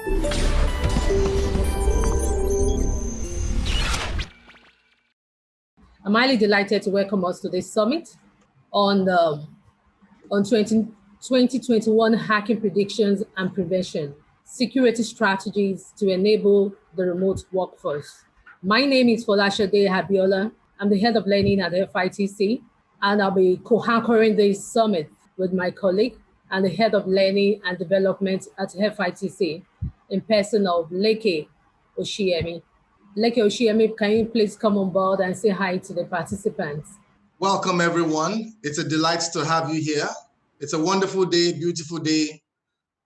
I'm highly delighted to welcome us to this summit on 2021 hacking predictions and prevention, security strategies to enable the remote workforce. My name is Folashade Habiola. I'm the head of learning at FITC, and I'll be co-anchoring this summit with my colleague and the head of learning and development at FITC in person of Leke Oshiemi. Leke Oshiemi, can you please come on board and say hi to the participants? Welcome, everyone. It's a delight to have you here. It's a wonderful day, beautiful day,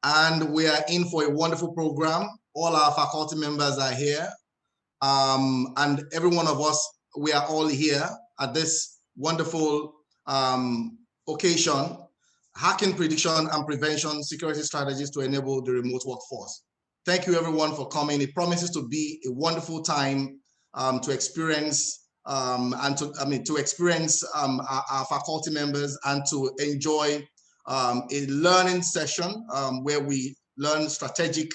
and we are in for a wonderful program. All our faculty members are here, and every one of us, we are all here at this wonderful occasion, hacking prediction and prevention security strategies to enable the remote workforce. Thank you, everyone, for coming. It promises to be a wonderful time to experience our faculty members and to enjoy a learning session where we learn strategic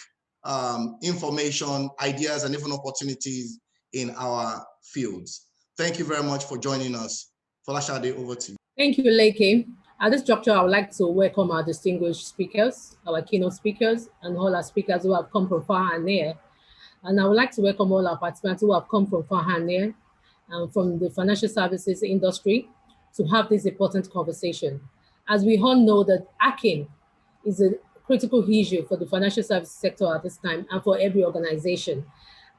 information, ideas, and even opportunities in our fields. Thank you very much for joining us. Folashade, over to you. Thank you, Leke. At this juncture, I would like to welcome our distinguished speakers, our keynote speakers, and all our speakers who have come from far and near. And I would like to welcome all our participants who have come from far and near and from the financial services industry to have this important conversation. As we all know that hacking is a critical issue for the financial services sector at this time and for every organization.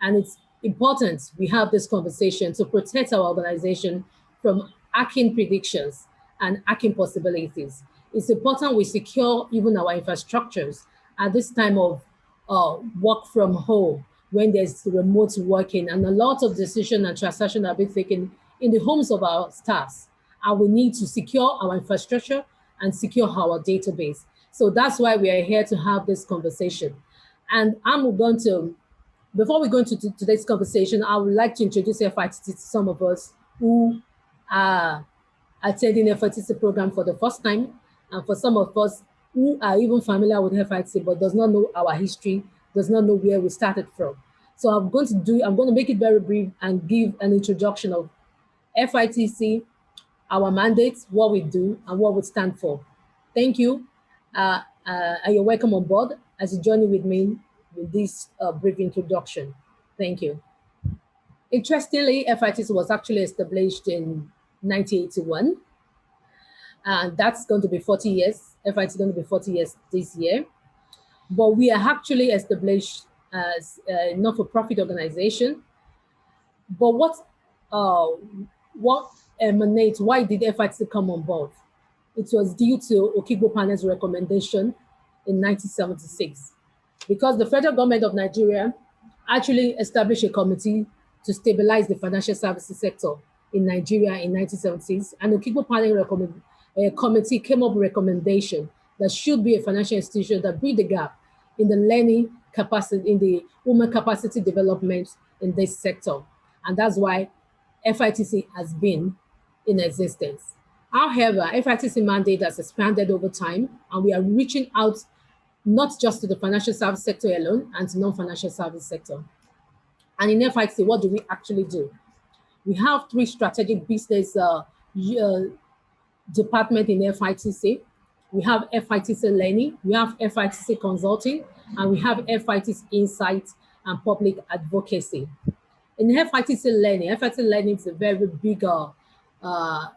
And it's important we have this conversation to protect our organization from hacking predictions and hacking possibilities. It's important we secure even our infrastructures at this time of work from home, when there's remote working, and a lot of decisions and transactions are being taken in the homes of our staffs. And we need to secure our infrastructure and secure our database. So that's why we are here to have this conversation. And I'm going to, before we go into today's conversation, I would like to introduce FITC to some of us who are attending the FITC program for the first time, and for some of us who are even familiar with FITC but does not know our history, does not know where we started from. So I'm going to make it very brief and give an introduction of FITC, our mandates, what we do, and what we stand for. Thank you, and you're welcome on board as you journey with me with this brief introduction. Thank you. Interestingly, FITC was actually established in 1981, and that's going to be 40 years. FITC is going to be 40 years this year. But we are actually established as a not-for-profit organization. But what emanates, why did FITC come on board? It was due to Okigbo panel's recommendation in 1976, because the federal government of Nigeria actually established a committee to stabilize the financial services sector in Nigeria in 1970s, and the Okigbo panel committee came up with a recommendation that should be a financial institution that bridge the gap in the learning capacity, in the women capacity development in this sector. And that's why FITC has been in existence. However, FITC mandate has expanded over time, and we are reaching out not just to the financial service sector alone and to non-financial service sector. And in FITC, what do we actually do? We have 3 strategic business department in FITC. We have FITC Learning, we have FITC Consulting, and we have FITC Insight and Public Advocacy. In FITC Learning is a very big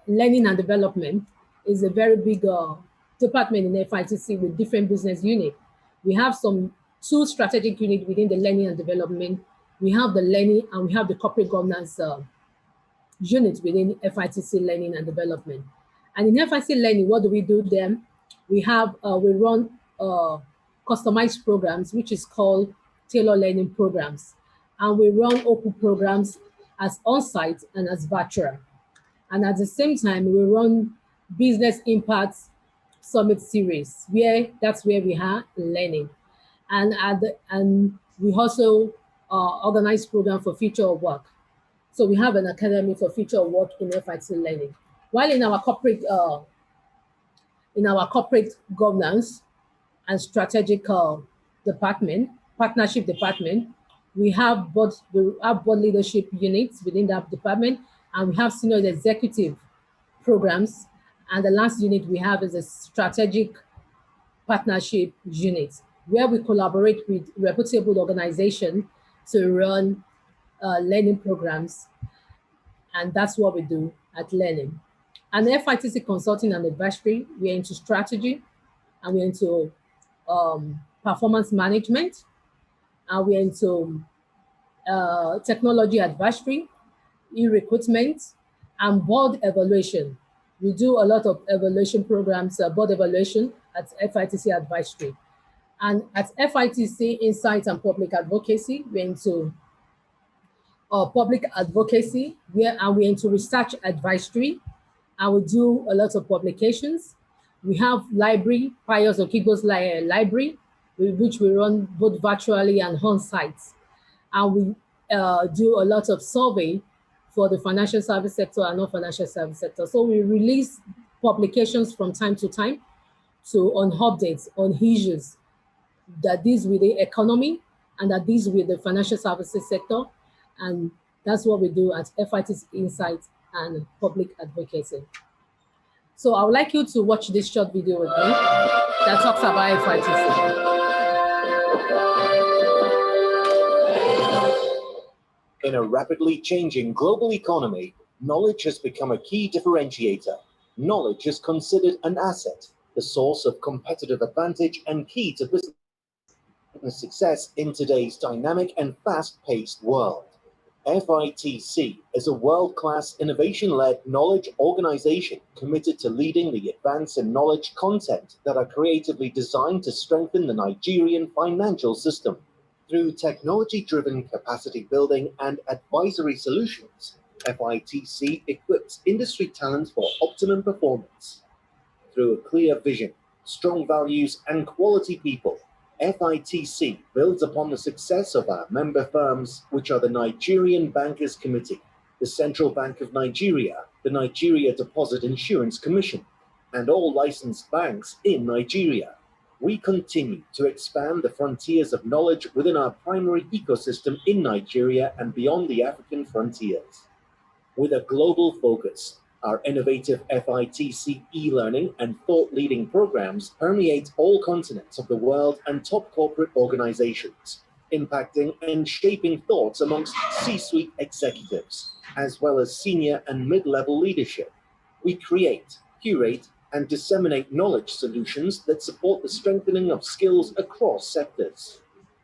learning and development is a very big department in FITC with different business units. We have 2 strategic units within the learning and development. We have the learning and we have the corporate governance unit within FITC Learning and Development. And in FITC Learning, what do we do then? We run customized programs, which is called tailor learning programs. And we run open programs as on-site and as virtual. And at the same time, we run business impact summit series, that's where we are learning. And we also organize program for future of work. So we have an academy for future of work in FITC Learning. While in our corporate governance and strategic department, partnership department. We have board leadership units within that department, and we have senior executive programs. And the last unit we have is a strategic partnership unit, where we collaborate with reputable organizations to run learning programs. And that's what we do at Learning. And FITC Consulting and Advisory, we're into strategy, and we're into performance management, and we're into technology advisory, e-recruitment, and board evaluation. We do a lot of evaluation programs, board evaluation at FITC Advisory. And at FITC Insight and Public Advocacy, we're into public advocacy, and we're into research advisory, and we do a lot of publications. We have library, Pius Okigo's library, which we run both virtually and on site. And we do a lot of survey for the financial service sector and non-financial service sector. So we release publications from time to time on updates on issues that deals with the economy and that deals with the financial services sector. And that's what we do at FIT's Insight and Public Advocacy. So I would like you to watch this short video with me that talks about FITC. In a rapidly changing global economy, knowledge has become a key differentiator. Knowledge is considered an asset, the source of competitive advantage and key to business success in today's dynamic and fast-paced world. FITC is a world-class innovation-led knowledge organization committed to leading the advance in knowledge content that are creatively designed to strengthen the Nigerian financial system. Through technology-driven capacity building and advisory solutions, FITC equips industry talent for optimum performance. Through a clear vision, strong values, and quality people, FITC builds upon the success of our member firms, which are the Nigerian Bankers Committee, the Central Bank of Nigeria, the Nigeria Deposit Insurance Commission, and all licensed banks in Nigeria. We continue to expand the frontiers of knowledge within our primary ecosystem in Nigeria and beyond the African frontiers. With a global focus, our innovative FITC e-learning and thought-leading programs permeate all continents of the world and top corporate organizations, impacting and shaping thoughts amongst C-suite executives, as well as senior and mid-level leadership. We create, curate, and disseminate knowledge solutions that support the strengthening of skills across sectors.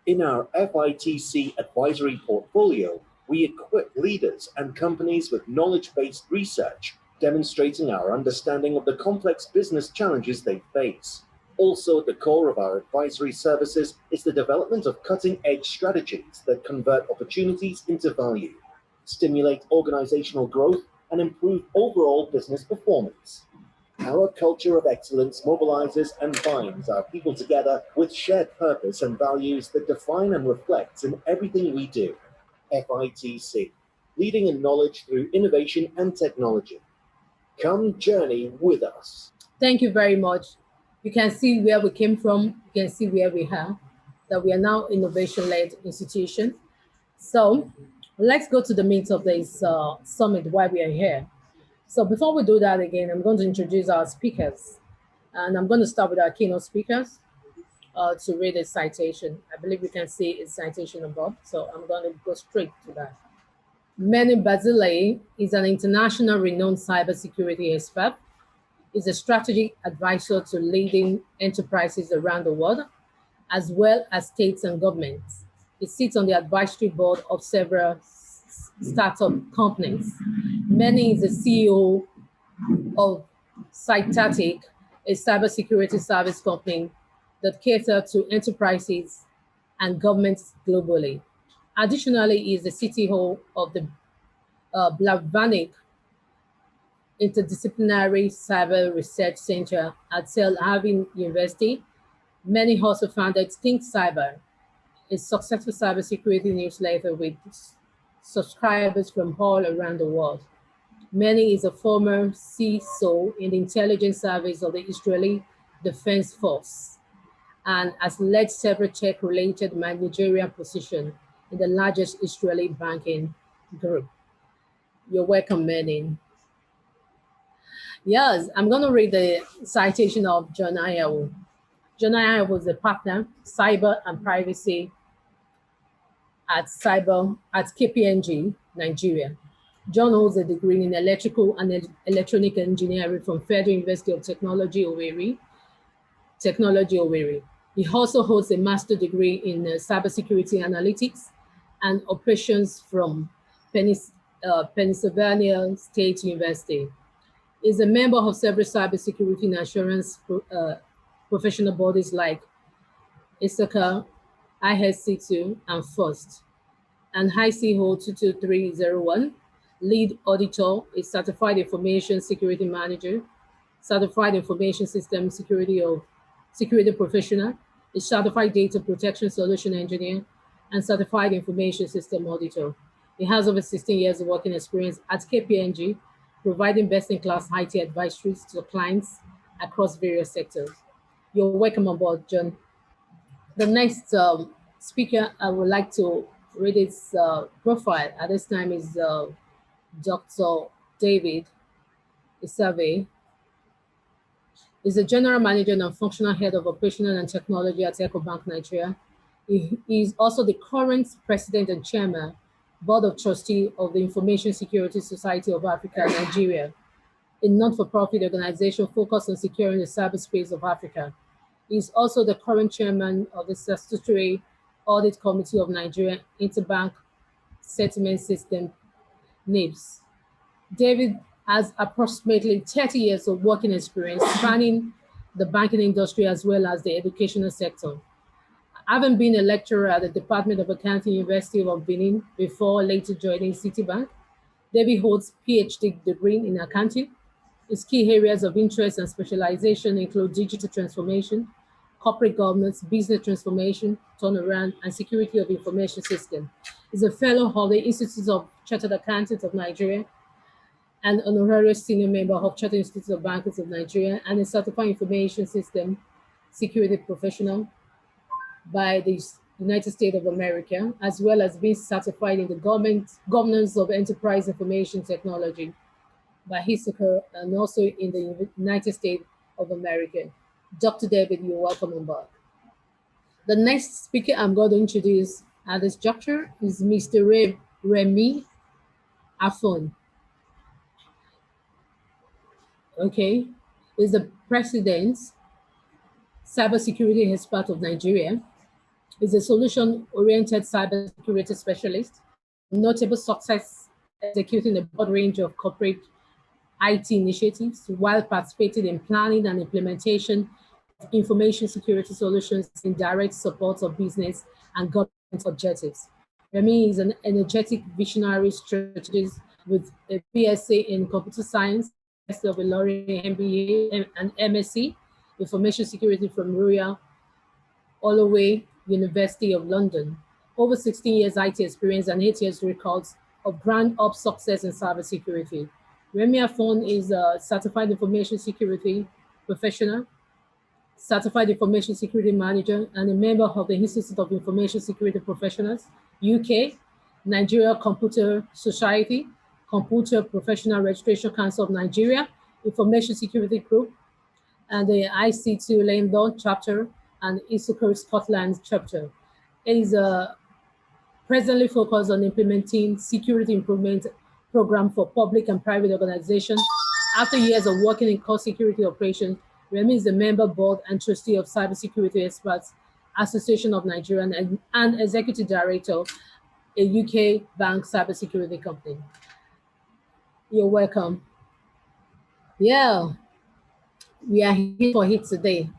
In our FITC advisory portfolio, we equip leaders and companies with knowledge-based research, demonstrating our understanding of the complex business challenges they face. Also, at the core of our advisory services is the development of cutting-edge strategies that convert opportunities into value, stimulate organizational growth, and improve overall business performance. Our culture of excellence mobilizes and binds our people together with shared purpose and values that define and reflect in everything we do. FITC, leading in knowledge through innovation and technology. Come journey with us. Thank you very much. You can see where we came from. You can see where we are, that we are now innovation-led institution. So let's go to the meat of this summit, why we are here. So before we do that again, I'm going to introduce our speakers. And I'm going to start with our keynote speakers to read a citation. I believe you can see a citation above, so I'm going to go straight to that. Menny Barzilay is an international renowned cybersecurity expert. He's a strategic advisor to leading enterprises around the world, as well as states and governments. He sits on the advisory board of several startup companies. Menny is the CEO of Cytactic, a cybersecurity service company that caters to enterprises and governments globally. Additionally, he is the CTO of the Blavatnik Interdisciplinary Cyber Research Center at Tel Aviv University. Menny also founded Think Cyber, a successful cybersecurity newsletter with subscribers from all around the world. Menny is a former CISO in the intelligence service of the Israeli Defense Force and has led several tech-related managerial positions in the largest Israeli banking group. You're welcome, Menny. Yes, I'm going to read the citation of John Anyanwu. John Anyanwu was a partner, cyber and privacy at KPMG, Nigeria. John holds a degree in electrical and electronic engineering from Federal University of Technology, Owerri. He also holds a master's degree in cybersecurity analytics and operations from Pennsylvania State University. Is a member of several cybersecurity and assurance professional bodies like ISACA, ISC2, and FIRST, and ICO 22301. Lead auditor is certified information security manager, certified information system security professional, is certified data protection solution engineer, and certified information system auditor. He has over 16 years of working experience at KPMG, providing best-in-class IT advisories to clients across various sectors. You're welcome on board, John. The next speaker I would like to read his profile at this time is Dr. David Isiavwe. Is the General Manager and Functional Head of Operational and Technology at Ecobank, Nigeria. He is also the current President and Chairman, Board of Trustees of the Information Security Society of Africa, Nigeria, a non-for-profit organization focused on securing the cyberspace of Africa. He is also the current Chairman of the Statutory Audit Committee of Nigeria Interbank Settlement System, NIBS. David has approximately 30 years of working experience spanning the banking industry as well as the educational sector. Having been a lecturer at the Department of Accounting, University of Benin, before later joining Citibank, David holds PhD degree in accounting. His key areas of interest and specialization include digital transformation, corporate governance, business transformation, turnaround, and security of information system. He's a fellow of the Institute of Chartered Accountants of Nigeria, an honorary senior member of Chartered Institute of Bankers of Nigeria, and a certified information system security professional by the United States of America, as well as being certified in the governance of enterprise information technology by HISACA and also in the United States of America. Dr. David, you're welcome on board. The next speaker I'm going to introduce at this juncture is Mr. Remi Afon. Okay, is the President, Cybersecurity Expert of Nigeria, is a solution-oriented cybersecurity specialist, notable success executing a broad range of corporate IT initiatives while participating in planning and implementation of information security solutions in direct support of business and government objectives. Remi is an energetic visionary strategist with a BSc in computer science, of a Lorry MBA and MSc Information Security from Royal Holloway University of London. Over 16 years IT experience and 8 years records of ground-up success in cybersecurity. Remi Afon is a certified information security professional, certified information security manager, and a member of the Institute of Information Security Professionals, UK, Nigeria Computer Society, Computer Professional Registration Council of Nigeria, Information Security Group, and the IC2 London chapter and ISACA Scotland chapter. It is presently focused on implementing security improvement program for public and private organizations. After years of working in core security operations, Remi is a member board and trustee of Cybersecurity Experts Association of Nigeria and executive director, a UK bank cybersecurity company. You're welcome. Yeah, we are here for it today.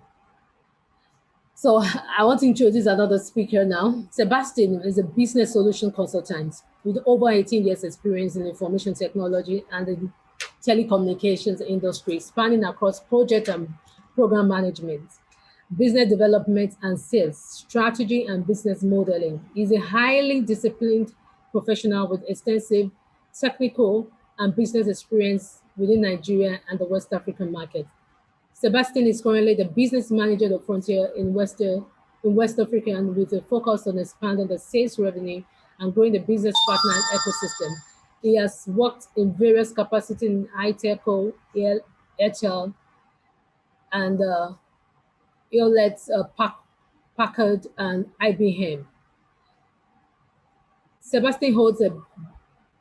So I want to introduce another speaker now. Sebastian is a business solution consultant with over 18 years experience in information technology and the telecommunications industry, spanning across project and program management, business development and sales, strategy and business modeling. He's a highly disciplined professional with extensive technical and business experience within Nigeria and the West African market. Sebastian is currently the business manager of Frontier in West Africa, and with a focus on expanding the sales revenue and growing the business partner ecosystem. He has worked in various capacities in iTelco, Airtel, and Hewlett Packard, and IBM. Sebastian holds a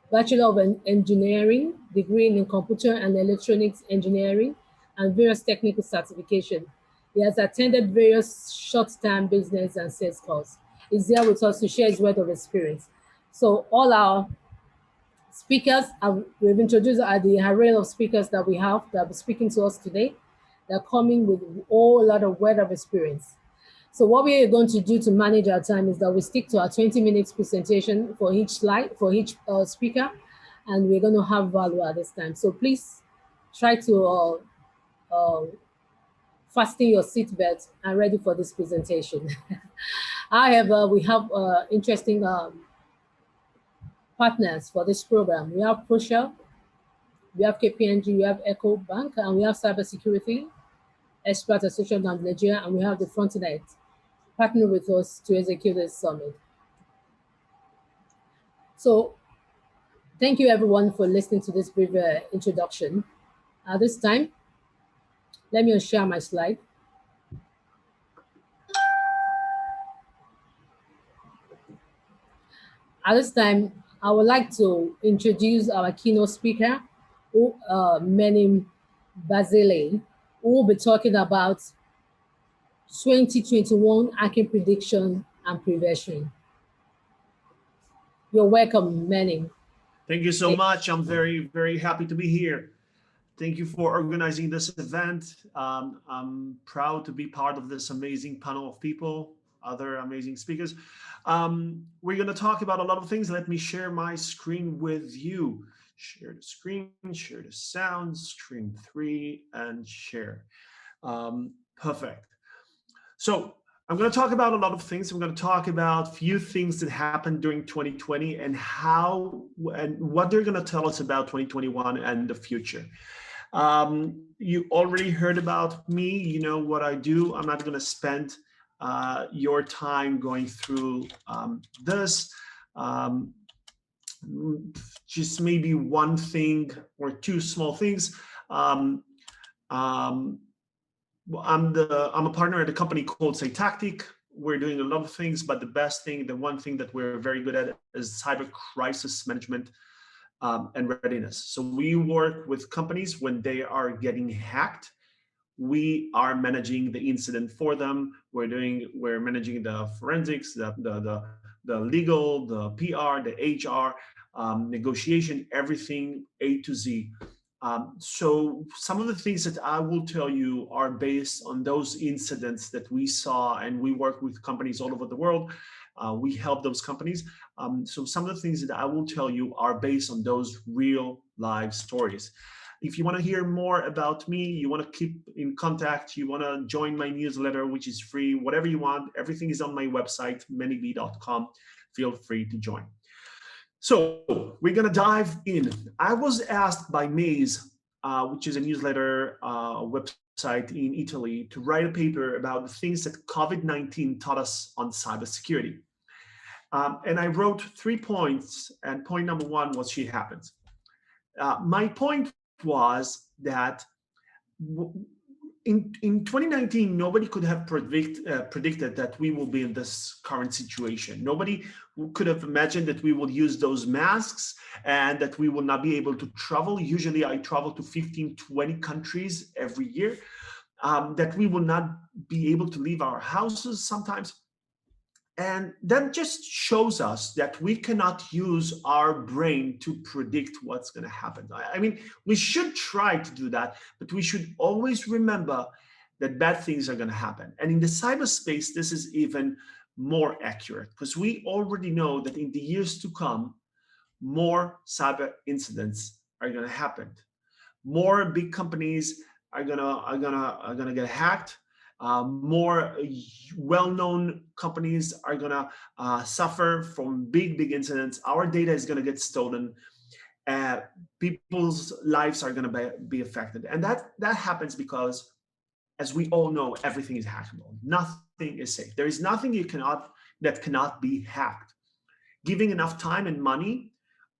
Bachelor of Engineering degree in Computer and Electronics Engineering and various technical certifications. He has attended various short-term business and sales courses. He's here with us to share his word of experience. So all our speakers, we've introduced the array of speakers that we have that are speaking to us today. They're coming with a whole lot of word of experience. So what we are going to do to manage our time is that we stick to our 20 minutes presentation for each slide, for each speaker, and we're going to have value at this time. So please try to fasten your seatbelt and ready for this presentation. However, we have interesting partners for this program. We have Prussia, we have KPMG, we have Ecobank, and we have Cybersecurity Expert Association of Nigeria, and we have the Fortinet partner with us to execute this summit. So thank you everyone for listening to this brief introduction. At this time, let me share my slide. At this time, I would like to introduce our keynote speaker, Menny Barzilay, who will be talking about 2021 hacking prediction and prevention. You're welcome, Menny. Thank you so much. I'm very, very happy to be here. Thank you for organizing this event. I'm proud to be part of this amazing panel of people, other amazing speakers. We're going to talk about a lot of things. Let me share my screen with you. Share the screen, share the sound, screen 3, and share. Perfect. So I'm going to talk about a lot of things. I'm going to talk about a few things that happened during 2020 and how and what they're going to tell us about 2021 and the future. You already heard about me. You know what I do. I'm not going to spend your time going through this. Just maybe one thing or two small things. I'm a partner at a company called Cytactic. We're doing a lot of things, but the best thing, the one thing that we're very good at is cyber crisis management and readiness. So we work with companies when they are getting hacked. We are managing the incident for them. We're managing the forensics, the legal, the PR, the HR, negotiation, everything A to Z. So some of the things that I will tell you are based on those incidents that we saw, and we work with companies all over the world. We help those companies. So some of the things that I will tell you are based on those real live stories. If you want to hear more about me, you want to keep in contact, you want to join my newsletter, which is free, whatever you want, everything is on my website, mennyb.com. Feel free to join. So we're going to dive in. I was asked by Maze, which is a newsletter website in Italy, to write a paper about the things that COVID-19 taught us on cybersecurity. And I wrote 3 points, and point number 1 was she happens. My point was that in 2019, nobody could have predicted that we will be in this current situation. Nobody could have imagined that we will use those masks and that we will not be able to travel. Usually I travel to 15, 20 countries every year, that we will not be able to leave our houses sometimes. And that just shows us that we cannot use our brain to predict what's going to happen. I mean, we should try to do that, but we should always remember that bad things are going to happen. And in the cyberspace, this is even more accurate, because we already know that in the years to come, more cyber incidents are going to happen. More big companies are gonna get hacked. More well-known companies are gonna suffer from big incidents. Our data is gonna get stolen. People's lives are gonna be affected, and that happens because as we all know, everything is hackable. Nothing is safe. There is nothing that cannot be hacked. Giving enough time and money,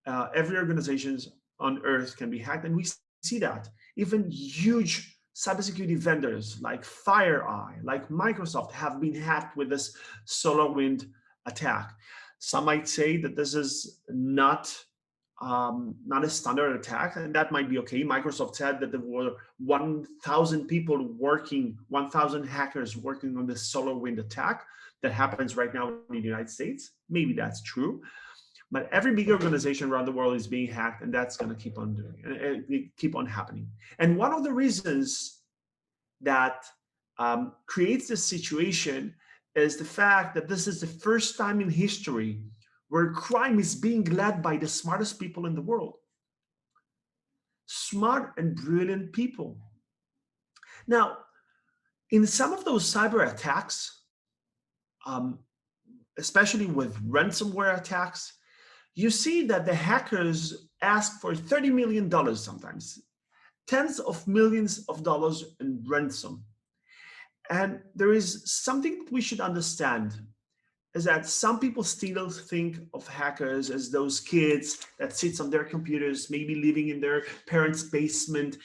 every organization on earth can be hacked, and we see that. Even huge cybersecurity vendors like FireEye, like Microsoft, have been hacked with this SolarWinds attack. Some might say that this is not a standard attack, and that might be okay. Microsoft said that there were 1,000 people working, 1,000 hackers working on the SolarWinds attack that happens right now in the United States. Maybe that's true, but every big organization around the world is being hacked, and that's going to keep on doing it, keep on happening. And one of the reasons that creates this situation is the fact that this is the first time in history where crime is being led by the smartest people in the world. Smart and brilliant people. Now, in some of those cyber attacks, especially with ransomware attacks, you see that the hackers ask for $30 million sometimes, tens of millions of dollars in ransom. And there is something we should understand, is that some people still think of hackers as those kids that sits on their computers, maybe living in their parents' basement.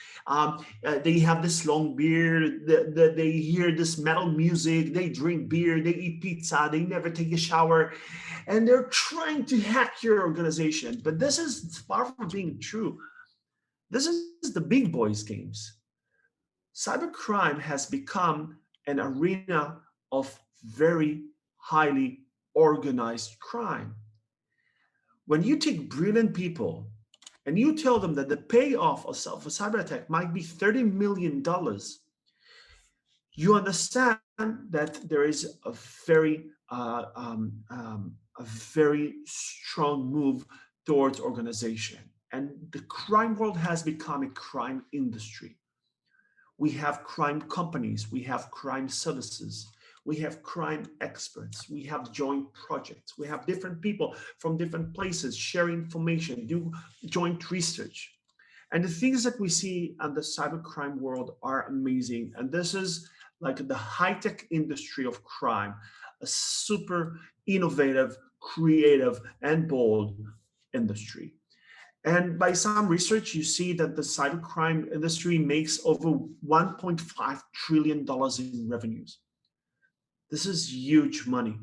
They have this long beard, they hear this metal music, they drink beer, they eat pizza, they never take a shower, and they're trying to hack your organization. But this is far from being true. This is the big boys games. Cybercrime has become an arena of very highly organized crime. When you take brilliant people and you tell them that the payoff of a cyber attack might be $30 million, you understand that there is a very strong move towards organization. And the crime world has become a crime industry. We have crime companies, we have crime services, we have crime experts, we have joint projects, we have different people from different places share information, do joint research. And the things that we see in the cybercrime world are amazing. And this is like the high-tech industry of crime, a super innovative, creative, and bold industry. And by some research, you see that the cybercrime industry makes over $1.5 trillion in revenues. This is huge money.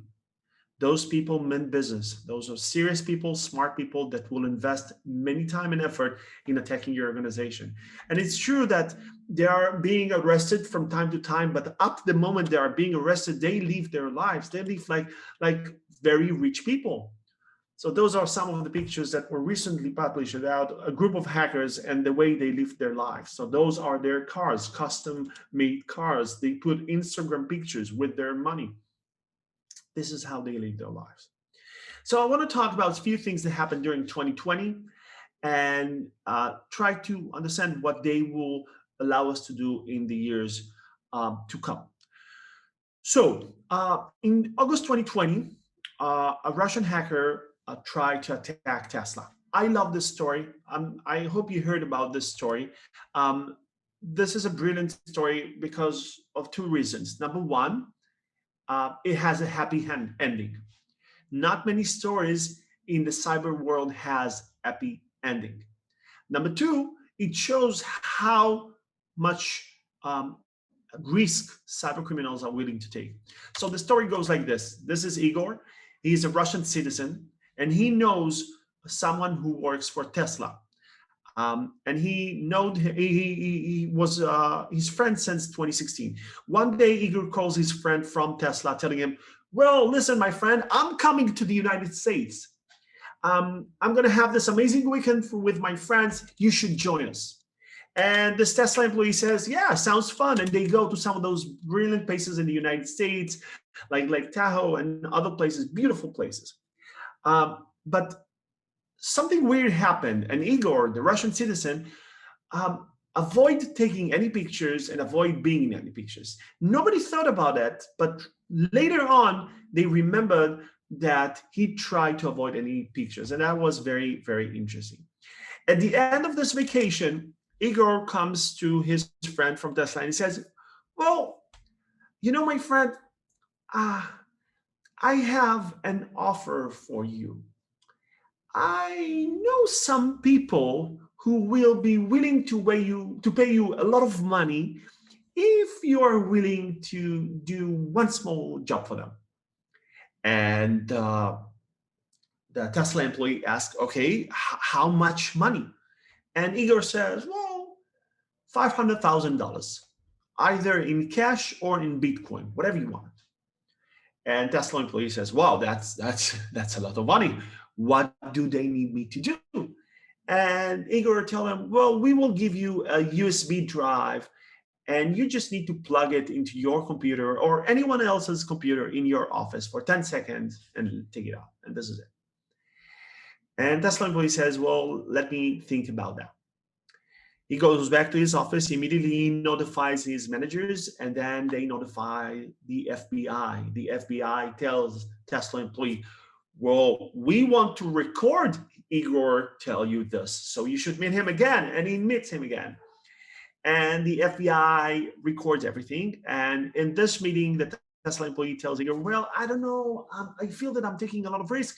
Those people mean business. Those are serious people, smart people that will invest many time and effort in attacking your organization. And it's true that they are being arrested from time to time, but up the moment they are being arrested, they live their lives. They live like very rich people. So those are some of the pictures that were recently published about a group of hackers and the way they live their lives. So those are their cars, custom-made cars. They put Instagram pictures with their money. This is how they live their lives. So I want to talk about a few things that happened during 2020 and try to understand what they will allow us to do in the years to come. So in August 2020, a Russian hacker tried to attack Tesla. I love this story. I hope you heard about this story. This is a brilliant story because of two reasons. Number one, it has a happy ending. Not many stories in the cyber world has happy ending. Number two, it shows how much risk cyber criminals are willing to take. So the story goes like this. This is Igor. He's a Russian citizen, and he knows someone who works for Tesla. And he was his friend since 2016. One day, Igor calls his friend from Tesla, telling him, well, listen, my friend, I'm coming to the United States. I'm going to have this amazing weekend with my friends. You should join us. And this Tesla employee says, yeah, sounds fun. And they go to some of those brilliant places in the United States, like Lake Tahoe and other places, beautiful places. But something weird happened, and Igor, the Russian citizen, avoid taking any pictures and avoid being in any pictures. Nobody thought about that, but later on, they remembered that he tried to avoid any pictures, and that was very, very interesting. At the end of this vacation, Igor comes to his friend from Tesla and he says, Well, you know, my friend, I have an offer for you. I know some people who will be willing to pay you a lot of money if you are willing to do one small job for them. And the Tesla employee asked, okay, how much money? And Igor says, well, $500,000, either in cash or in Bitcoin, whatever you want. And Tesla employee says, wow, that's a lot of money. What do they need me to do? And Igor tell them, well, we will give you a USB drive and you just need to plug it into your computer or anyone else's computer in your office for 10 seconds and take it out. And this is it. And Tesla employee says, well, let me think about that. He goes back to his office, immediately notifies his managers, and then they notify the FBI. The FBI tells Tesla employee, well, we want to record Igor tell you this, so you should meet him again. And he meets him again. And the FBI records everything. And in this meeting, the Tesla employee tells Igor, well, I don't know, I feel that I'm taking a lot of risk.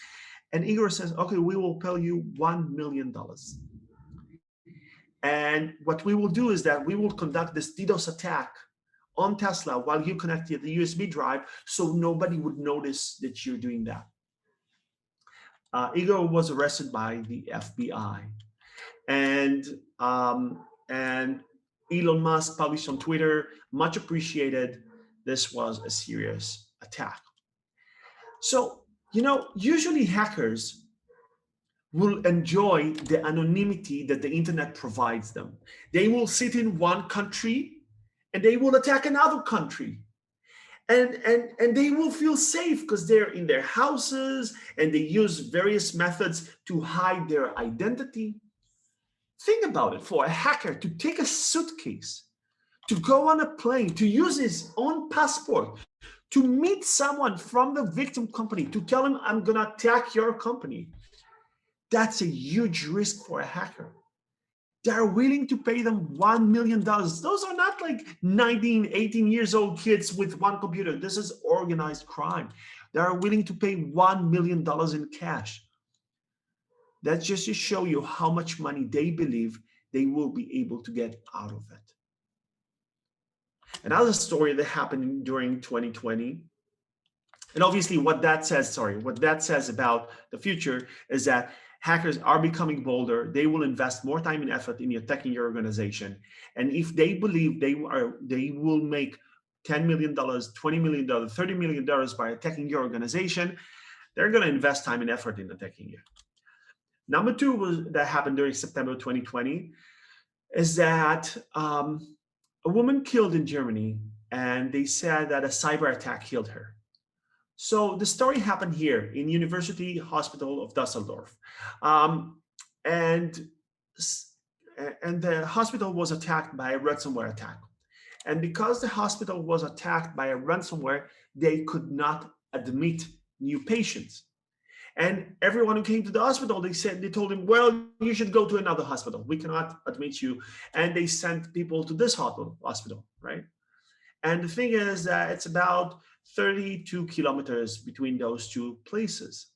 And Igor says, okay, we will pay you $1 million. And what we will do is that we will conduct this DDoS attack on Tesla while you connect the USB drive, so nobody would notice that you're doing that. Igor was arrested by the FBI, and Elon Musk published on Twitter, much appreciated. This was a serious attack. So, you know, usually hackers will enjoy the anonymity that the internet provides them. They will sit in one country and they will attack another country. And they will feel safe because they're in their houses and they use various methods to hide their identity. Think about it, for a hacker to take a suitcase, to go on a plane, to use his own passport, to meet someone from the victim company, to tell him, I'm gonna attack your company. That's a huge risk for a hacker. They're willing to pay them $1 million. Those are not like 19, 18 years old kids with one computer. This is organized crime. They are willing to pay $1 million in cash. That's just to show you how much money they believe they will be able to get out of it. Another story that happened during 2020, and obviously what that says about the future is that hackers are becoming bolder. They will invest more time and effort in attacking your organization. And if they believe they will make $10 million, $20 million, $30 million by attacking your organization, they're going to invest time and effort in attacking you. Number two that happened during September 2020 is that a woman killed in Germany, and they said that a cyber attack killed her. So the story happened here in University Hospital of Dusseldorf. And the hospital was attacked by a ransomware attack. And because the hospital was attacked by a ransomware, they could not admit new patients. And everyone who came to the hospital, they told him, well, you should go to another hospital. We cannot admit you. And they sent people to this hospital, right? And the thing is that it's about 32 kilometers between those two places.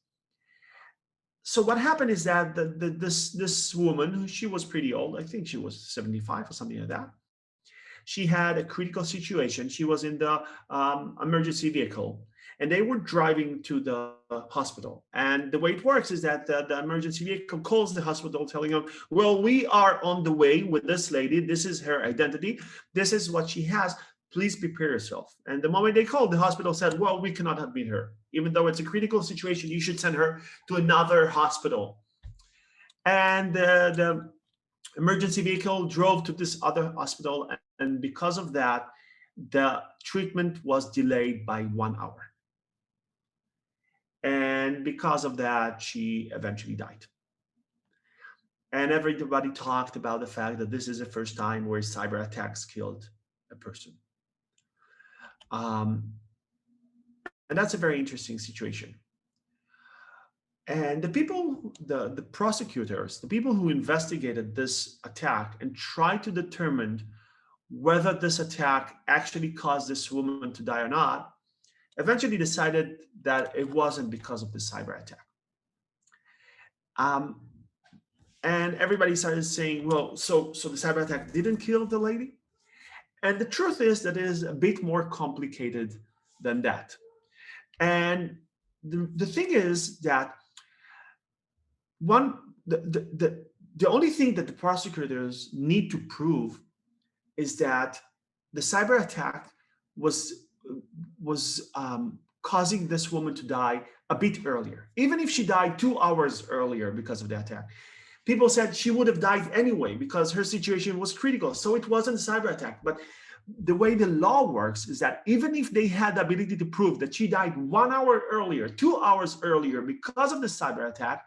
So what happened is that this woman, she was pretty old. I think she was 75 or something like that. She had a critical situation. She was in the emergency vehicle, and they were driving to the hospital. And the way it works is that the emergency vehicle calls the hospital telling them, well, we are on the way with this lady. This is her identity. This is what she has. Please prepare yourself. And the moment they called, the hospital said, well, we cannot admit her. Even though it's a critical situation, you should send her to another hospital. And the emergency vehicle drove to this other hospital. And because of that, the treatment was delayed by 1 hour. And because of that, she eventually died. And everybody talked about the fact that this is the first time where cyber attacks killed a person. And that's a very interesting situation. And the people, the prosecutors, the people who investigated this attack and tried to determine whether this attack actually caused this woman to die or not, eventually decided that it wasn't because of the cyber attack. And everybody started saying, well, so the cyber attack didn't kill the lady? And the truth is that it is a bit more complicated than that. And the thing is that the only thing that the prosecutors need to prove is that the cyber attack was causing this woman to die a bit earlier. Even if she died 2 hours earlier because of the attack, people said she would have died anyway because her situation was critical. So it wasn't a cyber attack. But the way the law works is that even if they had the ability to prove that she died 1 hour earlier, 2 hours earlier because of the cyber attack,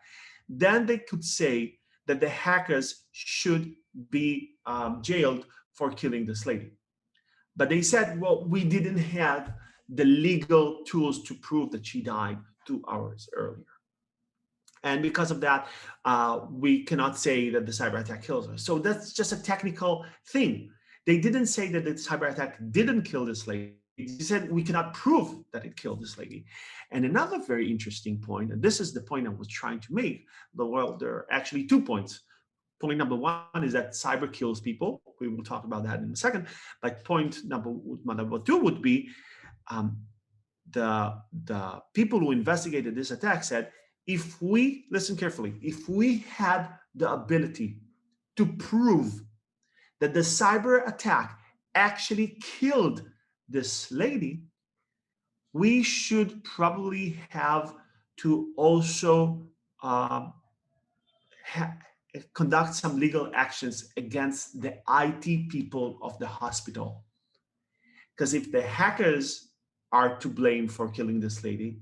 then they could say that the hackers should be jailed for killing this lady. But they said, well, we didn't have the legal tools to prove that she died 2 hours earlier. And because of that, we cannot say that the cyber attack kills her. So that's just a technical thing. They didn't say that the cyber attack didn't kill this lady. They said we cannot prove that it killed this lady. And another very interesting point, and this is the point I was trying to make, well, there are actually 2 points. Point number 1 is that cyber kills people. We will talk about that in a second. But point number 2 would be the people who investigated this attack said, if we, listen carefully, if we had the ability to prove that the cyber attack actually killed this lady, we should probably have to also conduct some legal actions against the IT people of the hospital. Because if the hackers are to blame for killing this lady,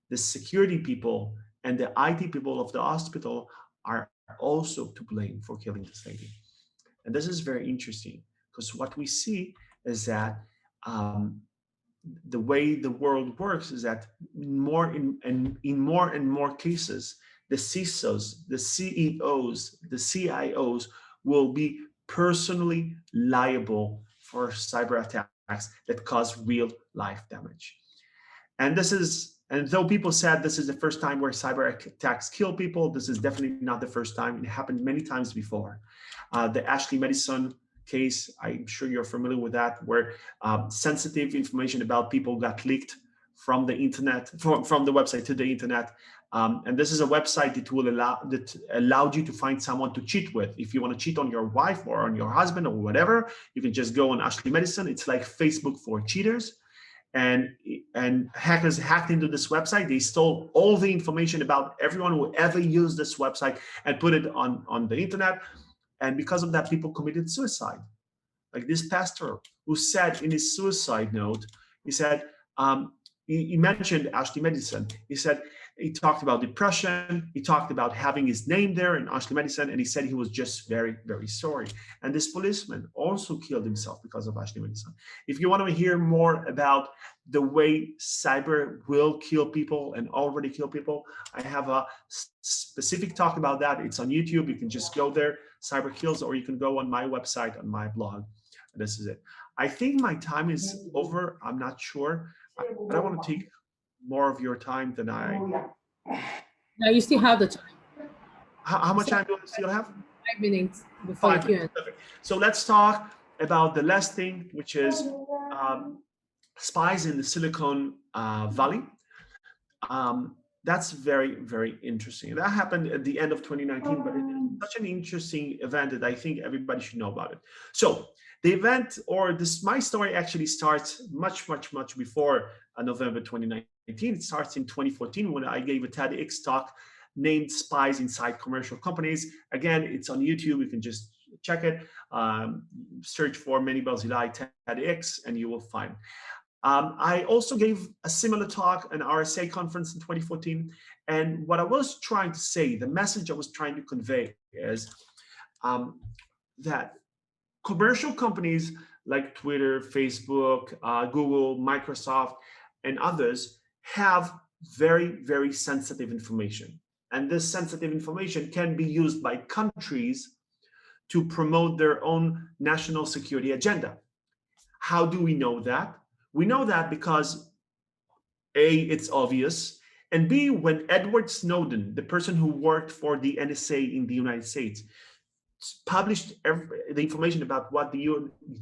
the security people and the IT people of the hospital are also to blame for killing this lady. And this is very interesting because what we see is that the way the world works is that in more and more cases, the CISOs, the CEOs, the CIOs will be personally liable for cyber attacks that cause real life damage. And this is, and though people said this is the first time where cyber attacks kill people, this is definitely not the first time. It happened many times before. The Ashley Madison case, I'm sure you're familiar with that, where sensitive information about people got leaked from the internet, from the website to the internet. And this is a website that allowed you to find someone to cheat with. If you want to cheat on your wife or on your husband or whatever, you can just go on Ashley Madison. It's like Facebook for cheaters. And hackers hacked into this website. They stole all the information about everyone who ever used this website and put it on the internet. And because of that, people committed suicide. Like this pastor who said in his suicide note, he said, he mentioned Ashley Madison. He said, he talked about depression. He talked about having his name there in Ashley Madison. And he said he was just very, very sorry. And this policeman also killed himself because of Ashley Madison. If you want to hear more about the way cyber will kill people and already kill people, I have a specific talk about that. It's on YouTube. You can just go there, Cyber Kills, or you can go on my website, on my blog. And this is it. I think my time is over. I'm not sure. I don't want to take more of your time than I. Now you still have the time. How much time do I still have? 5 minutes before the Q&A. Perfect. So let's talk about the last thing, which is spies in the Silicon Valley. That's very, very interesting. That happened at the end of 2019, but it is such an interesting event that I think everybody should know about it. So the event, or this, my story actually starts much, much, much before November 2019. It starts in 2014 when I gave a TEDx talk named Spies Inside Commercial Companies. Again, it's on YouTube. You can just check it. Search for Menny Barzilay TEDx and you will find. I also gave a similar talk at an RSA conference in 2014. And what I was trying to say, the message I was trying to convey is that commercial companies like Twitter, Facebook, Google, Microsoft, and others have very, very sensitive information. And this sensitive information can be used by countries to promote their own national security agenda. How do we know that? We know that because A, it's obvious, and B, when Edward Snowden, the person who worked for the NSA in the United States, published the information about what the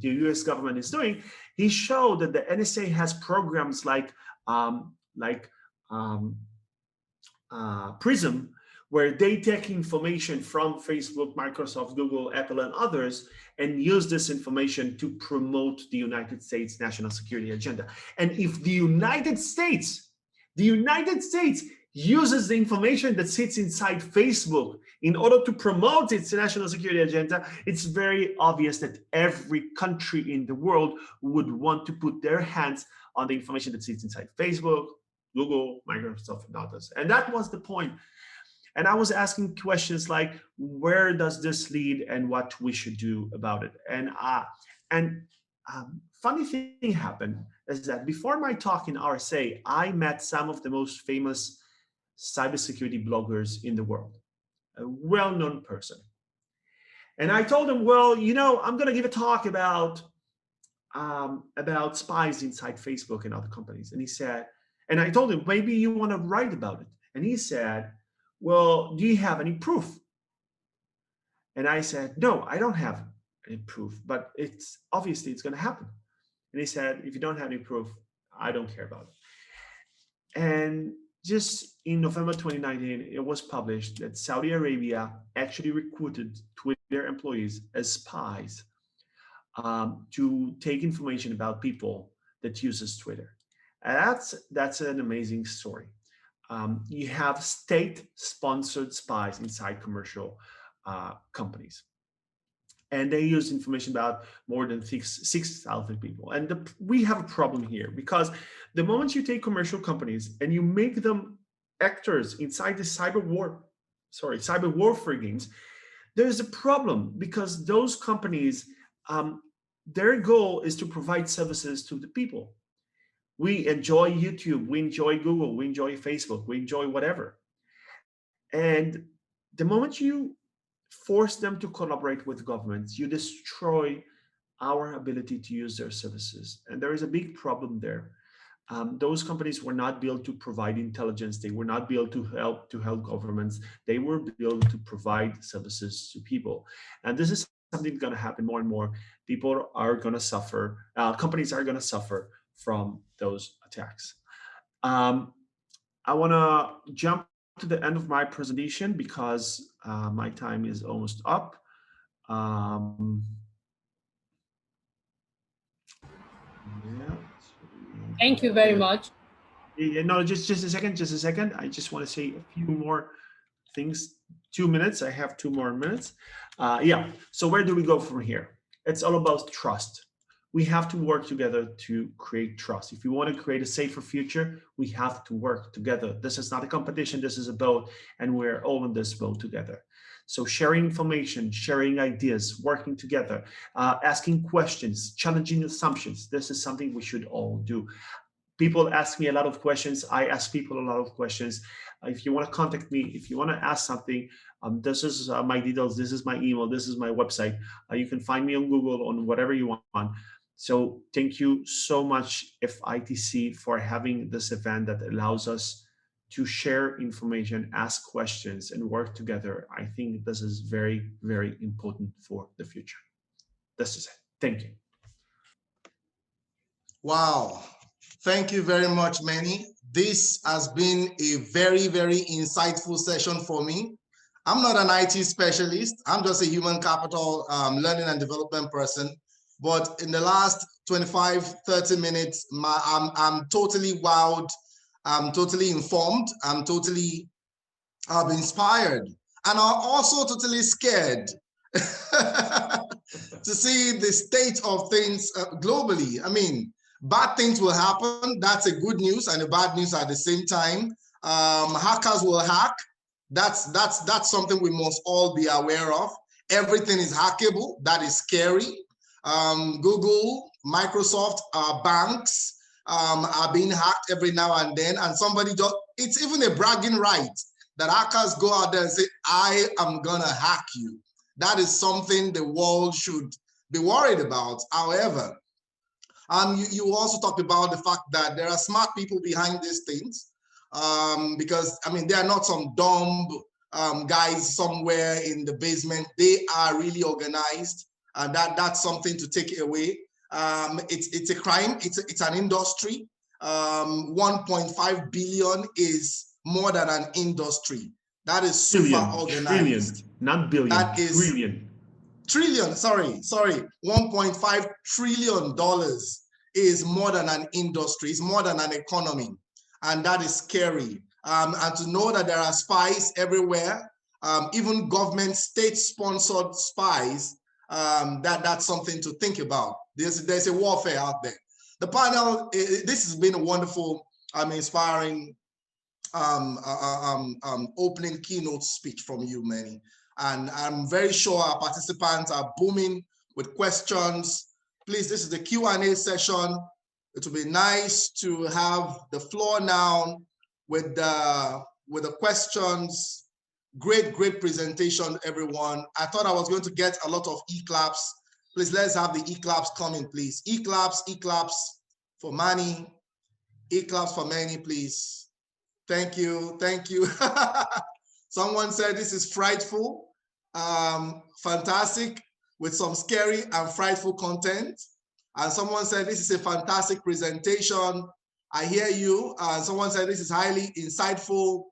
US government is doing, he showed that the NSA has programs like PRISM, where they take information from Facebook, Microsoft, Google, Apple, and others, and use this information to promote the United States national security agenda. And if the United States uses the information that sits inside Facebook in order to promote its national security agenda, it's very obvious that every country in the world would want to put their hands on the information that sits inside Facebook, Google, Microsoft, and others. And that was the point. And I was asking questions like, where does this lead and what we should do about it? And funny thing happened is that before my talk in RSA, I met some of the most famous cybersecurity bloggers in the world, a well-known person. And I told him, well, you know, I'm going to give a talk about spies inside Facebook and other companies. And he said, and I told him, maybe you want to write about it. And he said, well, do you have any proof? And I said, no, I don't have any proof, but it's obviously it's going to happen. And he said, if you don't have any proof, I don't care about it. And just in November 2019, it was published that Saudi Arabia actually recruited Twitter employees as spies to take information about people that uses Twitter. And that's an amazing story. You have state-sponsored spies inside commercial companies. And they use information about more than 6,000 people. And we have a problem here because the moment you take commercial companies and you make them actors inside the cyber warfare games, there's a problem because those companies, their goal is to provide services to the people. We enjoy YouTube, we enjoy Google, we enjoy Facebook, we enjoy whatever. And the moment you force them to collaborate with governments, you destroy our ability to use their services. And there is a big problem there. Those companies were not built to provide intelligence. They were not built to help governments. They were built to provide services to people. And this is something that's going to happen more and more. People are going to suffer. Companies are going to suffer from those attacks. I want to jump to the end of my presentation because my time is almost up. Thank you very much. No, just a second. I just want to say a few more things. 2 minutes. I have 2 more minutes. So where do we go from here? It's all about trust. We have to work together to create trust. If we want to create a safer future, we have to work together. This is not a competition, this is a boat, and we're all in this boat together. So sharing information, sharing ideas, working together, asking questions, challenging assumptions, this is something we should all do. People ask me a lot of questions. I ask people a lot of questions. If you want to contact me, if you want to ask something, this is my details, this is my email, this is my website. You can find me on Google, on whatever you want. So thank you so much, FITC, for having this event that allows us to share information, ask questions, and work together. I think this is very, very important for the future. This is it. Thank you. Wow. Thank you very much, Menny. This has been a very, very insightful session for me. I'm not an IT specialist. I'm just a human capital learning and development person. But in the last 25, 30 minutes, I'm totally wowed. I'm totally informed. I'm totally inspired. And I'm also totally scared to see the state of things globally. I mean, bad things will happen. That's a good news and a bad news at the same time. Hackers will hack. That's something we must all be aware of. Everything is hackable. That is scary. Google, Microsoft, banks are being hacked every now and then. And somebody just, it's even a bragging right that hackers go out there and say, I am gonna hack you. That is something the world should be worried about. However, You also talked about the fact that there are smart people behind these things, because I mean, they are not some dumb guys somewhere in the basement. They are really organized, and that's something to take away. It's a crime. It's an industry. 1.5 billion is more than an industry. That is super organized. Trillion, not billion. That is trillion. Sorry. 1.5 trillion dollars is more than an industry. It's more than an economy, and that is scary. And to know that there are spies everywhere, even government, state-sponsored spies, that's something to think about. There's a warfare out there. The panel, this has been a wonderful, inspiring opening keynote speech from you, Menny. And I'm very sure our participants are booming with questions. Please, this is the Q&A session. It will be nice to have the floor now with the questions. Great presentation, everyone. I thought I was going to get a lot of e-claps. Please, let's have the e-claps coming, please. E-claps for Menny. E-claps for Menny, please. Thank you. Someone said this is frightful. Fantastic, with some scary and frightful content. And someone said this is a fantastic presentation. I hear you. Someone said this is highly insightful.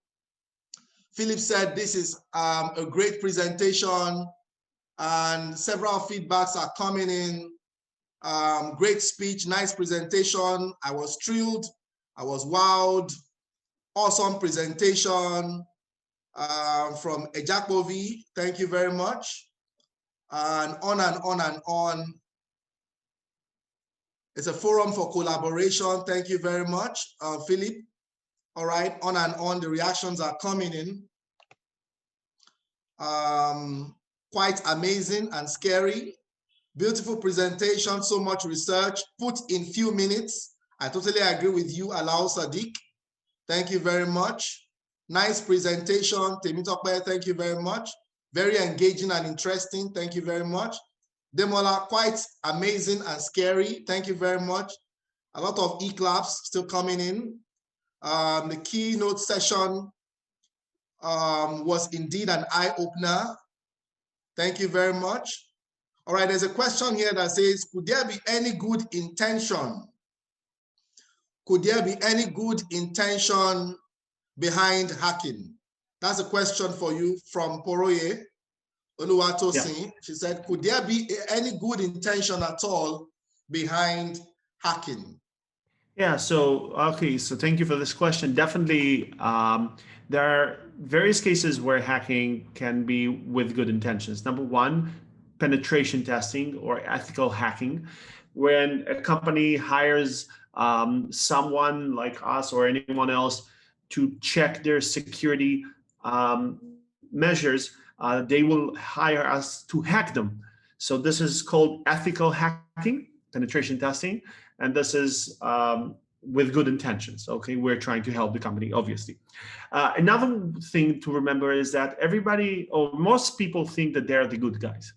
Philip said this is a great presentation, and several feedbacks are coming in. Great speech, nice presentation. I was thrilled. I was wowed. Awesome presentation from Ejakovi. Thank you very much. And on and on and on. It's a forum for collaboration. Thank you very much, Philip. All right, on and on. The reactions are coming in. Quite amazing and scary. Beautiful presentation, so much research put in few minutes. I totally agree with you, Alao Sadiq. Thank you very much. Nice presentation, Temitope, thank you very much. Very engaging and interesting, thank you very much. Demola, quite amazing and scary, thank you very much. A lot of e-claps still coming in. The keynote session was indeed an eye-opener. Thank you very much. All right, there's a question here that says, could there be any good intention? Could there be any good intention behind hacking? That's a question for you from Poroye Oluwatosin. Yeah. She said, could there be any good intention at all behind hacking? Yeah, so thank you for this question. Definitely, there are various cases where hacking can be with good intentions. Number one, penetration testing or ethical hacking, when a company hires someone like us or anyone else to check their security measures, they will hire us to hack them. So this is called ethical hacking, penetration testing, and this is with good intentions. Okay, we're trying to help the company, obviously. Another thing to remember is that everybody, or most people, think that they're the good guys.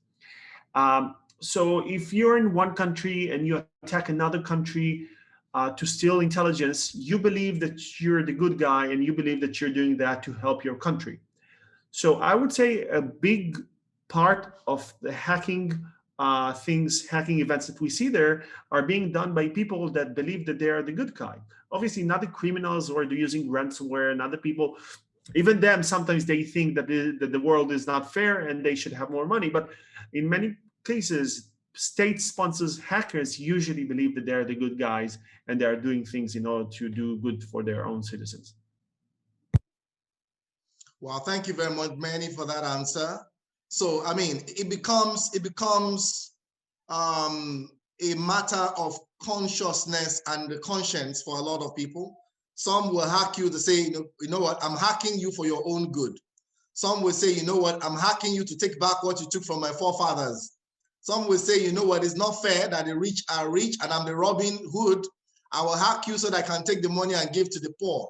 So if you're in one country and you attack another country to steal intelligence, you believe that you're the good guy and you believe that you're doing that to help your country. So I would say a big part of the hacking hacking events that we see there are being done by people that believe that they are the good guy. Obviously not the criminals or they're using ransomware and other people. Even them, sometimes they think that the world is not fair and they should have more money. But in many cases, state sponsors hackers usually believe that they're the good guys and they're doing things in order to do good for their own citizens. Well, thank you very much, Menny, for that answer. So, I mean, it becomes a matter of consciousness and the conscience for a lot of people. Some will hack you to say, you know what, I'm hacking you for your own good. Some will say, you know what, I'm hacking you to take back what you took from my forefathers. Some will say, you know what, it's not fair that the rich are rich and I'm the Robin Hood. I will hack you so that I can take the money and give to the poor.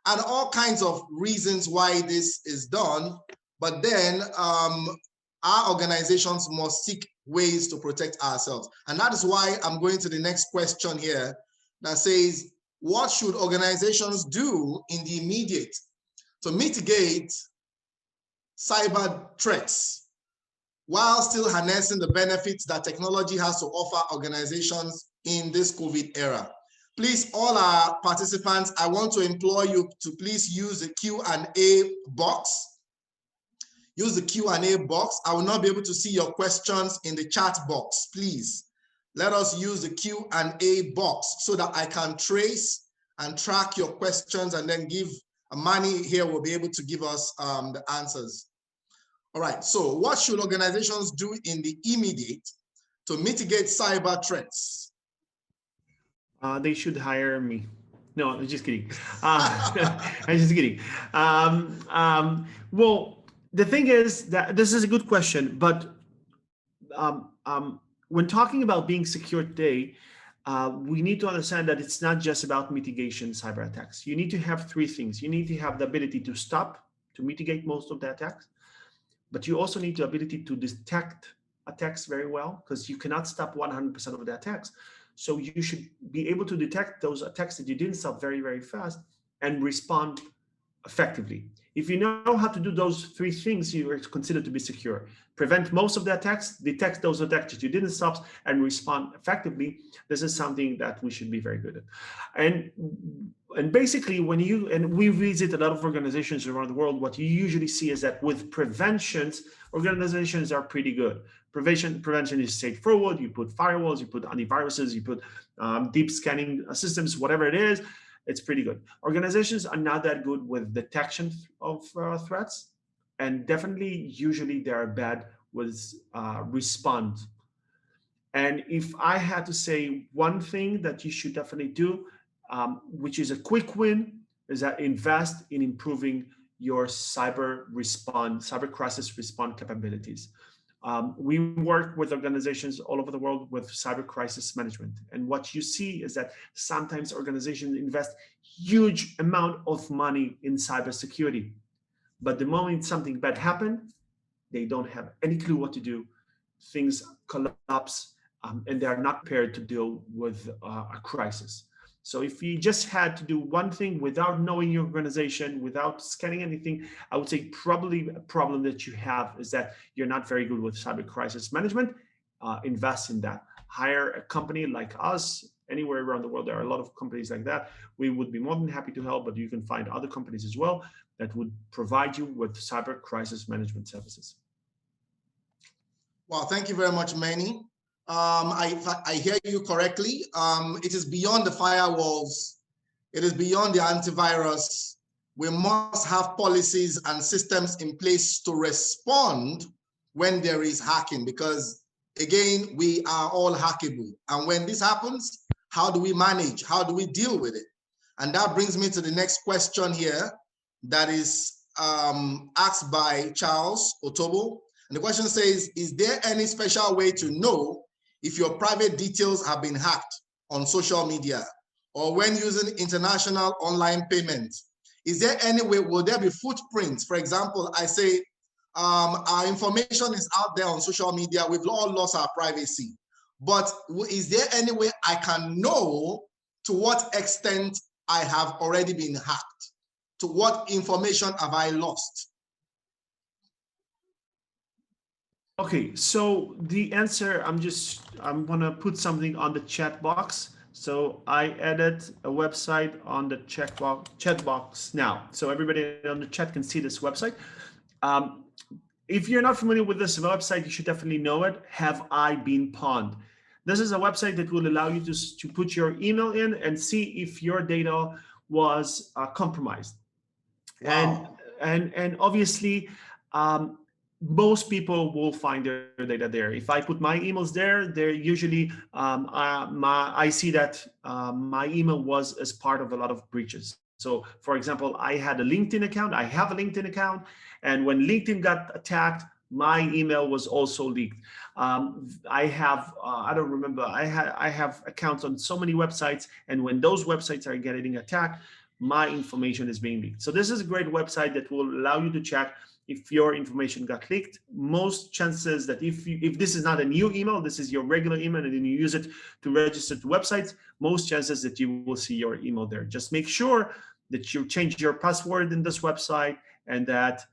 And all kinds of reasons why this is done. But then our organizations must seek ways to protect ourselves. And that is why I'm going to the next question here that says, what should organizations do in the immediate to mitigate cyber threats while still harnessing the benefits that technology has to offer organizations in this COVID era? Please, all our participants, I want to implore you to please use the Q&A box. Use the Q&A box. I will not be able to see your questions in the chat box. Please, let us use the Q&A box so that I can trace and track your questions, and then give Manny here will be able to give us the answers. All right, so what should organizations do in the immediate to mitigate cyber threats? They should hire me. No, I'm just kidding. I'm just kidding. Well, the thing is that this is a good question, but when talking about being secure today, we need to understand that it's not just about mitigation cyber attacks. You need to have three things. You need to have the ability to stop, to mitigate most of the attacks, but you also need the ability to detect attacks very well, because you cannot stop 100% of the attacks. So you should be able to detect those attacks that you didn't stop very, very fast and respond effectively. If you know how to do those three things, you are considered to be secure. Prevent most of the attacks, detect those attacks that you didn't stop, and respond effectively. This is something that we should be very good at. And basically, we visit a lot of organizations around the world, what you usually see is that with preventions, organizations are pretty good. Prevention is straightforward. You put firewalls, you put antiviruses, you put deep scanning systems, whatever it is, it's pretty good. Organizations are not that good with detection of threats, and definitely, usually they are bad with response. And if I had to say one thing that you should definitely do, which is a quick win, is that invest in improving your cyber crisis response capabilities. We work with organizations all over the world with cyber crisis management. And what you see is that sometimes organizations invest huge amount of money in cybersecurity. But the moment something bad happens, they don't have any clue what to do. Things collapse, and they are not prepared to deal with a crisis. So if you just had to do one thing without knowing your organization, without scanning anything, I would say probably a problem that you have is that you're not very good with cyber crisis management. Invest in that. Hire a company like us. Anywhere around the world, there are a lot of companies like that. We would be more than happy to help, but you can find other companies as well that would provide you with cyber crisis management services. Well, thank you very much, Menny. I hear you correctly. It is beyond the firewalls. It is beyond the antivirus. We must have policies and systems in place to respond when there is hacking, because again, we are all hackable. And when this happens, how do we manage? How do we deal with it? And that brings me to the next question here that is asked by Charles Otobo. And the question says, is there any special way to know if your private details have been hacked on social media or when using international online payments? Is there any way, will there be footprints? For example, I say, our information is out there on social media. We've all lost our privacy. But is there any way I can know to what extent I have already been hacked? To what information have I lost? Okay, so the answer, I'm gonna put something on the chat box. So I added a website on the chat box now. So everybody on the chat can see this website. If you're not familiar with this website, you should definitely know it. Have I Been Pawned? This is a website that will allow you to put your email in and see if your data was compromised. Wow. And obviously, most people will find their data there. If I put my emails there, they're usually, I see that my email was as part of a lot of breaches. So for example, I had a LinkedIn account, I have a LinkedIn account, and when LinkedIn got attacked, my email was also leaked. I have, I don't remember, I have accounts on so many websites, and when those websites are getting attacked, my information is being leaked. So this is a great website that will allow you to check if your information got leaked, most chances that if this is not a new email, this is your regular email, and then you use it to register to websites, most chances that you will see your email there. Just make sure that you change your password in this website, and that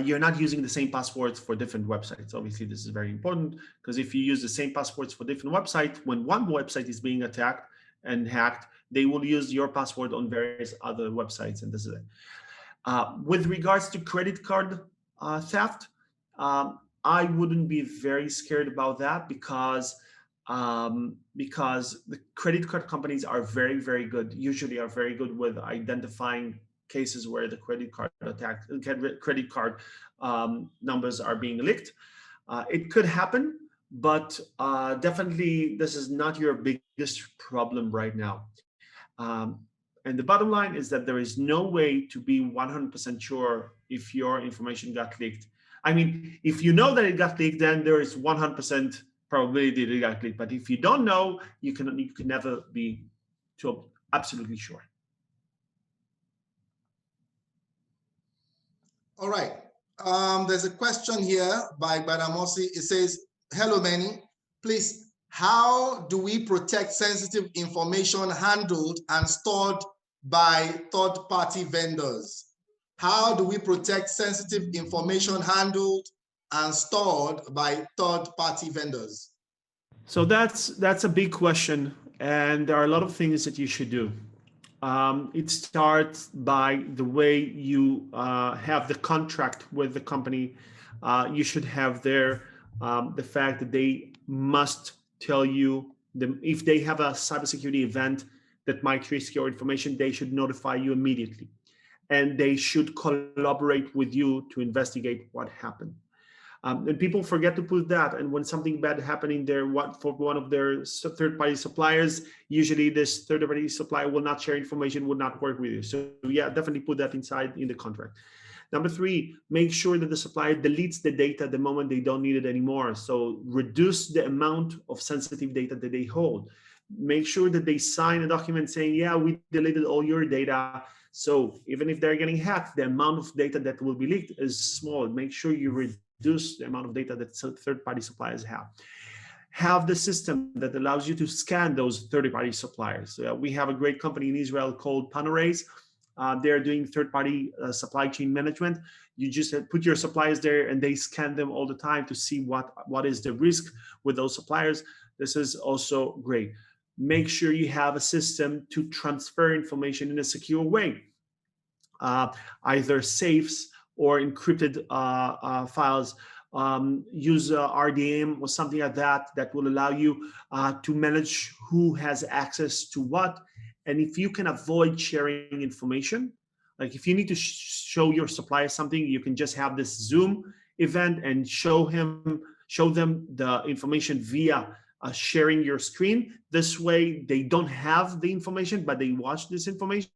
you're not using the same passwords for different websites. Obviously, this is very important, because if you use the same passwords for different websites, when one website is being attacked and hacked, they will use your password on various other websites, and this is it. With regards to credit card theft, I wouldn't be very scared about that, because the credit card companies are very good, usually are very good with identifying cases where the credit card numbers are being leaked. It could happen, but definitely this is not your biggest problem right now. And the bottom line is that there is no way to be 100% sure if your information got leaked. I mean, if you know that it got leaked, then there is 100% probability that it got leaked. But if you don't know, you can never be absolutely sure. All right. There's a question here by Badamosi. It says, hello, Menny. Please, how do we protect sensitive information handled and stored by third-party vendors? How do we protect sensitive information handled and stored by third-party vendors? So that's a big question, and there are a lot of things that you should do. It starts by the way you have the contract with the company. You should have there the fact that they must tell you if they have a cybersecurity event that might risk your information, they should notify you immediately. And they should collaborate with you to investigate what happened. And people forget to put that. And when something bad happening there, for one of their third-party suppliers, usually this third-party supplier will not share information, will not work with you. So yeah, definitely put that inside in the contract. Number 3, make sure that the supplier deletes the data the moment they don't need it anymore. So reduce the amount of sensitive data that they hold. Make sure that they sign a document saying, yeah, we deleted all your data. So even if they're getting hacked, the amount of data that will be leaked is small. Make sure you reduce the amount of data that third-party suppliers have. Have the system that allows you to scan those third-party suppliers. We have a great company in Israel called Panorays. They're doing third-party supply chain management. You just put your suppliers there, and they scan them all the time to see what is the risk with those suppliers. This is also great. Make sure you have a system to transfer information in a secure way, either safes or encrypted files. Use RDM or something like that will allow you to manage who has access to what. And if you can avoid sharing information, like if you need to show your supplier something, you can just have this Zoom event and show them the information via sharing your screen. This way they don't have the information, but they watch this information.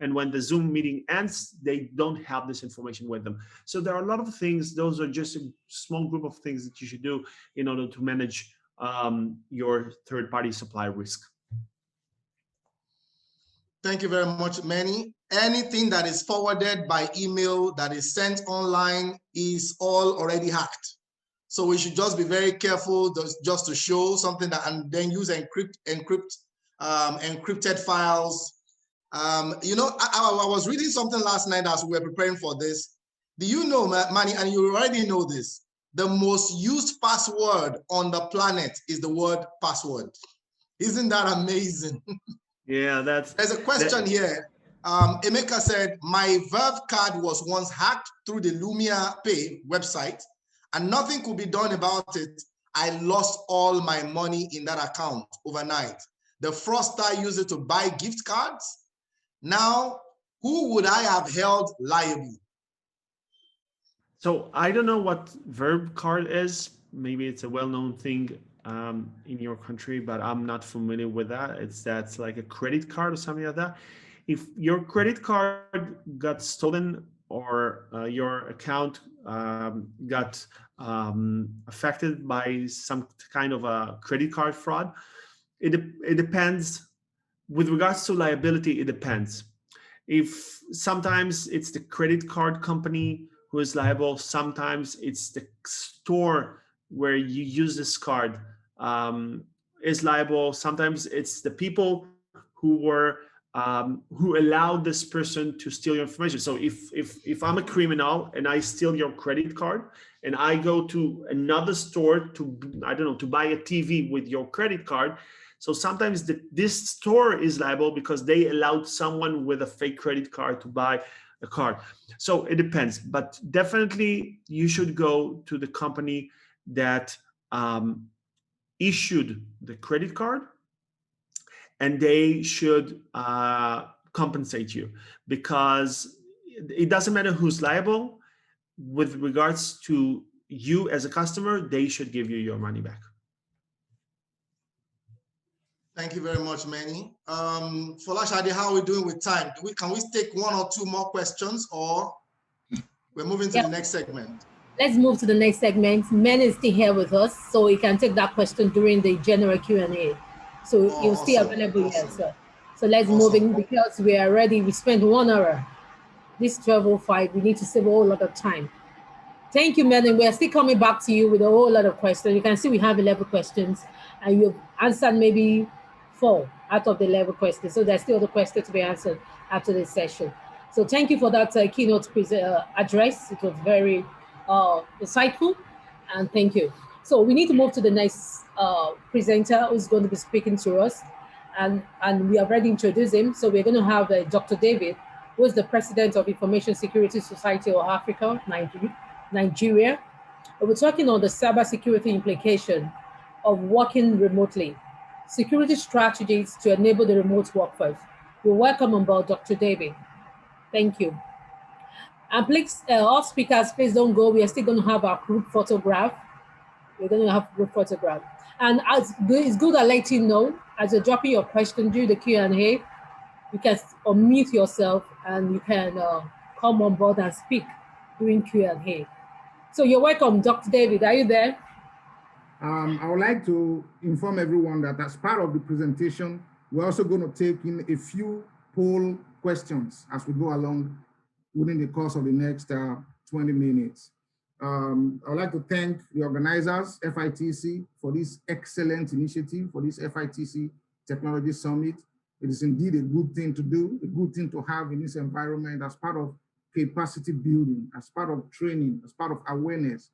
And when the Zoom meeting ends, they don't have this information with them. So there are a lot of things. Those are just a small group of things that you should do in order to manage your third-party supply risk. Thank you very much, Menny. Anything that is forwarded by email that is sent online is all already hacked. So we should just be very careful just to show something that, and then use encrypted files. You know, I was reading something last night as we were preparing for this. Do you know, Menny, and you already know this, the most used password on the planet is the word password. Isn't that amazing? Yeah, There's a question here. Emeka said, my Verve card was once hacked through the Lumia Pay website, and nothing could be done about it. I lost all my money in that account overnight. The fraudster used it to buy gift cards. Now, who would I have held liable? So I don't know what Verve card is. Maybe it's a well-known thing in your country, but I'm not familiar with that. That's like a credit card or something like that. If your credit card got stolen or your account got affected by some kind of a credit card fraud, it depends. With regards to liability, it depends. If sometimes it's the credit card company who is liable, sometimes it's the store where you use this card is liable. Sometimes it's the people who allowed this person to steal your information. So if I'm a criminal and I steal your credit card and I go to another store to, I don't know, to buy a TV with your credit card, so sometimes this store is liable because they allowed someone with a fake credit card to buy a card. So it depends, but definitely you should go to the company that issued the credit card, and they should compensate you, because it doesn't matter who's liable. With regards to you as a customer, they should give you your money back. Thank you very much, Menny. Folashade, how are we doing with time? Can we take one or two more questions, or we're moving to the next segment? Let's move to the next segment. Menny is still here with us, so he can take that question during the general Q&A. So you'll stay available here, sir. So let's move in, because we are ready. We spent 1 hour. This 12:05, we need to save a whole lot of time. Thank you, Menny. We are still coming back to you with a whole lot of questions. You can see we have 11 questions, and you've answered maybe 4 out of the 11 questions. So there's still other questions to be answered after this session. So thank you for that keynote address. It was very insightful, and thank you. So we need to move to the next presenter who's going to be speaking to us, and we have already introduced him. So we're going to have Dr. David, who is the president of Information Security Society of Africa, Nigeria. We're talking on the cybersecurity implication of working remotely, security strategies to enable the remote workforce. We welcome on board Dr. David. Thank you. And please, all speakers, please don't go. We are still going to have our group photograph. We're going to have group photograph. And it's good I let you know, as you're dropping your question during the Q&A, you can unmute yourself and you can come on board and speak during Q&A. So you're welcome, Dr. David. Are you there? I would like to inform everyone that as part of the presentation, we're also going to take in a few poll questions as we go along within the course of the next 20 minutes. I would like to thank the organizers, FITC, for this excellent initiative, for this FITC Technology Summit. It is indeed a good thing to do, a good thing to have in this environment as part of capacity building, as part of training, as part of awareness.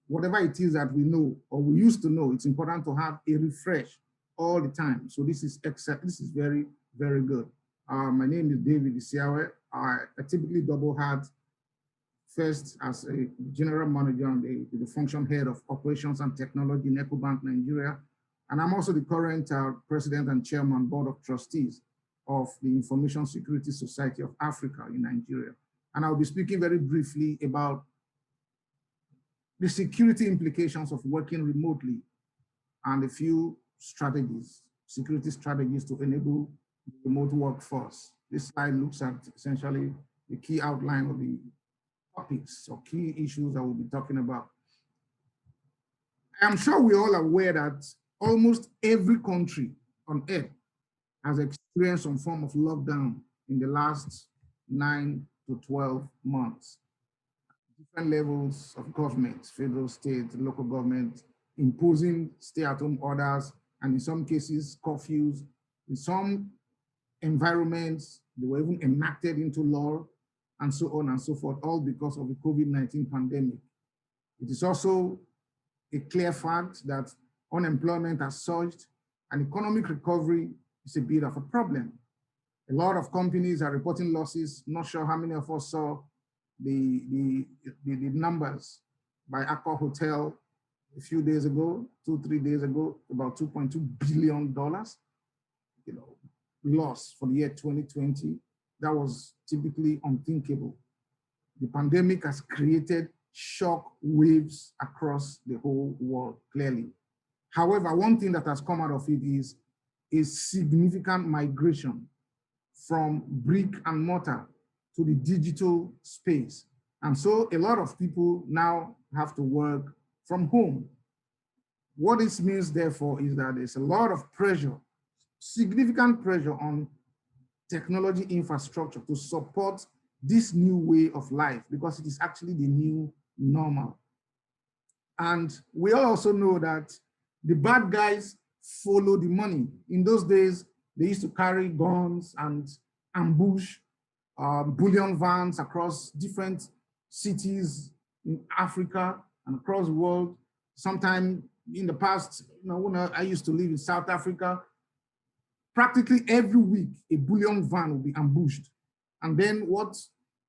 Whatever it is that we know or we used to know, it's important to have a refresh all the time. So this is excellent. This is very, very good. My name is David Isiavwe. I typically double hat first as a general manager and the function head of operations and technology in Ecobank, Nigeria. And I'm also the current president and chairman board of trustees of the Information Security Society of Africa in Nigeria. And I'll be speaking very briefly about the security implications of working remotely and a few strategies, security strategies to enable the remote workforce. This slide looks at essentially the key outline of the topics or key issues that we'll be talking about. I'm sure we're all aware that almost every country on earth has experienced some form of lockdown in the last 9 to 12 months. Different levels of government, federal, state, local government, imposing stay-at-home orders, and in some cases, curfews. In some environments, they were even enacted into law, and so on and so forth, all because of the COVID-19 pandemic. It is also a clear fact that unemployment has surged, and economic recovery is a bit of a problem. A lot of companies are reporting losses. Not sure how many of us saw the numbers by Accor Hotel a few days ago, 2-3 days ago, about $2.2 billion, loss for the year 2020. That was typically unthinkable. The pandemic has created shock waves across the whole world, clearly. However, one thing that has come out of it is a significant migration from brick and mortar to the digital space. And so a lot of people now have to work from home. What this means, therefore, is that there's a lot of pressure, significant pressure on technology infrastructure to support this new way of life, because it is actually the new normal. And we also know that the bad guys follow the money. In those days, they used to carry guns and ambush bullion vans across different cities in Africa and across the world. Sometime in the past, when I used to live in South Africa, practically every week, a bullion van would be ambushed. And then what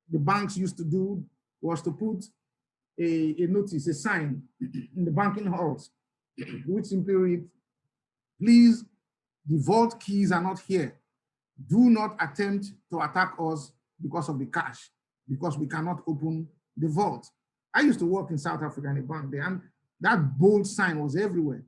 the banks used to do was to put a notice, a sign in the banking halls, which simply read, please, the vault keys are not here. Do not attempt to attack us because of the cash, because we cannot open the vault. I used to work in South Africa in a bank there, and that bold sign was everywhere.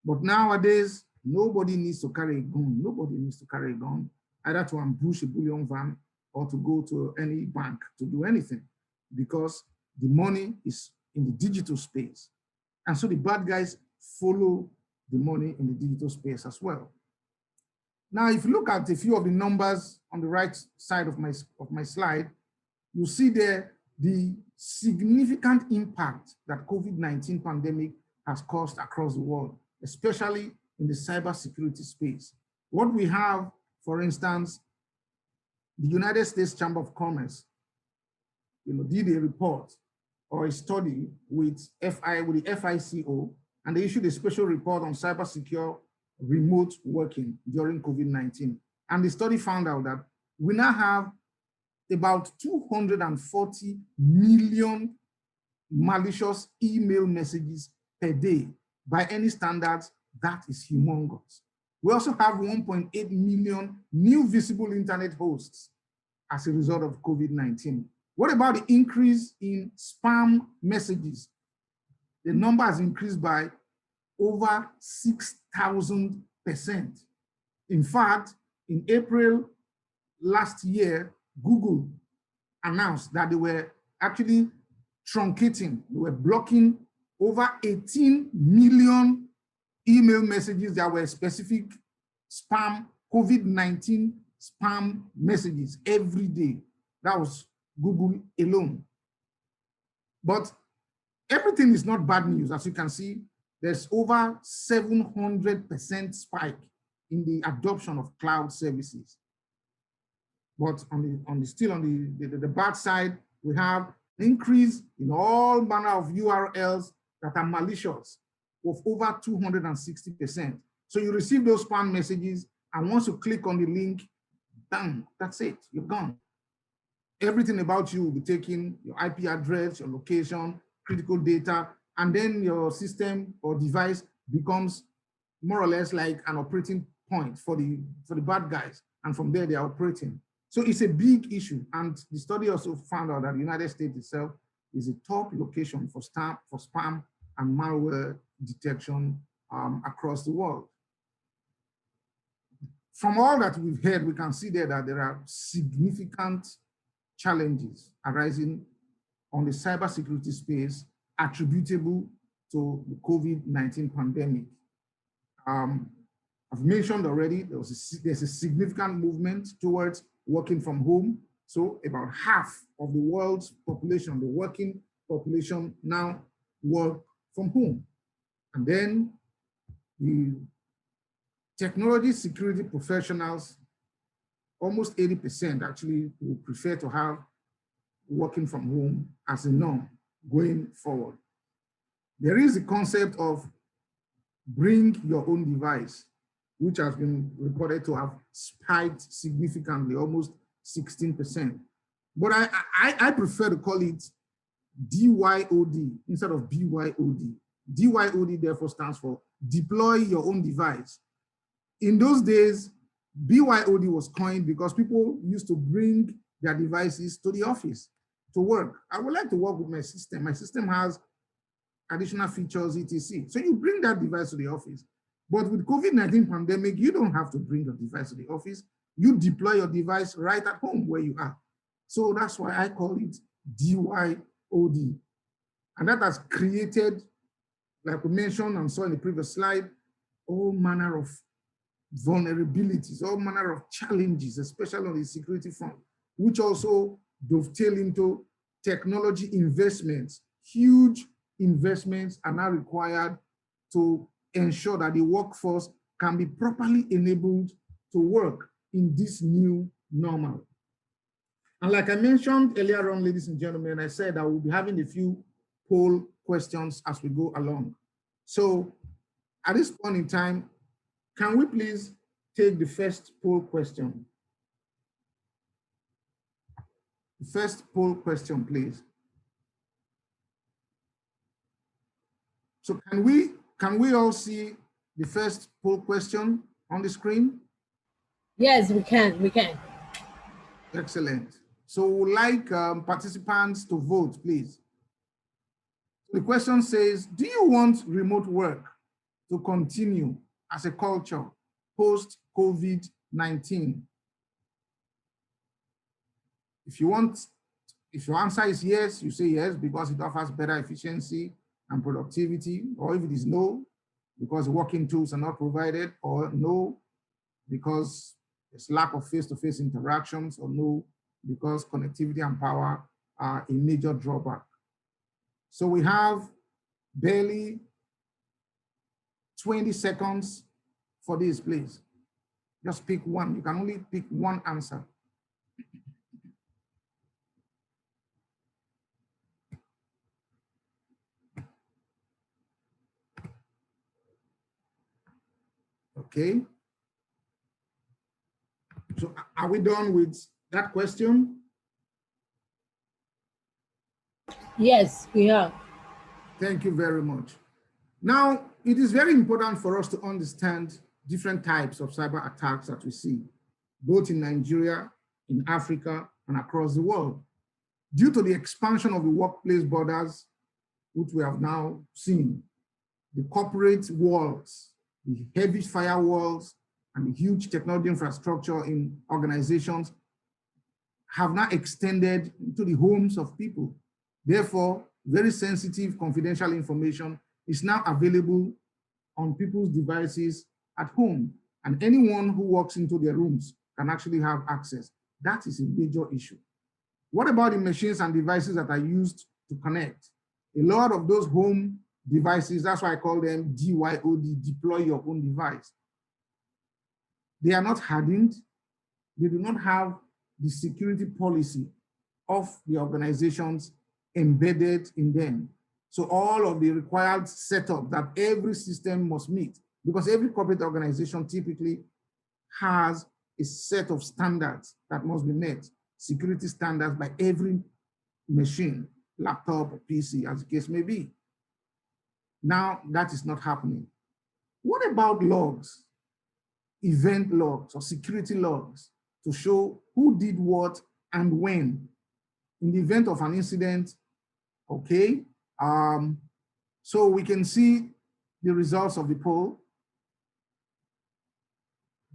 But nowadays, nobody needs to carry a gun. Nobody needs to carry a gun, either to ambush a bullion van or to go to any bank to do anything, because the money is in the digital space. And so the bad guys follow the money in the digital space as well. Now, if you look at a few of the numbers on the right side of my slide, you see there the significant impact that COVID-19 pandemic has caused across the world, especially in the cybersecurity space. What we have, for instance, the United States Chamber of Commerce, did a report or a study with the FICO, and they issued a special report on cybersecure remote working during COVID-19. And the study found out that we now have about 240 million malicious email messages per day. By any standards, that is humongous. We also have 1.8 million new visible internet hosts as a result of COVID-19. What about the increase in spam messages? The number has increased by over 6,000%. In fact, in April last year, Google announced that they were actually truncating, they were blocking over 18 million email messages that were specific spam, COVID-19 spam messages every day. That was Google alone. But everything is not bad news. As you can see, there's over 700% spike in the adoption of cloud services. But still on the bad side, we have an increase in all manner of URLs that are malicious of over 260%. So you receive those spam messages, and once you click on the link, done, that's it, you're gone. Everything about you will be taken, your IP address, your location, critical data, and then your system or device becomes more or less like an operating point for the bad guys. And from there, they are operating. So it's a big issue. And the study also found out that the United States itself is a top location for spam and malware detection across the world. From all that we've heard, we can see there that there are significant challenges arising on the cybersecurity space attributable to the COVID-19 pandemic. I've mentioned already, there's a significant movement towards working from home. So about half of the world's population, the working population, now work from home. And then the technology security professionals, almost 80% actually would prefer to have working from home as a norm going forward. There is a concept of bring your own device, which has been reported to have spiked significantly, almost 16%. But I prefer to call it DYOD instead of BYOD. DYOD therefore stands for deploy your own device. In those days, BYOD was coined because people used to bring their devices to the office to work. I would like to work with my system. My system has additional features, etc. So you bring that device to the office. But with COVID-19 pandemic, you don't have to bring your device to the office. You deploy your device right at home where you are. So that's why I call it DYOD. And that has created, like we mentioned and saw in the previous slide, all manner of vulnerabilities, all manner of challenges, especially on the security front, which also dovetail into technology investments. Huge investments are now required to ensure that the workforce can be properly enabled to work in this new normal. And like I mentioned earlier on, ladies and gentlemen, I said I will be having a few poll questions as we go along. So at this point in time, can we please take the first poll question? The first poll question, please. So can we all see the first poll question on the screen? Yes, we can. Excellent. So we'd like participants to vote, please. The question says, do you want remote work to continue as a culture post-COVID-19? If your answer is yes, you say yes because it offers better efficiency and productivity, or if it is no, because working tools are not provided, or no, because there's lack of face-to-face interactions, or no, because connectivity and power are a major drawback. So we have barely 20 seconds for this, please. Just pick one. You can only pick one answer. Okay. So are we done with that question? Yes, we are. Thank you very much. Now, it is very important for us to understand different types of cyber attacks that we see, both in Nigeria, in Africa, and across the world. Due to the expansion of the workplace borders, which we have now seen, the corporate walls, the heavy firewalls, and the huge technology infrastructure in organizations have now extended to the homes of people. Therefore, very sensitive confidential information is now available on people's devices at home, and anyone who walks into their rooms can actually have access. That is a major issue. What about the machines and devices that are used to connect? A lot of those home devices, that's why I call them DYOD, deploy your own device. They are not hardened. They do not have the security policy of the organizations embedded in them. So all of the required setup that every system must meet, because every corporate organization typically has a set of standards that must be met, security standards by every machine, laptop or PC, as the case may be. Now that is not happening. What about logs, event logs or security logs to show who did what and when in the event of an incident? Okay, so we can see the results of the poll.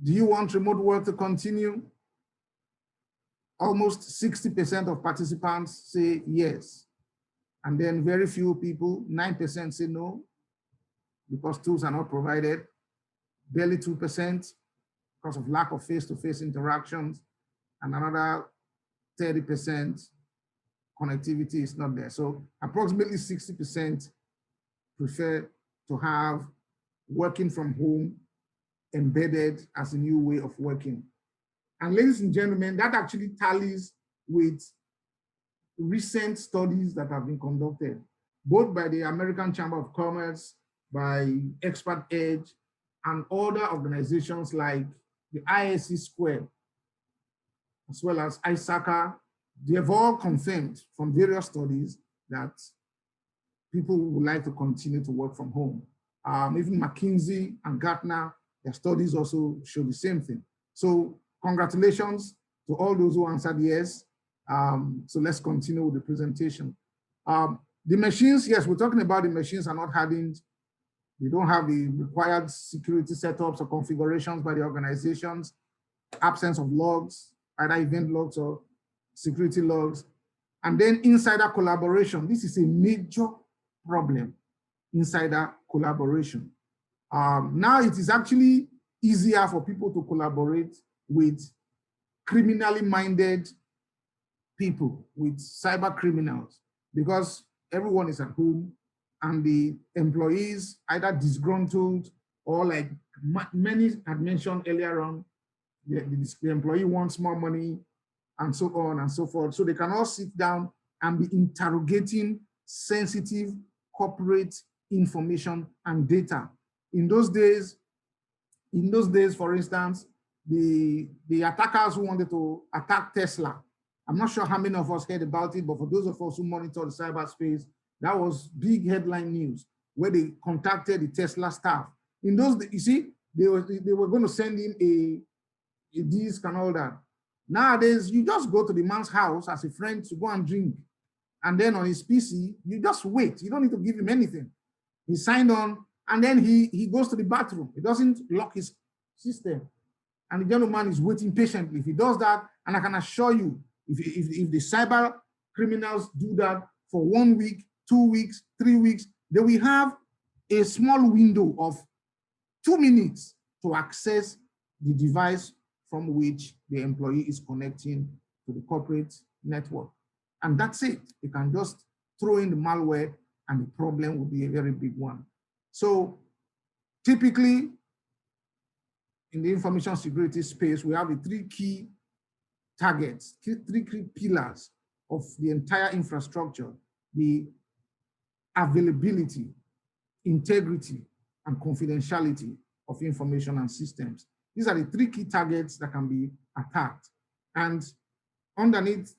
Do you want remote work to continue? Almost 60% of participants say yes. And then very few people, 9% say no, because tools are not provided. Barely 2% because of lack of face-to-face interactions. And another 30% connectivity is not there. So approximately 60% prefer to have working from home embedded as a new way of working. And ladies and gentlemen, that actually tallies with recent studies that have been conducted, both by the American Chamber of Commerce, by Expert Edge, and other organizations like the ISC Square, as well as ISACA. They have all confirmed from various studies that people would like to continue to work from home. Even McKinsey and Gartner, their studies also show the same thing. So congratulations to all those who answered yes. So let's continue with the presentation. The machines, yes, we're talking about the machines are not hardened. They don't have the required security setups or configurations by the organizations, absence of logs, either event logs or security logs. And then insider collaboration. This is a major problem, insider collaboration. Now it is actually easier for people to collaborate with criminally minded people, with cyber criminals, because everyone is at home and the employees either disgruntled or, like Menny had mentioned earlier on, the employee wants more money and so on and so forth. So they can all sit down and be interrogating sensitive corporate information and data. In those days, for instance, the attackers who wanted to attack Tesla, I'm not sure how many of us heard about it, but for those of us who monitor the cyberspace, that was big headline news where they contacted the Tesla staff. In those days, you see, they were going to send him a disc and all that. Nowadays, you just go to the man's house as a friend to go and drink. And then on his PC, you just wait. You don't need to give him anything. He signed on, and then he goes to the bathroom. He doesn't lock his system. And the gentleman is waiting patiently. If he does that, and I can assure you, if the cyber criminals do that for 1 week, 2 weeks, 3 weeks, they will have a small window of 2 minutes to access the device from which the employee is connecting to the corporate network. And that's it. They can just throw in the malware and the problem will be a very big one. So typically, in the information security space, we have the 3 key targets, 3 key pillars of the entire infrastructure: the availability, integrity, and confidentiality of information and systems. These are the 3 key targets that can be attacked. And underneath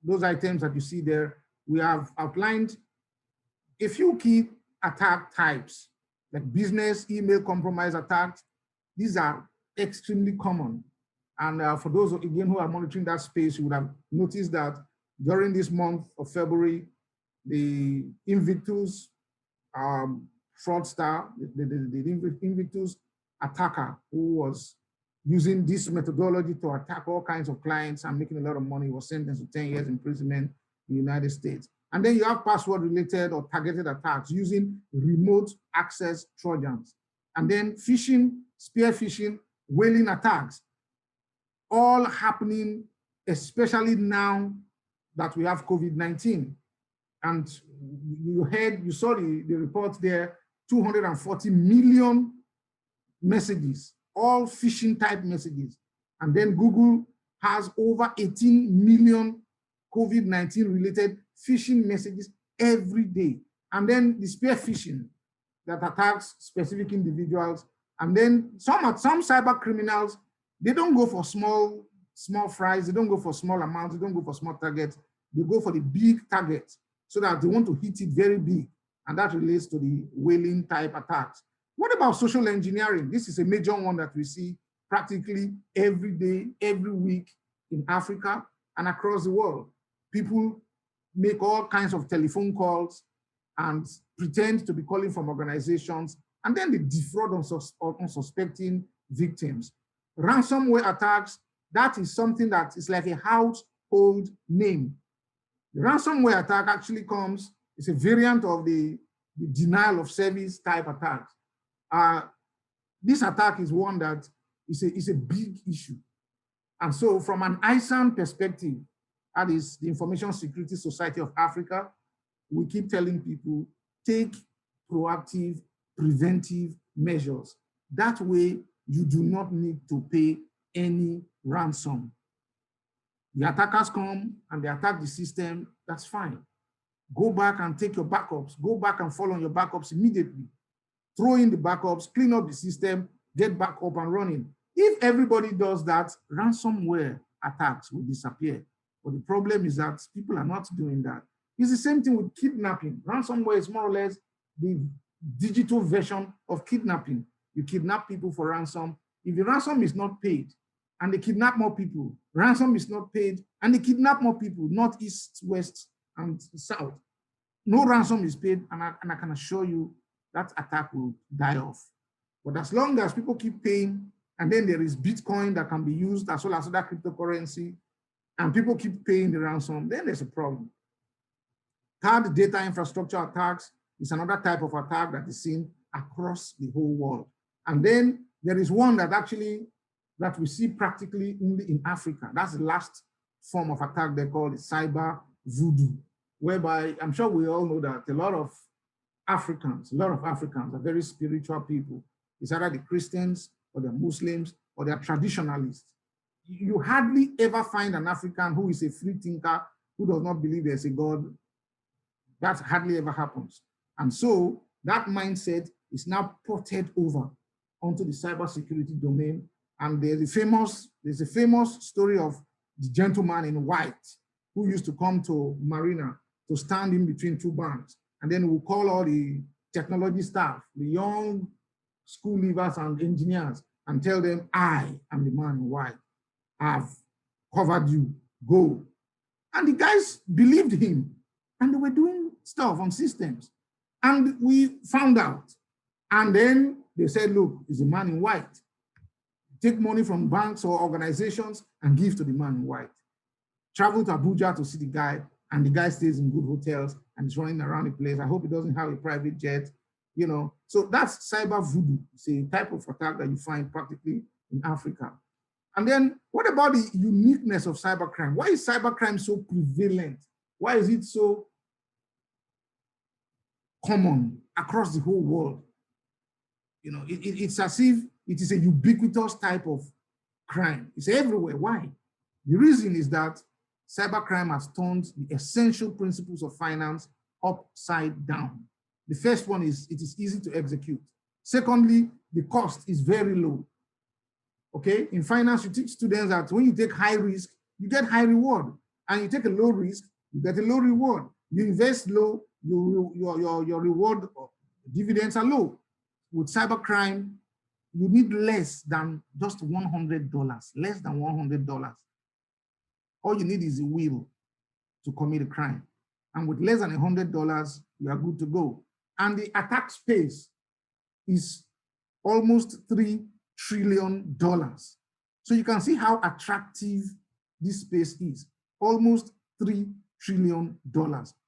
those items that you see there, we have outlined a few key attack types, like business email compromise attacks. These are extremely common. And for those, again, who are monitoring that space, you would have noticed that during this month of February, the Invictus fraudster, the Invictus attacker who was using this methodology to attack all kinds of clients and making a lot of money, was sentenced to 10 years imprisonment in the United States. And then you have password-related or targeted attacks using remote access Trojans. And then phishing, spear phishing, whaling attacks, all happening, especially now that we have COVID-19. And you saw the report there, 240 million messages, all phishing type messages. And then Google has over 18 million COVID-19 related phishing messages every day. And then the spear phishing that attacks specific individuals. And then some cyber criminals, they don't go for small fries, they don't go for small amounts, they don't go for small targets, they go for the big targets so that they want to hit it very big. And that relates to the whaling type attacks. What about social engineering? This is a major one that we see practically every day, every week in Africa and across the world. People make all kinds of telephone calls and pretend to be calling from organizations, and then they defraud unsuspecting victims. Ransomware attacks, that is something that is like a household name. The ransomware attack actually comes, it's a variant of the denial of service type attacks. This attack is one that is a big issue. And so from an ISAN perspective, that is the Information Security Society of Africa, we keep telling people, take proactive, preventive measures. That way, you do not need to pay any ransom. The attackers come and they attack the system, that's fine. Go back and take your backups. Go back and follow on your backups immediately. Throw in the backups, clean up the system, get back up and running. If everybody does that, ransomware attacks will disappear. But the problem is that people are not doing that. It's the same thing with kidnapping. Ransomware is more or less the digital version of kidnapping. You kidnap people for ransom. If the ransom is not paid and they kidnap more people, ransom is not paid and they kidnap more people, north, east, west, and south. No ransom is paid, and I can assure you that attack will die off. But as long as people keep paying, and then there is Bitcoin that can be used as well as other cryptocurrency, and people keep paying the ransom, then there's a problem. Third, data infrastructure attacks is another type of attack that is seen across the whole world. And then there is one that we see practically only in Africa. That's the last form of attack they call the cyber voodoo, whereby I'm sure we all know that a lot of Africans are very spiritual people. It's either the Christians or the Muslims or they're traditionalists. You hardly ever find an African who is a free thinker, who does not believe there's a God. That hardly ever happens. And so that mindset is now ported over onto the cybersecurity domain. And there's a famous story of the gentleman in white who used to come to Marina to stand in between two banks. And then we'll call all the technology staff, the young school leavers and engineers, and tell them, I am the man in white. I've covered you, go. And the guys believed him, and they were doing stuff on systems. And we found out. And then they said, look, it's a man in white. Take money from banks or organizations and give to the man in white. Travel to Abuja to see the guy, and the guy stays in good hotels and is running around the place. I hope he doesn't have a private jet, you know. So that's cyber voodoo. It's a type of attack that you find practically in Africa. And then what about the uniqueness of cybercrime? Why is cybercrime so prevalent? Why is it so common across the whole world? You know, it's as if it is a ubiquitous type of crime. It's everywhere. Why? The reason is that cybercrime has turned the essential principles of finance upside down. The first one is it is easy to execute. Secondly, the cost is very low. Okay, in finance, you teach students that when you take high risk, you get high reward, and you take a low risk, you get a low reward. You invest low, your reward dividends are low. With cybercrime, you need less than just $100, less than $100. All you need is a will to commit a crime. And with less than $100, you are good to go. And the attack space is almost $3 trillion. So you can see how attractive this space is. Almost $3 trillion.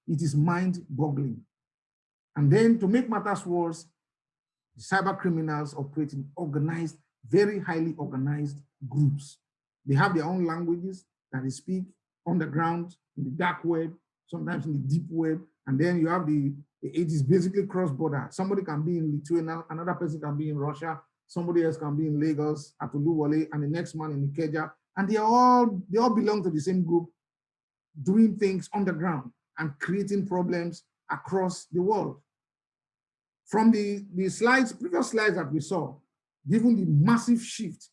It is mind-boggling. And then to make matters worse, the cyber criminals operate in organized, very highly organized groups. They have their own languages that they speak on the ground, in the dark web, sometimes in the deep web. And then you have it is basically cross-border. Somebody can be in Lithuania, another person can be in Russia, somebody else can be in Lagos, at Uluwole, and the next man in Ikeja. And they all belong to the same group, doing things on the ground and creating problems across the world. From the slides, previous slides that we saw, given the massive shift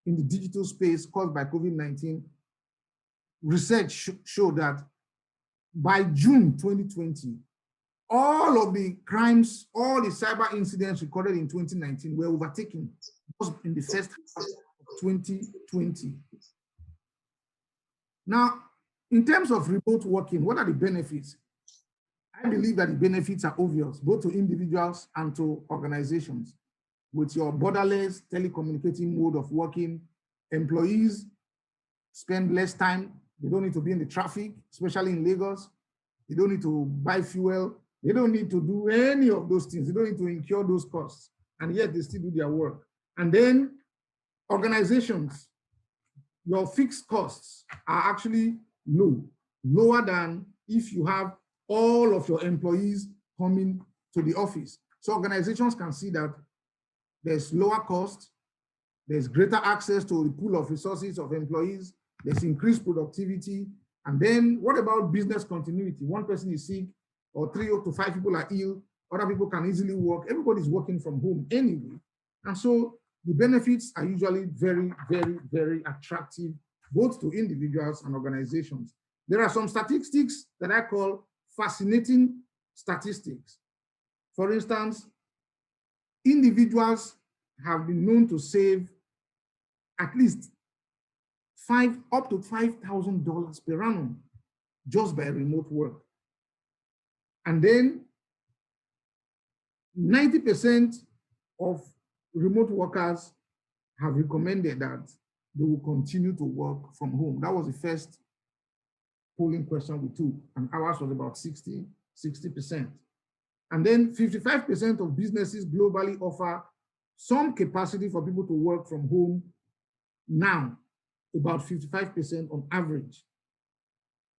in the digital space caused by COVID-19, research showed that by June 2020, all of the crimes, all the cyber incidents recorded in 2019 were overtaken in the first half of 2020. Now, in terms of remote working, what are the benefits? I believe that the benefits are obvious, both to individuals and to organizations. With your borderless telecommunicating mode of working, employees spend less time. They don't need to be in the traffic, especially in Lagos. They don't need to buy fuel. They don't need to do any of those things. They don't need to incur those costs, and yet they still do their work. And then organizations, your fixed costs are actually lower than if you have all of your employees coming to the office. So organizations can see that there's lower cost, there's greater access to the pool of resources of employees, there's increased productivity. And then what about business continuity? One person is sick, or 3 to 5 people are ill, other people can easily work. Everybody's working from home anyway. And so the benefits are usually very, very, very attractive, both to individuals and organizations. There are some statistics that I call fascinating statistics. For instance, individuals have been known to save at least up to $5,000 per annum just by remote work. And then 90% of remote workers have recommended that they will continue to work from home. That was the first polling question we took, and ours was about 60%. And then 55% of businesses globally offer some capacity for people to work from home now, about 55% on average.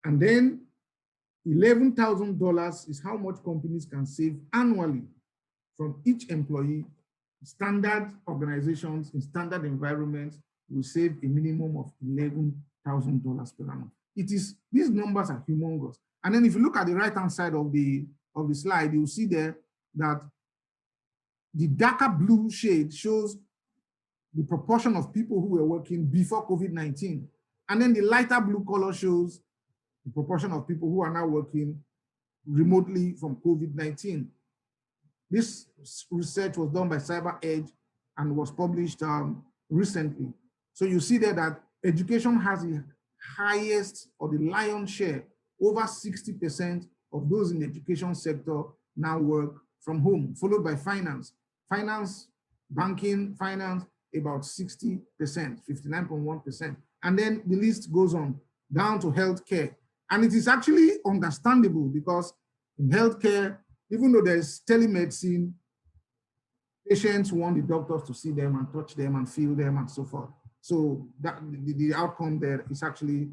And then $11,000 is how much companies can save annually from each employee. Standard organizations in standard environments will save a minimum of $11,000 per annum. These numbers are humongous. And then if you look at the right-hand side of the slide, you'll see there that the darker blue shade shows the proportion of people who were working before COVID-19. And then the lighter blue color shows the proportion of people who are now working remotely from COVID-19. This research was done by CyberEdge and was published recently. So you see there that education has the highest or the lion's share. Over 60% of those in the education sector now work from home, followed by finance. Finance, banking, finance, about 60%, 59.1%. And then the list goes on down to healthcare. And it is actually understandable because in healthcare, even though there's telemedicine, patients want the doctors to see them and touch them and feel them and so forth. So that the outcome there is actually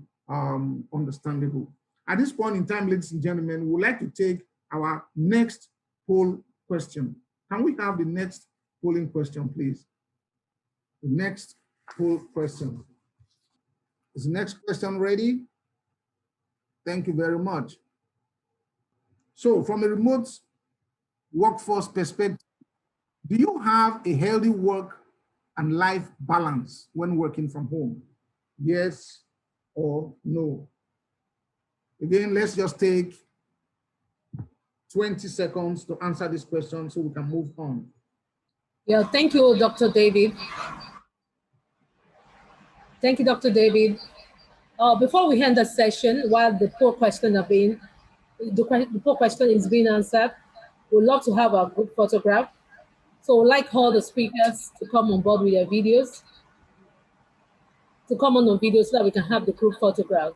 understandable. At this point in time, ladies and gentlemen, we would like to take our next poll question. Can we have the next polling question, please? The next poll question. Is the next question ready? Thank you very much. So from a remote workforce perspective, do you have a healthy work and life balance when working from home? Yes or no? Again, let's just take 20 seconds to answer this question so we can move on. Yeah, thank you, Dr. David. Thank you, Dr. David. Before we end the session, while the poll question is being answered, we'd love to have a group photograph. So we'd like all the speakers to come on board with their videos, to come on video so that we can have the group photograph.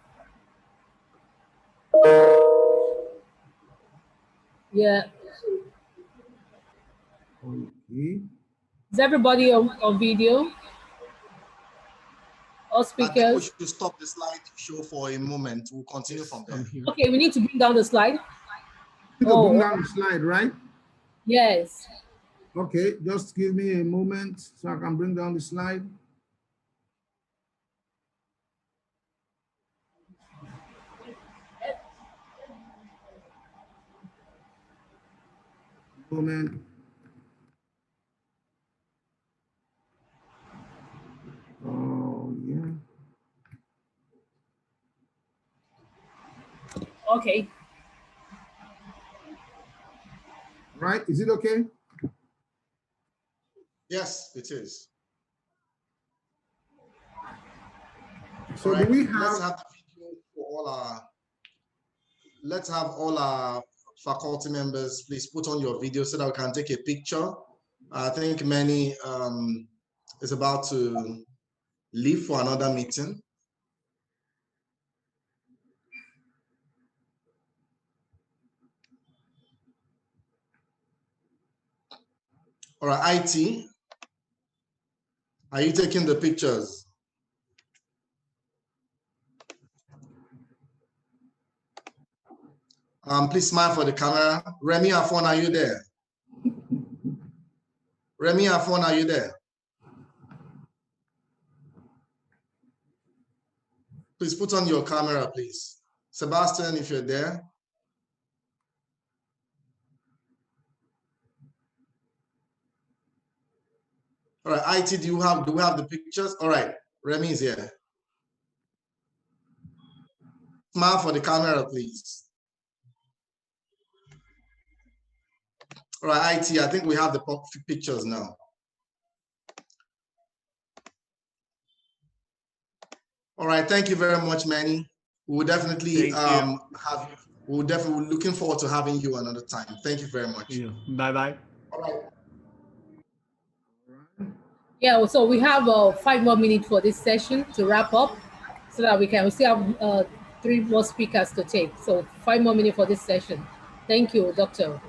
Yeah. Okay. Is everybody on video? All speakers? I think we should stop the slide show for a moment. We'll continue from there. Okay, we need to bring down the slide. Bring down the slide, right? Yes. Okay, just give me a moment so I can bring down the slide. Moment. Oh, yeah. Okay. Right, is it okay? Yes, it is. So right, do we have? Let's have the video for all our. Let's have all our faculty members please put on your video so that we can take a picture. I think Menny is about to leave for another meeting. All right, IT, are you taking the pictures? Please smile for the camera. Remi, Afon, are you there? Remi, Afon, are you there? Please put on your camera, please. Sebastian, if you're there. All right, IT, do we have the pictures? All right, Remi is here. Smile for the camera, please. All right, IT, I think we have the pictures now. All right, thank you very much, Menny. We will definitely we're looking forward to having you another time. Thank you very much. Yeah. Bye-bye. All right. Yeah, so we have 5 more minutes for this session to wrap up so that we still have 3 more speakers to take. So 5 more minutes for this session. Thank you, Doctor.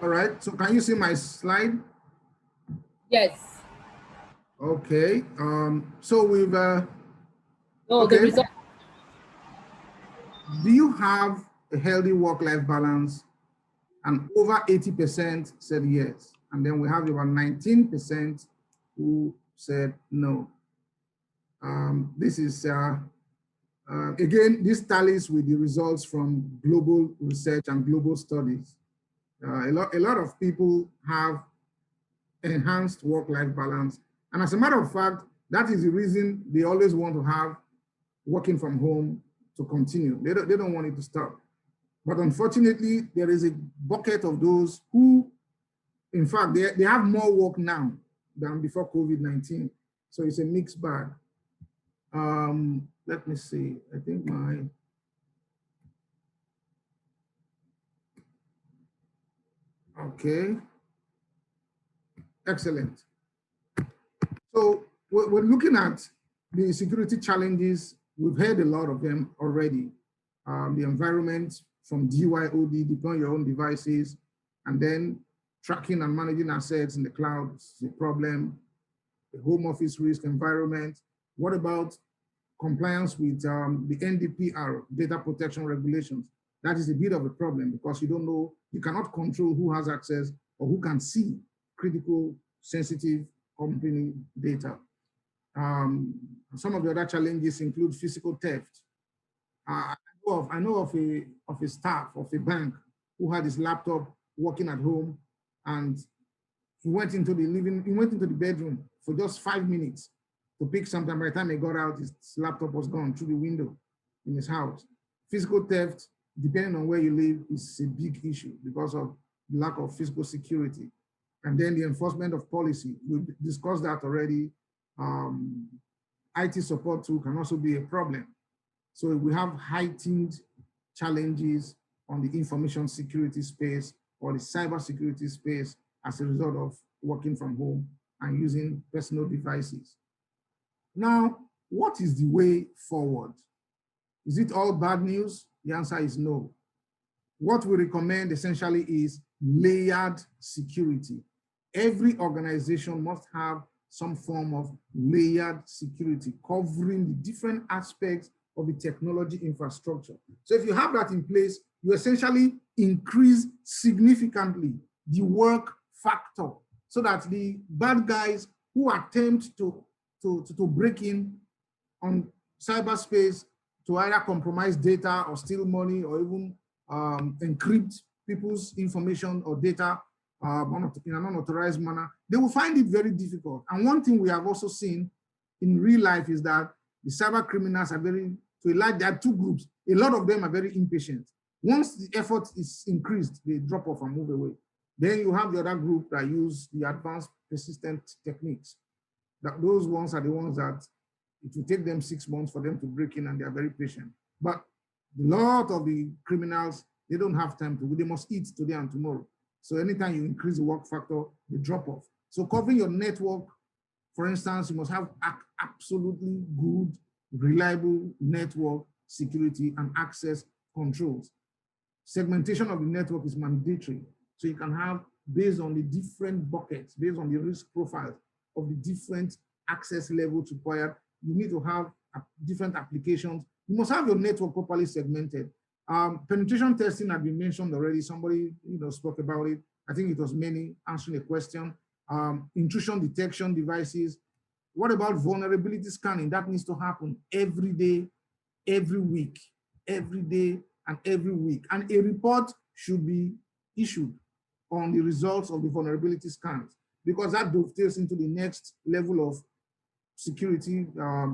All right, so can you see my slide? Yes. Okay. So we've No, okay. the result. Do you have a healthy work-life balance? And over 80% said yes. And then we have about 19% who said no. This is, again, this tallies with the results from global research and global studies. A lot of people have enhanced work-life balance. And as a matter of fact, that is the reason they always want to have working from home to continue. They don't want it to stop. But unfortunately, there is a bucket of those who, in fact, they have more work now than before COVID-19. So it's a mixed bag. Let me see, I think okay. Excellent. So we're looking at the security challenges. We've heard a lot of them already. The environment from DYOD, deploying your own devices, and then tracking and managing assets in the cloud is a problem. The home office risk environment. What about compliance with the NDPR, data protection regulations? That is a bit of a problem because you don't know, you cannot control who has access or who can see critical, sensitive company data. Some of the other challenges include physical theft. I know of a staff of a bank who had his laptop working at home, and he went into the bedroom for just 5 minutes to pick something. By the time he got out, his laptop was gone through the window in his house. Physical theft, depending on where you live, is a big issue because of the lack of physical security. And then the enforcement of policy, we discussed that already. IT support too can also be a problem. So we have heightened challenges on the information security space or the cyber security space as a result of working from home and using personal devices. Now, what is the way forward? Is it all bad news? The answer is no. What we recommend essentially is layered security. Every organization must have some form of layered security covering the different aspects of the technology infrastructure. So if you have that in place, you essentially increase significantly the work factor so that the bad guys who attempt to break in on cyberspace to either compromise data or steal money or even encrypt people's information or data in an unauthorized manner, they will find it very difficult. And one thing we have also seen in real life is that the cyber criminals are there are two groups. A lot of them are very impatient. Once the effort is increased, they drop off and move away. Then you have the other group that use the advanced persistent techniques. Those ones are the ones that it will take them 6 months for them to break in, and they are very patient. But a lot of the criminals, they don't have time to, they must eat today and tomorrow. So anytime you increase the work factor, they drop off. So covering your network, for instance, you must have absolutely good, reliable network security and access controls. Segmentation of the network is mandatory. So you can have, based on the different buckets, based on the risk profiles of the different access levels required, you need to have different applications. You must have your network properly segmented. Penetration testing had been mentioned already. Somebody spoke about it. I think it was Menny answering a question. Intrusion detection devices. What about vulnerability scanning? That needs to happen every day, every week, every day and every week. And a report should be issued on the results of the vulnerability scans, because that dovetails into the next level of security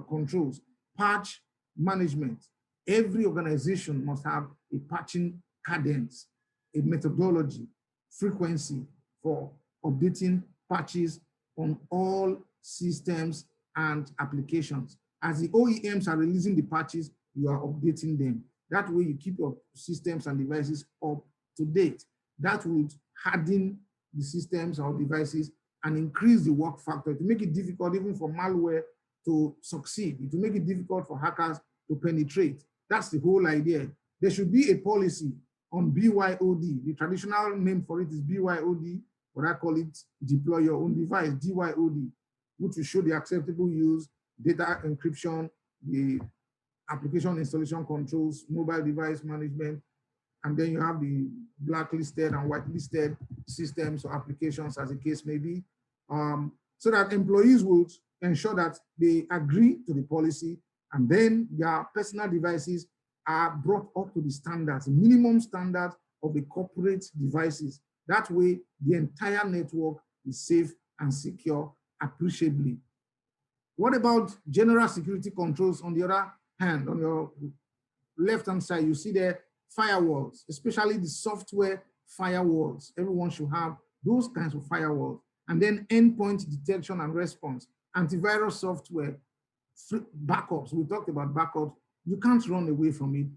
controls. Patch management. Every organization must have a patching cadence, a methodology, frequency for updating patches on all systems and applications. As the OEMs are releasing the patches, you are updating them. That way you keep your systems and devices up to date. That would harden the systems or devices and increase the work factor to make it difficult even for malware to succeed. It will make it difficult for hackers to penetrate. That's the whole idea. There should be a policy on BYOD. The traditional name for it is BYOD, what I call it, deploy your own device, DYOD, which will show the acceptable use, data encryption, the application installation controls, mobile device management, and then you have the blacklisted and whitelisted systems or applications, as the case may be, so that employees would ensure that they agree to the policy, and then their personal devices are brought up to the standards, minimum standards of the corporate devices. That way, the entire network is safe and secure appreciably. What about general security controls? On the other hand, on your left-hand side, you see there firewalls, especially the software firewalls. Everyone should have those kinds of firewalls. And then endpoint detection and response, antivirus software, backups. We talked about backups. You can't run away from it.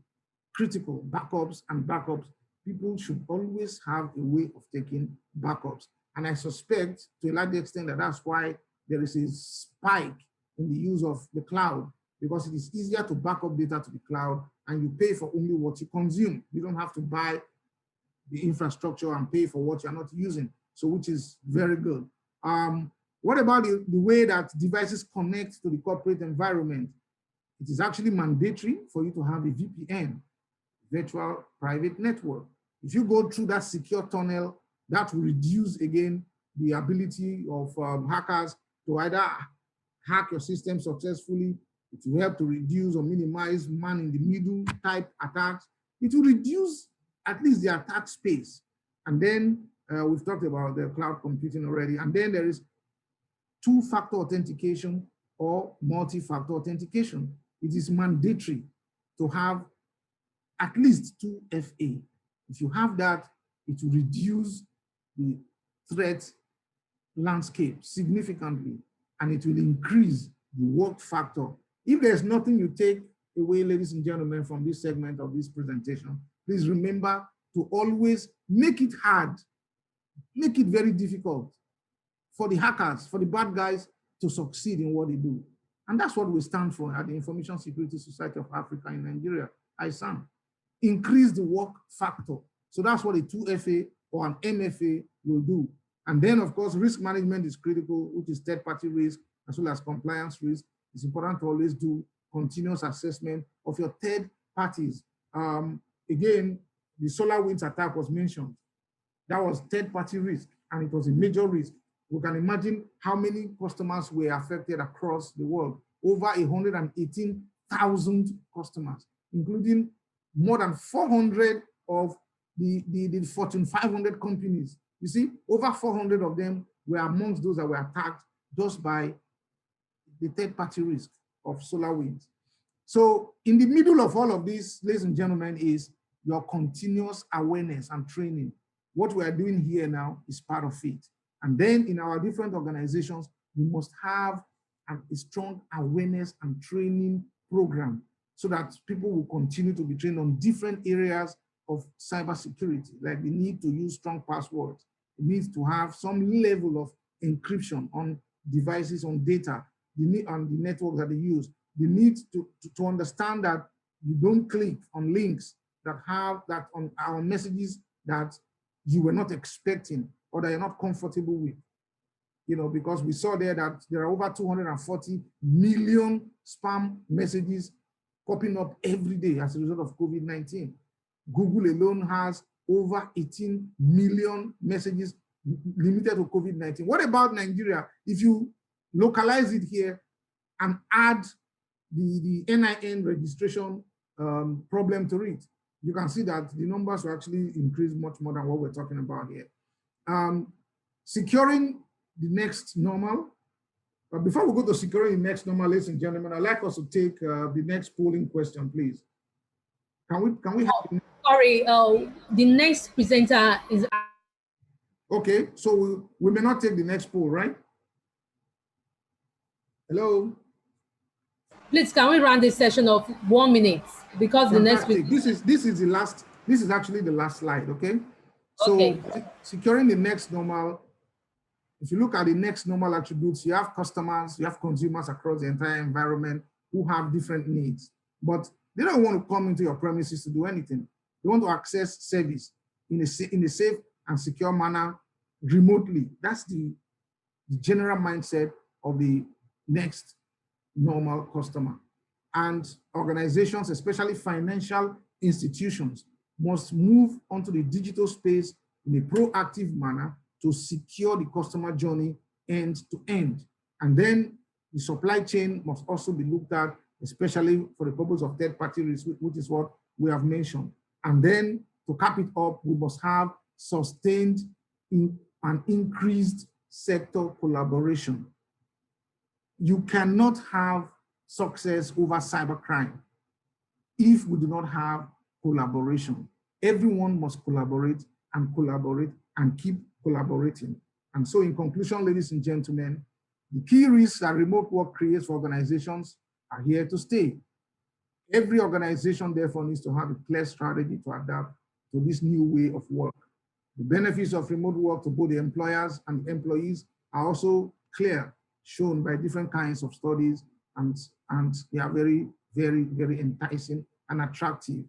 Critical backups and backups. People should always have a way of taking backups. And I suspect to a large extent that that's why there is a spike in the use of the cloud, because it is easier to back up data to the cloud and you pay for only what you consume. You don't have to buy the infrastructure and pay for what you're not using. So which is very good. What about the way that devices connect to the corporate environment? It is actually mandatory for you to have a VPN, virtual private network. If you go through that secure tunnel, that will reduce again the ability of hackers to either hack your system successfully. It will help to reduce or minimize man-in-the-middle type attacks. It will reduce at least the attack space. And then we've talked about the cloud computing already. And then there is two-factor authentication or multi-factor authentication. It is mandatory to have at least 2FA. If you have that, it will reduce the threat landscape significantly, and it will increase the work factor. If there's nothing you take away, ladies and gentlemen, from this segment of this presentation, please remember to always make it hard, make it very difficult for the hackers, for the bad guys to succeed in what they do. And that's what we stand for at the Information Security Society of Africa in Nigeria, ISAN. Increase the work factor. So that's what a 2FA or an MFA will do. And then, of course, risk management is critical, which is third-party risk as well as compliance risk. It's important to always do continuous assessment of your third parties. Again, the SolarWinds attack was mentioned. That was third-party risk, and it was a major risk. We can imagine how many customers were affected across the world. Over 118,000 customers, including more than 400 of the Fortune 500 companies. You see, over 400 of them were amongst those that were attacked just by the third-party risk of SolarWinds. So in the middle of all of this, ladies and gentlemen, is your continuous awareness and training. What we are doing here now is part of it. And then in our different organizations, we must have a strong awareness and training program so that people will continue to be trained on different areas of cybersecurity, like the need to use strong passwords, the need to have some level of encryption on devices, on data, the need on the network that they use, the need to understand that you don't click on links that have that on our messages that you were not expecting or that you're not comfortable with. You know, because we saw there that there are over 240 million spam messages popping up every day as a result of COVID-19. Google alone has over 18 million messages limited to COVID-19. What about Nigeria? If you localize it here and add the NIN registration problem to it, you can see that the numbers will actually increase much more than what we're talking about here. Securing the next normal. But before we go to securing the next normal, ladies and gentlemen, I'd like us to take the next polling question, please. Can we have? Sorry, the next presenter is. Okay, so we may not take the next poll, right? Hello. Please, can we run this session of 1 minute because Fantastic. the next. This is the last. This is actually the last slide. Okay. So okay. Securing the next normal. If you look at the next normal attributes, you have customers, you have consumers across the entire environment who have different needs, but they don't want to come into your premises to do anything. They want to access service in a safe and secure manner remotely. That's the general mindset of the next normal customer. And organizations, especially financial institutions, must move onto the digital space in a proactive manner to secure the customer journey end to end. And then the supply chain must also be looked at, especially for the purpose of third-party risk, which is what we have mentioned. And then to cap it up, we must have sustained and increased sector collaboration. You cannot have success over cybercrime if we do not have collaboration. Everyone must collaborate and keep collaborating. And so in conclusion, ladies and gentlemen, the key risks that remote work creates for organizations are here to stay. Every organization therefore needs to have a clear strategy to adapt to this new way of work. The benefits of remote work to both the employers and the employees are also clear, shown by different kinds of studies, and they are very, very, very enticing and attractive.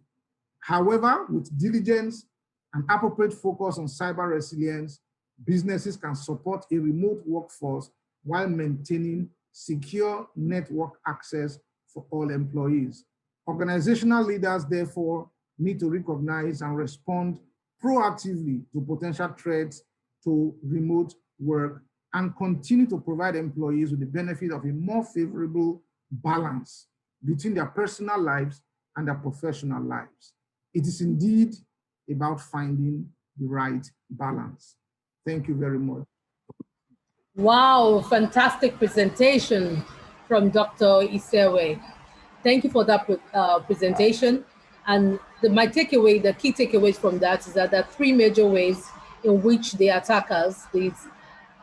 However, with diligence and appropriate focus on cyber resilience, businesses can support a remote workforce while maintaining secure network access for all employees. Organizational leaders, therefore, need to recognize and respond proactively to potential threats to remote work and continue to provide employees with the benefit of a more favorable balance between their personal lives and their professional lives. It is indeed about finding the right balance. Thank you very much. Wow, fantastic presentation from Dr. Isiavwe. Thank you for that presentation. And my takeaway, the key takeaways from that is that there are three major ways in which the attackers, these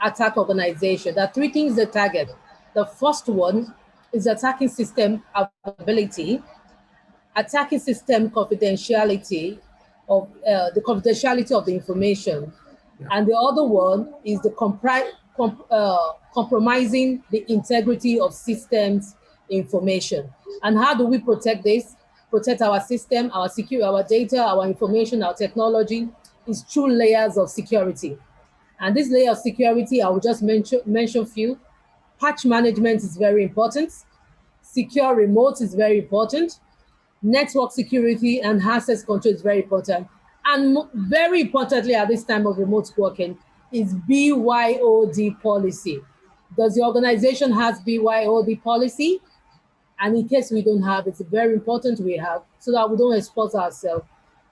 attack organization, there are three things they target. The first one is attacking system availability, attacking system confidentiality of the confidentiality of the information. Yeah. And the other one is the compromising the integrity of systems information. And how do we protect this? Protect our system, our data, our information, our technology is through layers of security. And this layer of security, I will just mention a few. Patch management is very important. Secure remote is very important. Network security and access control is very important. And very importantly at this time of remote working is BYOD policy. Does the organization have BYOD policy? And in case we don't have, it's very important we have, so that we don't expose ourselves,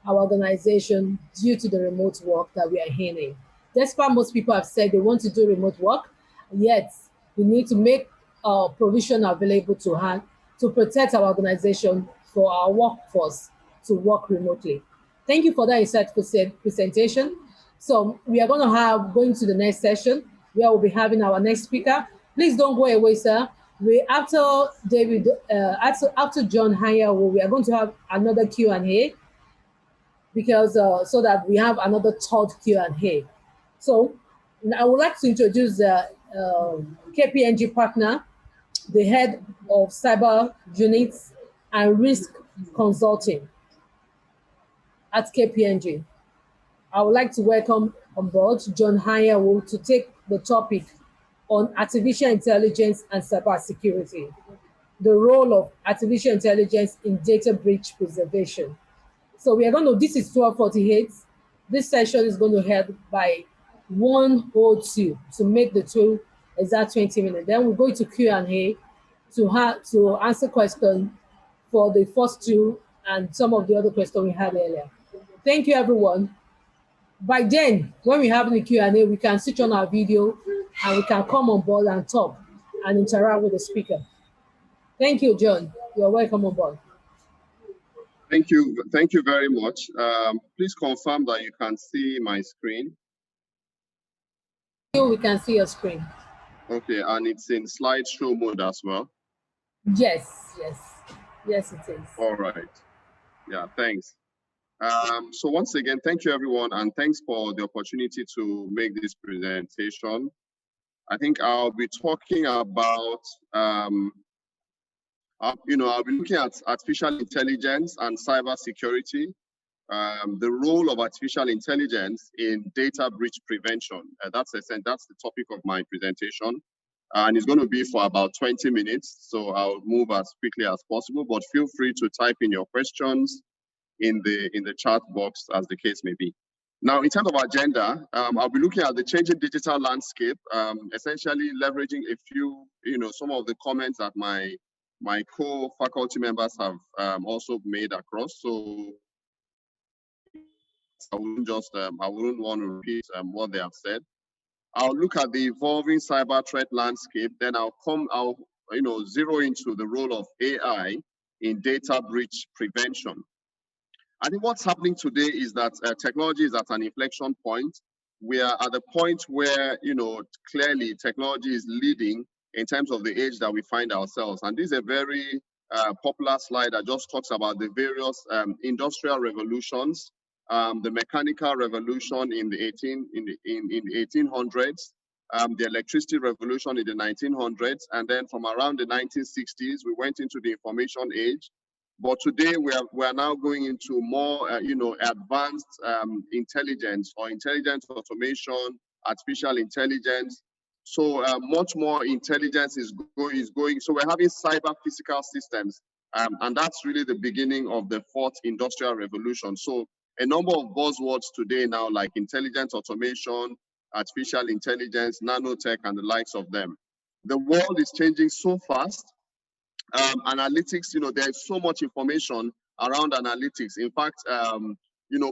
our organization, due to the remote work that we are hearing. Despite most people have said they want to do remote work, yet we need to make provision available to hand to protect our organization for our workforce to work remotely. Thank you for that insightful presentation. So we are going to the next session where we'll be having our next speaker. Please don't go away, sir. After John Anyanwu, we are going to have another Q&A because so that we have another third Q&A. So I would like to introduce the KPMG partner, the head of cyber units and risk consulting at KPMG. I would like to welcome on board John Anyanwu to take the topic on artificial intelligence and cybersecurity, the role of artificial intelligence in data breach preservation. So we are going to, this is 12:48. This session is going to head by 1:02 to make the two exact 20 minutes. Then we'll go to Q&A to answer questions for the first two and some of the other questions we had earlier. Thank you, everyone. By then, when we have the Q&A, we can switch on our video and we can come on board and talk and interact with the speaker. Thank you, John. You're welcome on board. Thank you. Thank you very much. Please confirm that you can see my screen. We can see your screen. Okay, and it's in slideshow mode as well? Yes, it is. All right. Yeah, thanks. So once again, thank you, everyone, and thanks for the opportunity to make this presentation. I think I'll be talking about, I'll be looking at artificial intelligence and cyber security the role of artificial intelligence in data breach prevention. That's the topic of my presentation. And it's going to be for about 20 minutes. So I'll move as quickly as possible, but feel free to type in your questions in the chat box as the case may be. Now, in terms of agenda, I'll be looking at the changing digital landscape, essentially leveraging a few, some of the comments that my co-faculty members have also made across. So I wouldn't want to repeat what they have said. I'll look at the evolving cyber threat landscape. Then I'll zero into the role of AI in data breach prevention. I think what's happening today is that technology is at an inflection point. We are at the point where, clearly technology is leading in terms of the age that we find ourselves. And this is a very popular slide that just talks about the various industrial revolutions, the mechanical revolution in the 1800s, the electricity revolution in the 1900s, and then from around the 1960s, we went into the information age. But today we are now going into more, advanced intelligence or intelligent automation, artificial intelligence. So much more intelligence is going. So we're having cyber physical systems, and that's really the beginning of the fourth industrial revolution. So a number of buzzwords today now, like intelligent automation, artificial intelligence, nanotech, and the likes of them. The world is changing so fast. Analytics, there's so much information around analytics. In fact,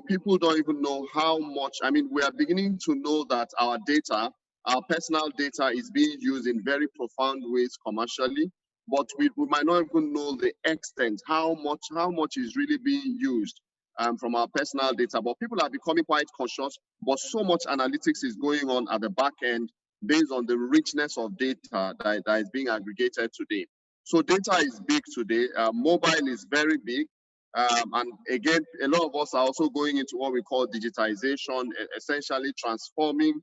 people don't even know how much. I mean, we are beginning to know that our data, our personal data, is being used in very profound ways commercially, but we might not even know the extent, how much is really being used from our personal data. But people are becoming quite cautious, but so much analytics is going on at the back end based on the richness of data that is being aggregated today. So data is big today. Mobile is very big. And again, a lot of us are also going into what we call digitization, essentially transforming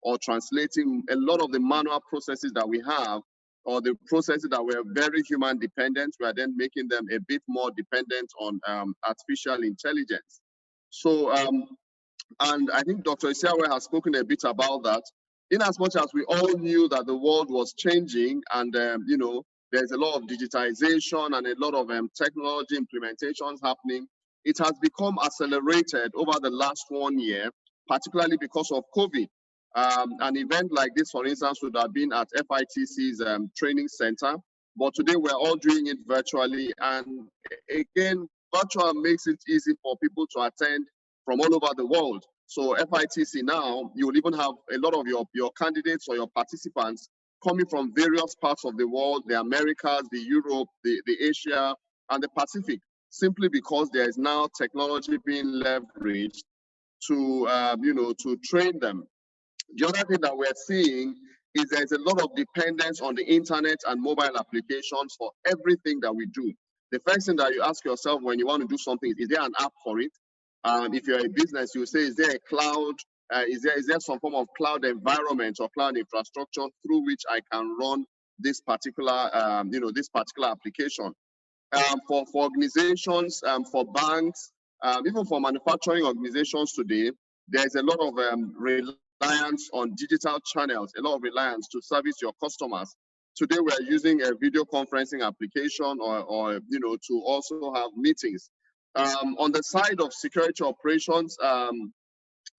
or translating a lot of the manual processes that we have, or the processes that were very human dependent. We are then making them a bit more dependent on artificial intelligence. So, and I think Dr. Isiavwe has spoken a bit about that. In as much as we all knew that the world was changing and, there's a lot of digitization and a lot of technology implementations happening, it has become accelerated over the last 1 year, particularly because of COVID. An event like this, for instance, would have been at FITC's training center, but today we're all doing it virtually. And again, virtual makes it easy for people to attend from all over the world. So FITC now, you will even have a lot of your candidates or your participants coming from various parts of the world, the Americas, the Europe, the Asia, and the Pacific, simply because there is now technology being leveraged to, to train them. The other thing that we're seeing is there's a lot of dependence on the internet and mobile applications for everything that we do. The first thing that you ask yourself when you want to do something is there an app for it? If you're a business, you say, is there a cloud? Is there some form of cloud environment or cloud infrastructure through which I can run this particular, this particular application? For organizations, for banks, even for manufacturing organizations today, there's a lot of reliance on digital channels, a lot of reliance to service your customers. Today, we are using a video conferencing application or to also have meetings. On the side of security operations,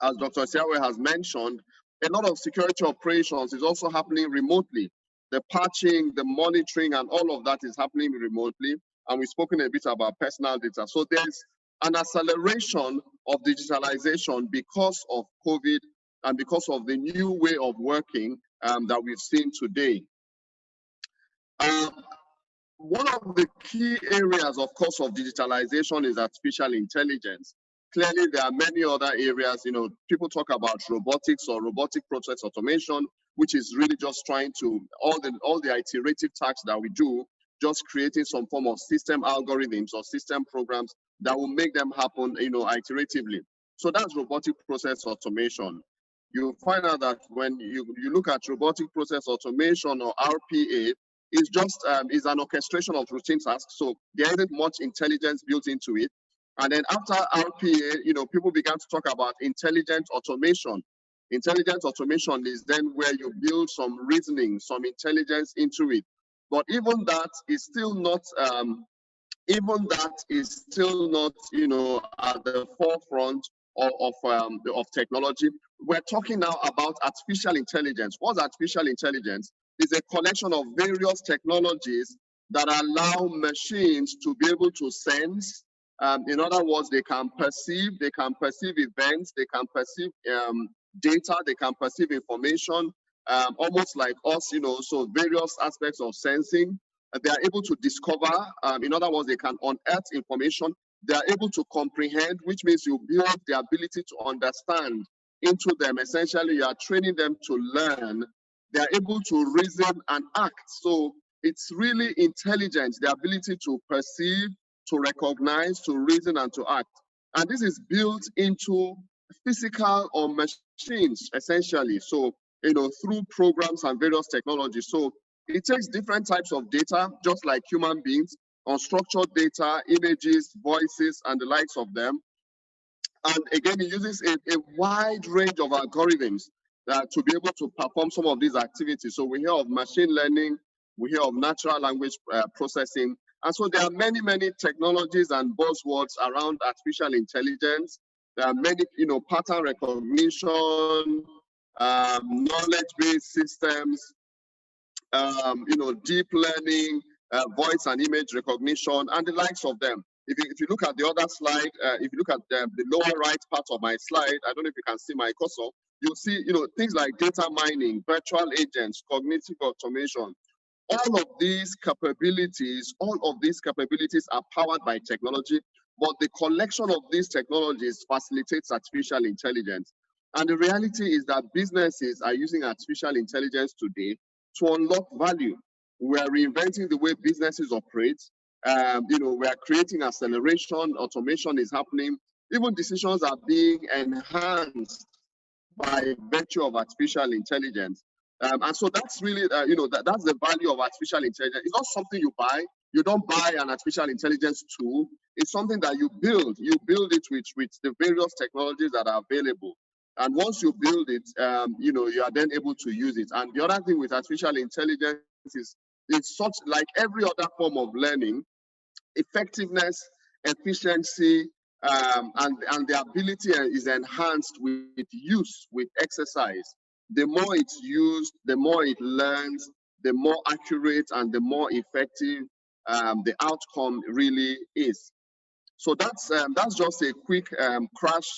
as Dr. Isiavwe has mentioned, a lot of security operations is also happening remotely. The patching, the monitoring, and all of that is happening remotely. And we've spoken a bit about personal data. So there's an acceleration of digitalization because of COVID and because of the new way of working that we've seen today. One of the key areas, of course, of digitalization is artificial intelligence. Clearly, there are many other areas. People talk about robotics or robotic process automation, which is really just trying to, all the iterative tasks that we do, just creating some form of system algorithms or system programs that will make them happen, iteratively. So that's robotic process automation. You find out that when you look at robotic process automation or RPA, it's just is an orchestration of routine tasks. So there isn't much intelligence built into it. And then after RPA, you know, people began to talk about intelligent automation. Intelligent automation is then where you build some reasoning, some intelligence into it. But even that is still not, you know, at the forefront of technology. We're talking now about artificial intelligence. What's artificial intelligence? It's a collection of various technologies that allow machines to be able to sense. In other words, they can perceive events, they can perceive data, they can perceive information, almost like us, you know, so various aspects of sensing. They are able to discover, in other words, they can unearth information. They are able to comprehend, which means you build the ability to understand into them. Essentially, you are training them to learn. They are able to reason and act. So it's really intelligence, the ability to perceive, to recognize, to reason, and to act. And this is built into physical or machines, essentially. So, you know, through programs and various technologies. So it takes different types of data, just like human beings, unstructured data, images, voices, and the likes of them. And again, it uses a wide range of algorithms to be able to perform some of these activities. So we hear of machine learning, we hear of natural language processing. And so there are many, many technologies and buzzwords around artificial intelligence. There are many, you know, pattern recognition, knowledge-based systems, you know, deep learning, voice and image recognition, and the likes of them. If you look at the other slide, if you look at the lower right part of my slide, I don't know if you can see my cursor, you'll see, you know, things like data mining, virtual agents, cognitive automation. All of these capabilities are powered by technology, but the collection of these technologies facilitates artificial intelligence. And the reality is that businesses are using artificial intelligence today to unlock value. We are reinventing the way businesses operate. You know, we are creating acceleration, automation is happening. Even decisions are being enhanced by virtue of artificial intelligence. And so that's really, you know, that's the value of artificial intelligence. It's not something you buy. You don't buy an artificial intelligence tool. It's something that you build. You build it with the various technologies that are available. And once you build it, you know, you are then able to use it. And the other thing with artificial intelligence is it's such, like every other form of learning, effectiveness, efficiency, and the ability is enhanced with use, with exercise. The more it's used, the more it learns, the more accurate and the more effective the outcome really is. So that's just a quick crash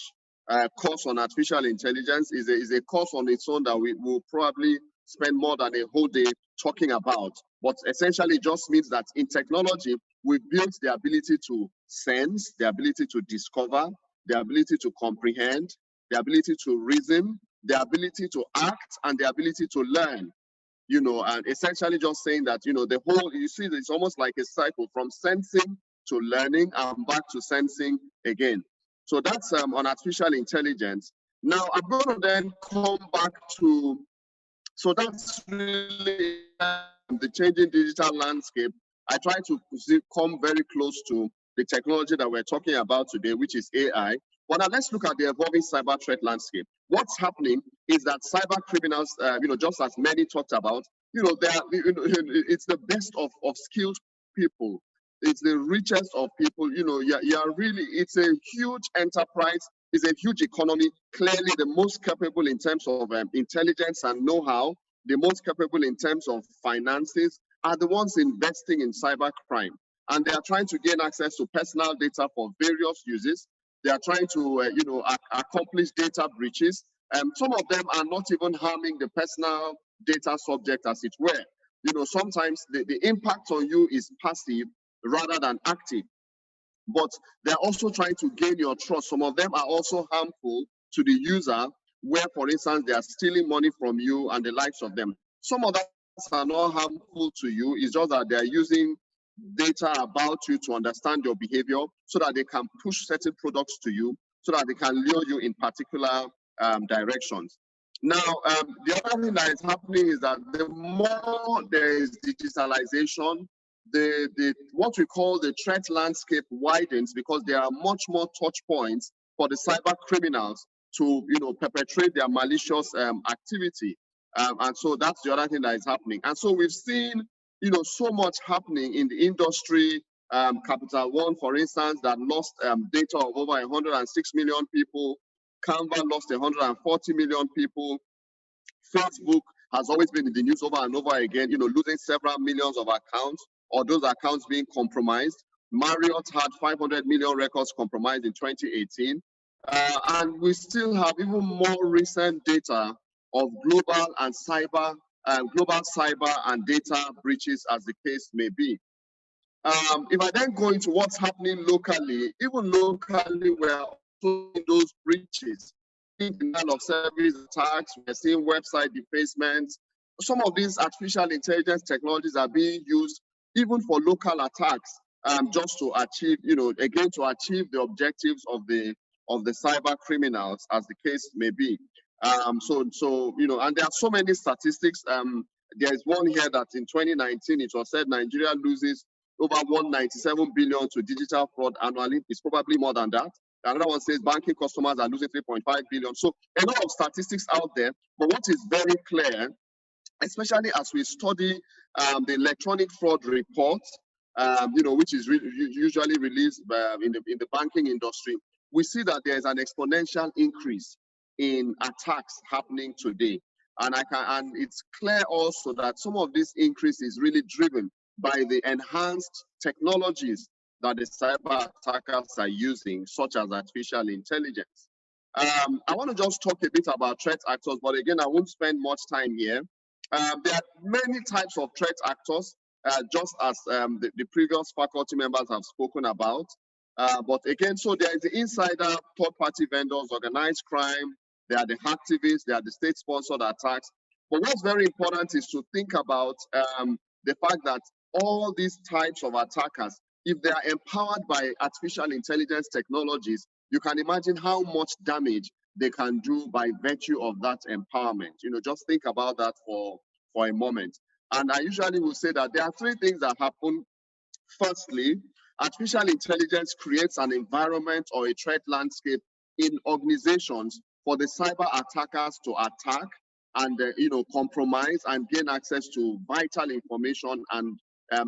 course on artificial intelligence. Is a course on its own that we will probably spend more than a whole day talking about. But essentially it just means that in technology, we built the ability to sense, the ability to discover, the ability to comprehend, the ability to reason, the ability to act, and the ability to learn. You know, and essentially just saying that, you know, the whole, you see, it's almost like a cycle from sensing to learning and back to sensing again. So that's on artificial intelligence. Now I'm going to then come back to, so that's really the changing digital landscape. I try to come very close to the technology that we're talking about today, which is AI. But now let's look at the evolving cyber threat landscape. What's happening is that cyber criminals, you know, just as many talked about, you know, it's the best of skilled people. It's the richest of people. You know, you're really, it's a huge enterprise. It's a huge economy. Clearly, the most capable in terms of intelligence and know-how, the most capable in terms of finances, are the ones investing in cybercrime. And they are trying to gain access to personal data for various uses. They are trying to, you know, accomplish data breaches. Some of them are not even harming the personal data subject, as it were. You know, sometimes the impact on you is passive rather than active. But they're also trying to gain your trust. Some of them are also harmful to the user, where, for instance, they are stealing money from you and the likes of them. Some of them are not harmful to you. It's just that they are using data about you to understand your behavior so that they can push certain products to you, so that they can lure you in particular directions. Now, the other thing that is happening is that the more there is digitalization, what we call the threat landscape widens because there are much more touch points for the cyber criminals to perpetrate their malicious activity. And so that's the other thing that is happening. And so we've seen so much happening in the industry. Capital One, for instance, that lost data of over 106 million people. Canva lost 140 million people. Facebook has always been in the news over and over again, losing several millions of accounts or those accounts being compromised. Marriott had 500 million records compromised in 2018. And we still have even more recent data of global cyber and data breaches, as the case may be. If I then go into what's happening locally, even locally, we're also seeing those breaches. Denial of service attacks, we're seeing website defacements. Some of these artificial intelligence technologies are being used even for local attacks, just to achieve, again, to achieve the objectives of the cyber criminals, as the case may be. And there are so many statistics. There's one here that in 2019, it was said Nigeria loses over 197 billion to digital fraud annually. It's probably more than that. Another one says banking customers are losing 3.5 billion. So a lot of statistics out there. But what is very clear, especially as we study the electronic fraud report, which is usually released in the banking industry, we see that there is an exponential increase in attacks happening today. And it's clear also that some of this increase is really driven by the enhanced technologies that the cyber attackers are using, such as artificial intelligence. I want to just talk a bit about threat actors, but again, I won't spend much time here. There are many types of threat actors, just as the previous faculty members have spoken about. But again, so there is the insider, third-party vendors, organized crime, there are the hacktivists, there are the state-sponsored attacks. But what's very important is to think about the fact that all these types of attackers, if they are empowered by artificial intelligence technologies, you can imagine how much damage they can do by virtue of that empowerment. Just think about that for a moment. And I usually will say that there are three things that happen. Firstly, artificial intelligence creates an environment or a threat landscape in organizations for the cyber attackers to attack and compromise and gain access to vital information and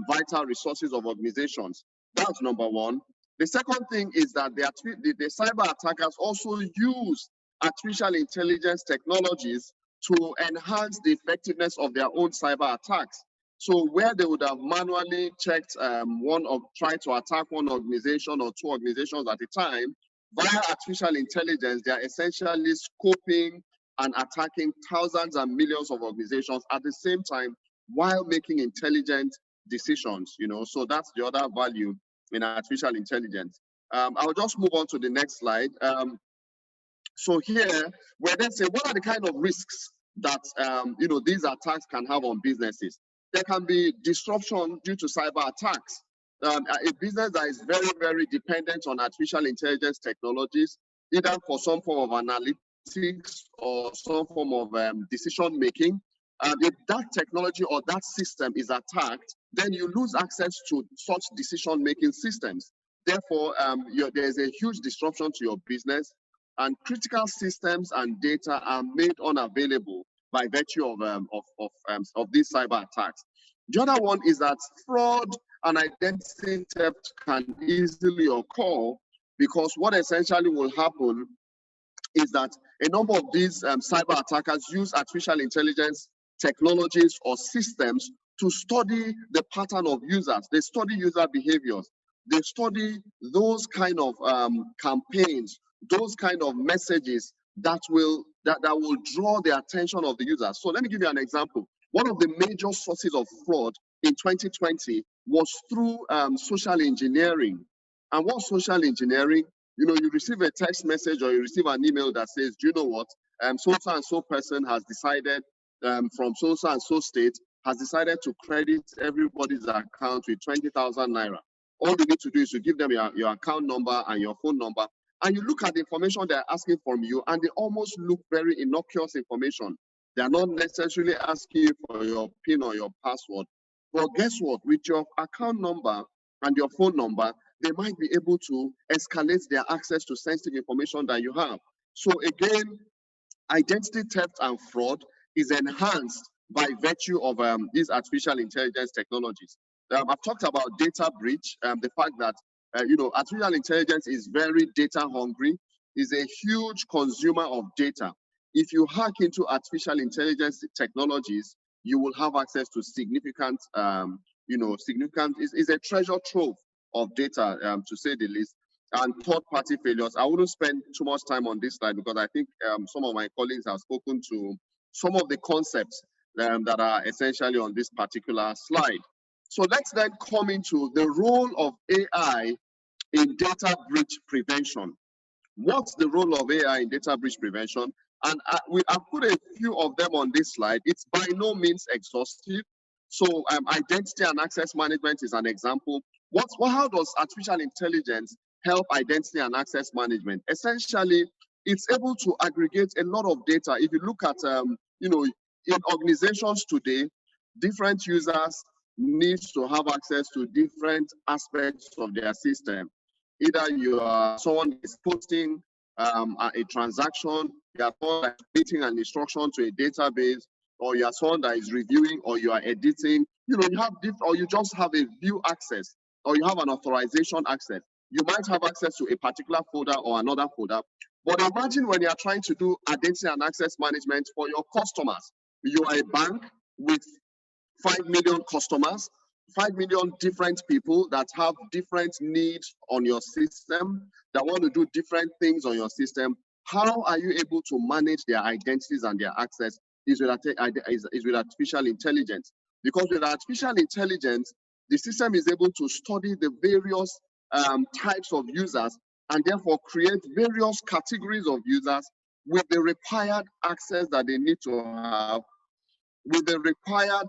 vital resources of organizations. That's number one. The second thing is that the cyber attackers also use artificial intelligence technologies to enhance the effectiveness of their own cyber attacks. So where they would have manually checked tried to attack one organization or two organizations at a time, via artificial intelligence, they are essentially scoping and attacking thousands and millions of organizations at the same time while making intelligent decisions. So that's the other value in artificial intelligence. I'll just move on to the next slide. So here, we're then saying, what are the kind of risks that these attacks can have on businesses? There can be disruption due to cyber attacks. A business that is very, very dependent on artificial intelligence technologies, either for some form of analytics or some form of decision making, if that technology or that system is attacked, then you lose access to such decision making systems. Therefore, there's a huge disruption to your business, and critical systems and data are made unavailable by virtue of these cyber attacks. The other one is that fraud and identity theft can easily occur, because what essentially will happen is that a number of these cyber attackers use artificial intelligence technologies or systems to study the pattern of users. They study user behaviors. They study those kind of campaigns, those kind of messages that will draw the attention of the users. So let me give you an example. One of the major sources of fraud in 2020 was through social engineering. And what social engineering? You receive a text message or you receive an email that says, do you know what? So-and-so and so person has decided from so-and-so and so state has decided to credit everybody's account with 20,000 naira. All you need to do is to give them your account number and your phone number, and you look at the information they're asking from you, and they almost look very innocuous information. They are not necessarily asking you for your PIN or your password, But guess what? With your account number and your phone number, they might be able to escalate their access to sensitive information that you have. So again, identity theft and fraud is enhanced by virtue of these artificial intelligence technologies. I've talked about data breach, the fact that artificial intelligence is very data hungry, is a huge consumer of data. If you hack into artificial intelligence technologies, you will have access to significant, is a treasure trove of data, to say the least. And third-party failures. I wouldn't spend too much time on this slide because I think some of my colleagues have spoken to some of the concepts that are essentially on this particular slide. So let's then come into the role of AI in data breach prevention. What's the role of AI in data breach prevention? And I've put a few of them on this slide. It's by no means exhaustive. So identity and access management is an example. How does artificial intelligence help identity and access management? Essentially, it's able to aggregate a lot of data. If you look at, in organizations today, different users need to have access to different aspects of their system. Either you are someone that is posting a transaction, you are someone that is creating an instruction to a database, or you are someone that is reviewing, or you are editing. You have or you just have a view access, or you have an authorization access. You might have access to a particular folder or another folder. But imagine when you are trying to do identity and access management for your customers. You are a bank with 5 million customers, 5 million different people that have different needs on your system, that want to do different things on your system. How are you able to manage their identities and their access is with artificial intelligence. Because with artificial intelligence, the system is able to study the various types of users and therefore create various categories of users with the required access that they need to have, with the required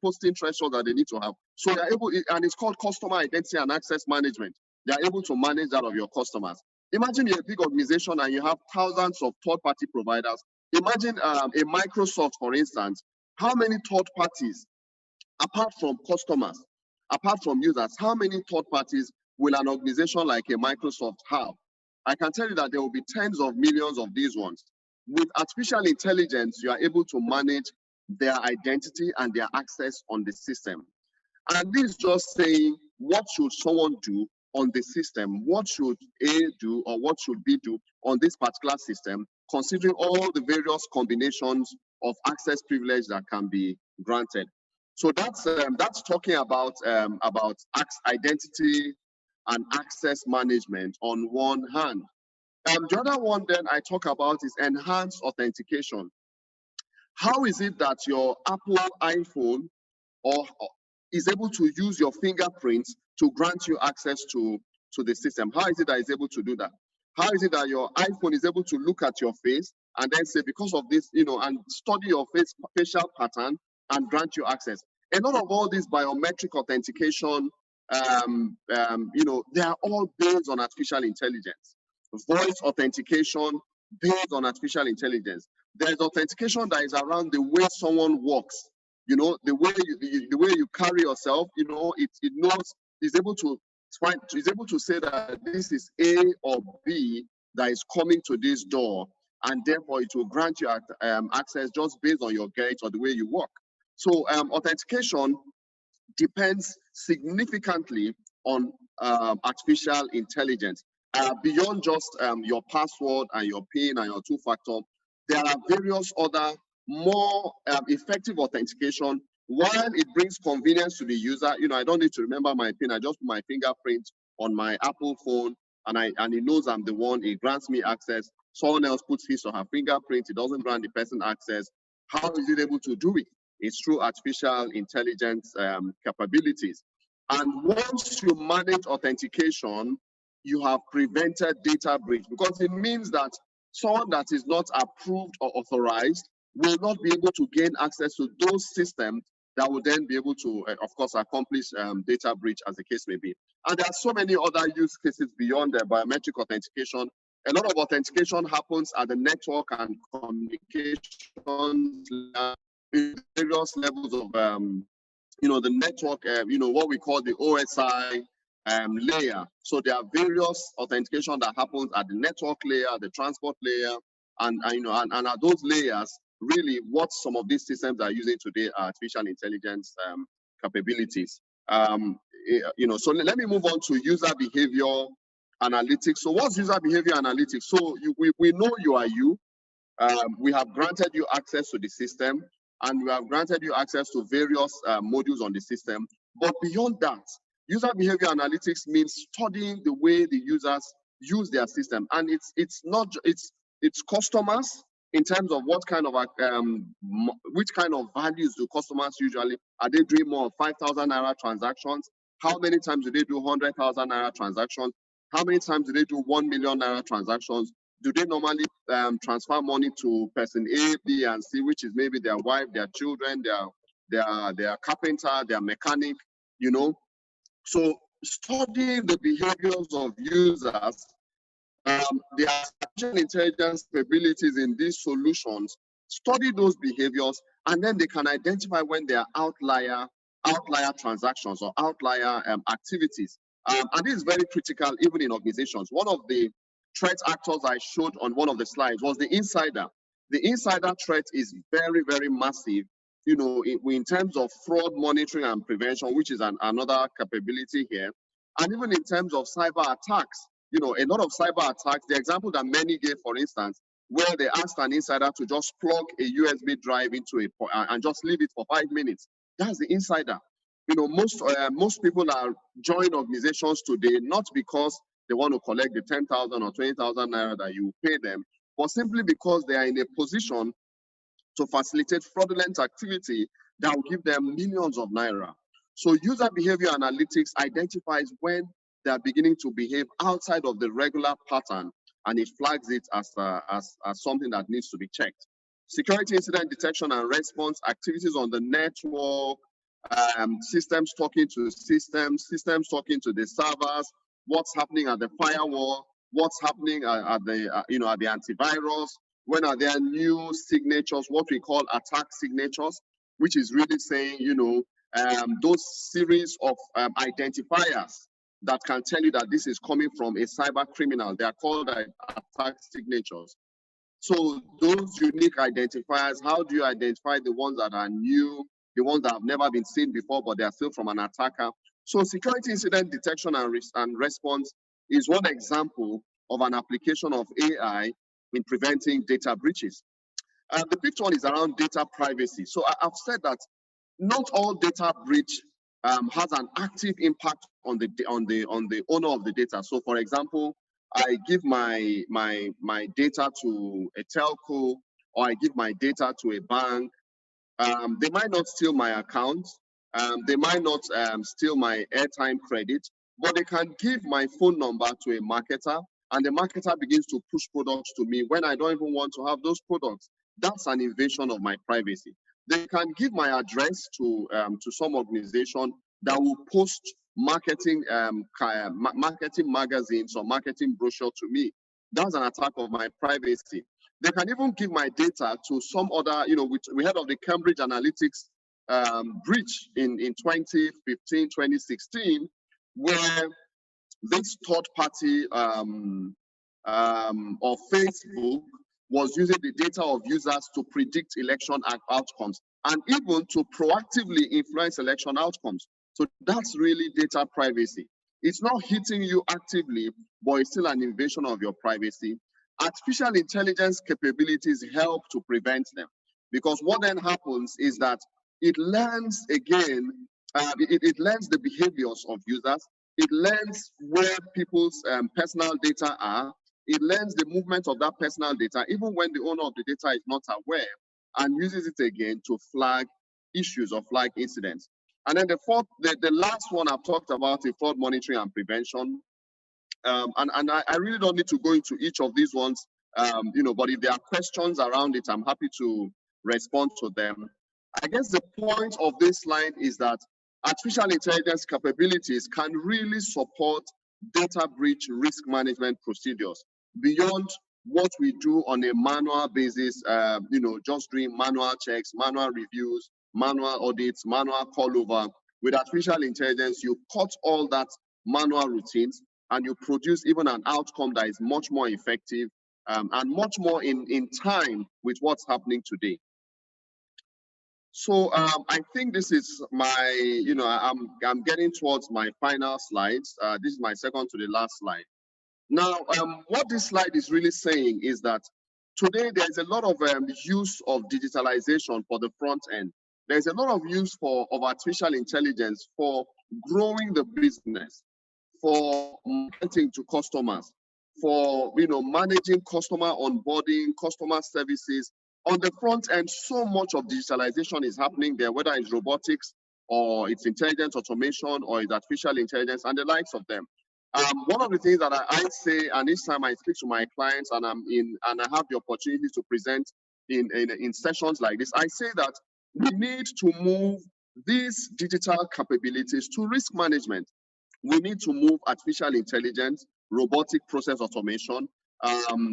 posting threshold that they need to have. So they're able, and it's called customer identity and access management. They're able to manage that of your customers. Imagine you're a big organization and you have thousands of third-party providers. Imagine a Microsoft, for instance. How many third parties, apart from customers, apart from users, how many third parties will an organization like a Microsoft have? I can tell you that there will be tens of millions of these ones. With artificial intelligence, you are able to manage their identity and their access on the system. And this is just saying, what should someone do on the system? What should A do or what should B do on this particular system, considering all the various combinations of access privilege that can be granted? So that's talking about identity and access management on one hand. The other one then I talk about is enhanced authentication. How is it that your Apple iPhone is able to use your fingerprints to grant you access to the system? How is it that it's able to do that? How is it that your iPhone is able to look at your face and then say, because of this, and study your facial pattern and grant you access? A lot of all these biometric authentication, they are all based on artificial intelligence. Voice authentication based on artificial intelligence. There's authentication that is around the way someone walks, the way you carry yourself. It knows, is able to say that this is A or B that is coming to this door, and therefore it will grant you access just based on your gait or the way you walk. So authentication depends significantly on artificial intelligence. Beyond just your password and your PIN and your two-factor, there are various other more effective authentication. While it brings convenience to the user, I don't need to remember my PIN. I just put my fingerprint on my Apple phone, and it knows I'm the one. It grants me access. Someone else puts his or her fingerprint. It doesn't grant the person access. How is it able to do it? It's through artificial intelligence capabilities. And once you manage authentication, you have prevented data breach, because it means that someone that is not approved or authorized will not be able to gain access to those systems that will then be able to, of course, accomplish data breach, as the case may be. And there are so many other use cases beyond the biometric authentication. A lot of authentication happens at the network and communications in various levels of the network, what we call the OSI layer. So there are various authentication that happens at the network layer, the transport layer, and at those layers, really what some of these systems are using today are artificial intelligence capabilities. So let me move on to user behavior analytics. So what's user behavior analytics? So we know you are you. We have granted you access to the system, and we have granted you access to various modules on the system. But beyond that, user behavior analytics means studying the way the users use their system, and it's customers in terms of what kind of which kind of values do customers usually, are they doing more of 5,000 naira transactions? How many times do they do 100,000 naira transactions? How many times do they do 1 million naira transactions? Do they normally transfer money to person A, B, and C, which is maybe their wife, their children, their carpenter, their mechanic, So studying the behaviors of users, the artificial intelligence capabilities in these solutions, study those behaviors, and then they can identify when they are outlier transactions or outlier activities. And this is very critical even in organizations. One of the threat actors I showed on one of the slides was the insider. The insider threat is very, very massive, in terms of fraud monitoring and prevention, which is another capability here. And even in terms of cyber attacks, a lot of cyber attacks, the example that Menny gave, for instance, where they asked an insider to just plug a USB drive into and just leave it for 5 minutes. That's the insider. Most people are joining organizations today, not because they want to collect the 10,000 or 20,000 naira that you pay them, but simply because they are in a position to facilitate fraudulent activity that will give them millions of naira. So user behavior analytics identifies when they are beginning to behave outside of the regular pattern, and it flags it as something that needs to be checked. Security incident detection and response, activities on the network, systems talking to systems talking to the servers, what's happening at the firewall, what's happening at the at the antivirus, when are there new signatures, what we call attack signatures, which is really saying, those series of identifiers that can tell you that this is coming from a cyber criminal. They are called attack signatures. So those unique identifiers, how do you identify the ones that are new, the ones that have never been seen before, but they are still from an attacker? So security incident detection and response is one example of an application of AI in preventing data breaches. The fifth one is around data privacy. So I've said that not all data breach has an active impact on the owner of the data. So for example, I give my data to a telco, or I give my data to a bank. They might not steal my account. They might not steal my airtime credit, but they can give my phone number to a marketer, and the marketer begins to push products to me when I don't even want to have those products. That's an invasion of my privacy. They can give my address to some organization that will post marketing marketing magazines or marketing brochure to me. That's an attack of my privacy. They can even give my data to some other, we heard of the Cambridge Analytics breach in 2015, 2016, where this third party of Facebook was using the data of users to predict election outcomes and even to proactively influence election outcomes. So that's really data privacy. It's not hitting you actively, but it's still an invasion of your privacy. Artificial intelligence capabilities help to prevent them, because what then happens is that it learns again, it learns the behaviors of users, it learns where people's personal data are, it learns the movement of that personal data, even when the owner of the data is not aware, and uses it again to flag issues or flag incidents. And then the last one I've talked about is fraud monitoring and prevention. And I really don't need to go into each of these ones, but if there are questions around it, I'm happy to respond to them. I guess the point of this slide is that artificial intelligence capabilities can really support data breach risk management procedures beyond what we do on a manual basis, just doing manual checks, manual reviews, manual audits, manual call over. With artificial intelligence, you cut all that manual routines and you produce even an outcome that is much more effective and much more in time with what's happening today. So I think this is my, I'm getting towards my final slides. This is my second to the last slide. Now, what this slide is really saying is that today there's a lot of use of digitalization for the front end. There's a lot of use of artificial intelligence for growing the business, for marketing to customers, for managing customer onboarding, customer services. On the front end, so much of digitalization is happening there, whether it's robotics or it's intelligent automation or it's artificial intelligence and the likes of them. One of the things that I say, and each time I speak to my clients and I have the opportunity to present in sessions like this, I say that we need to move these digital capabilities to risk management. We need to move artificial intelligence, robotic process automation,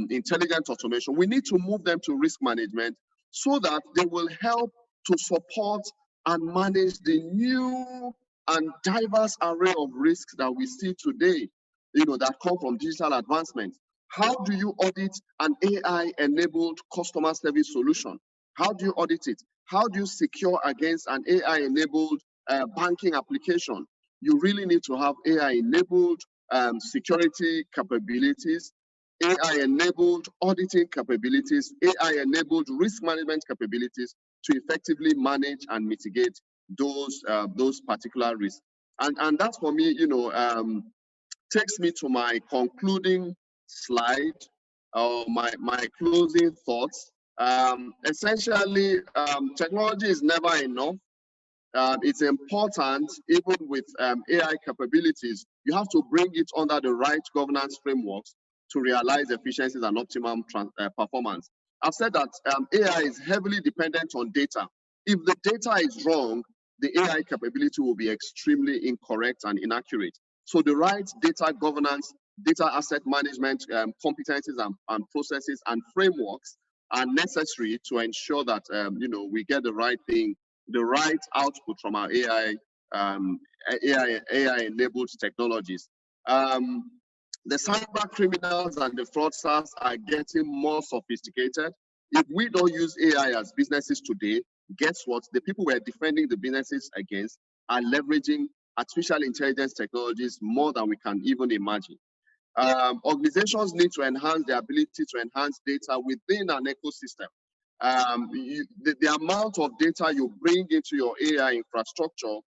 intelligent automation. We need to move them to risk management so that they will help to support and manage the new and diverse array of risks that we see today, that come from digital advancement. How do you audit an AI-enabled customer service solution? How do you audit it? How do you secure against an AI-enabled banking application? You really need to have AI-enabled security capabilities, AI-enabled auditing capabilities, AI-enabled risk management capabilities to effectively manage and mitigate those particular risks. And that for me, takes me to my concluding slide, or my closing thoughts. Essentially, technology is never enough. It's important, even with AI capabilities, you have to bring it under the right governance frameworks to realize efficiencies and optimum performance. I've said that AI is heavily dependent on data. If the data is wrong, the AI capability will be extremely incorrect and inaccurate. So the right data governance, data asset management competencies and processes and frameworks are necessary to ensure that we get the right thing, the right output from our AI-enabled technologies. The cyber criminals and the fraudsters are getting more sophisticated. If we don't use AI as businesses today, guess what? The people we're defending the businesses against are leveraging artificial intelligence technologies more than we can even imagine. Organizations need to enhance their ability to enhance data within an ecosystem. The amount of data you bring into your AI infrastructure,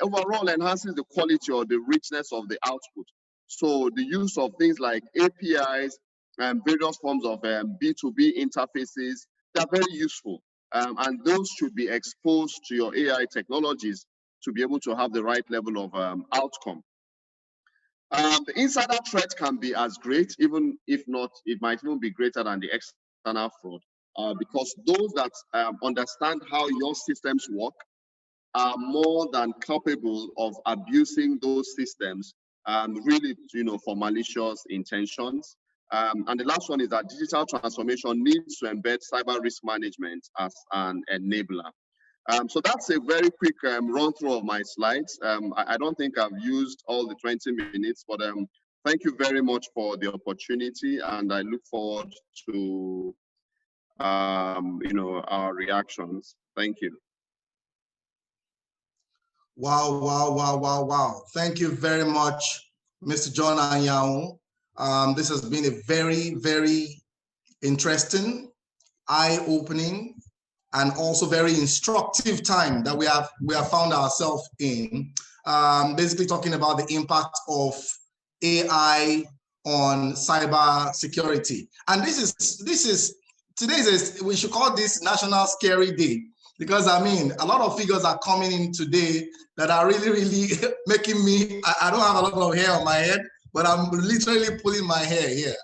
overall enhances the quality or the richness of the output. So the use of things like APIs and various forms of B2B interfaces, they're very useful. And those should be exposed to your AI technologies to be able to have the right level of outcome. The insider threat can be as great, even if not, it might even be greater than the external fraud. Because those that understand how your systems work are more than capable of abusing those systems, really, for malicious intentions. And the last one is that digital transformation needs to embed cyber risk management as an enabler. So that's a very quick run through of my slides. I don't think I've used all the 20 minutes, but thank you very much for the opportunity, and I look forward to our reactions. Thank you. Wow, wow, wow, wow, wow. Thank you very much, Mr. John Anyanwu. This has been a very, very interesting, eye-opening, and also very instructive time that we have found ourselves in. Basically talking about the impact of AI on cyber security. And we should call this National Scary Day, because I mean, a lot of figures are coming in today that are really, really making me, I don't have a lot of hair on my head, but I'm literally pulling my hair here.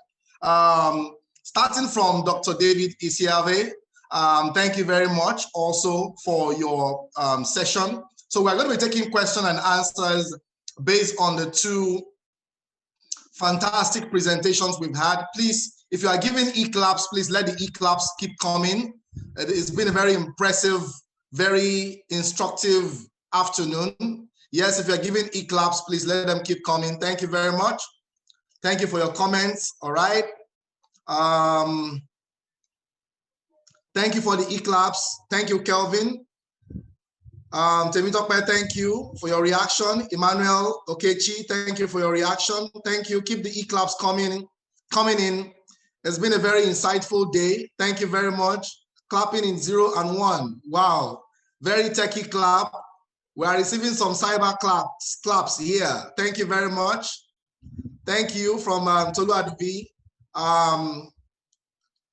Starting from Dr. David Isiavwe, thank you very much also for your session. So we're going to be taking questions and answers based on the two fantastic presentations we've had. Please, if you are giving e-claps, please let the e-claps keep coming. It's been a very impressive, very instructive afternoon. Yes, if you're giving e-claps, please let them keep coming. Thank you very much. Thank you for your comments. All right. Thank you for the e-claps. Thank you, Kelvin. Temitope, thank you for your reaction. Emmanuel Okechi, thank you for your reaction. Thank you. Keep the e-claps coming in. It's been a very insightful day. Thank you very much. Clapping in 0 and 1. Wow. Very techie clap. We are receiving some cyber claps here. Thank you very much. Thank you from Tolu Adubi.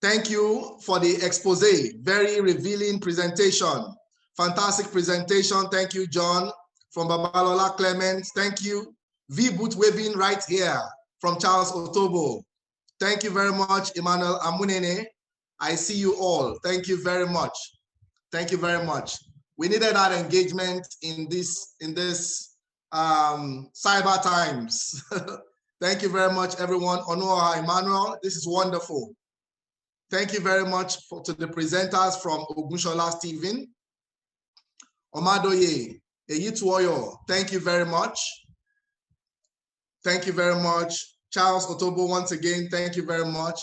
Thank you for the expose. Very revealing presentation. Fantastic presentation. Thank you, John, from Babalola Clements. Thank you. V-Boot waving right here from Charles Otobo. Thank you very much, Emmanuel Amunene. I see you all. Thank you very much. Thank you very much. We needed that engagement in this cyber times. Thank you very much, everyone. Onoa Emmanuel, this is wonderful. Thank you very much to the presenters from Ogunshola Stephen. Omadoye, Eyituoyo, thank you very much. Thank you very much. Charles Otobo, once again, thank you very much.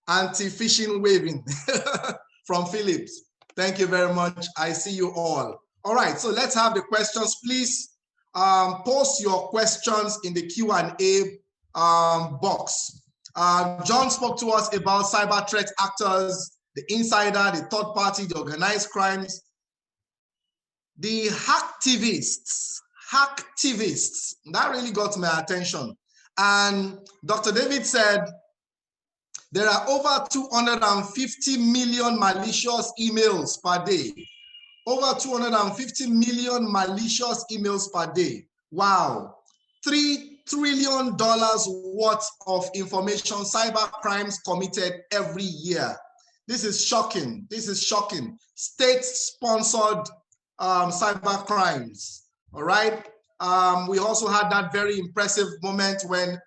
Anti-phishing waving from Philips. Thank you very much. I see you all. All right, so let's have the questions. Please post your questions in the Q&A box. John spoke to us about cyber threat actors, the insider, the third party, the organized crimes, the hacktivists. That really got my attention. And Dr. David said there are over 250 million malicious emails per day. Over 250 million malicious emails per day. Wow. $3 trillion worth of information, cyber crimes committed every year. This is shocking. This is shocking. State-sponsored cyber crimes. All right. We also had that very impressive moment when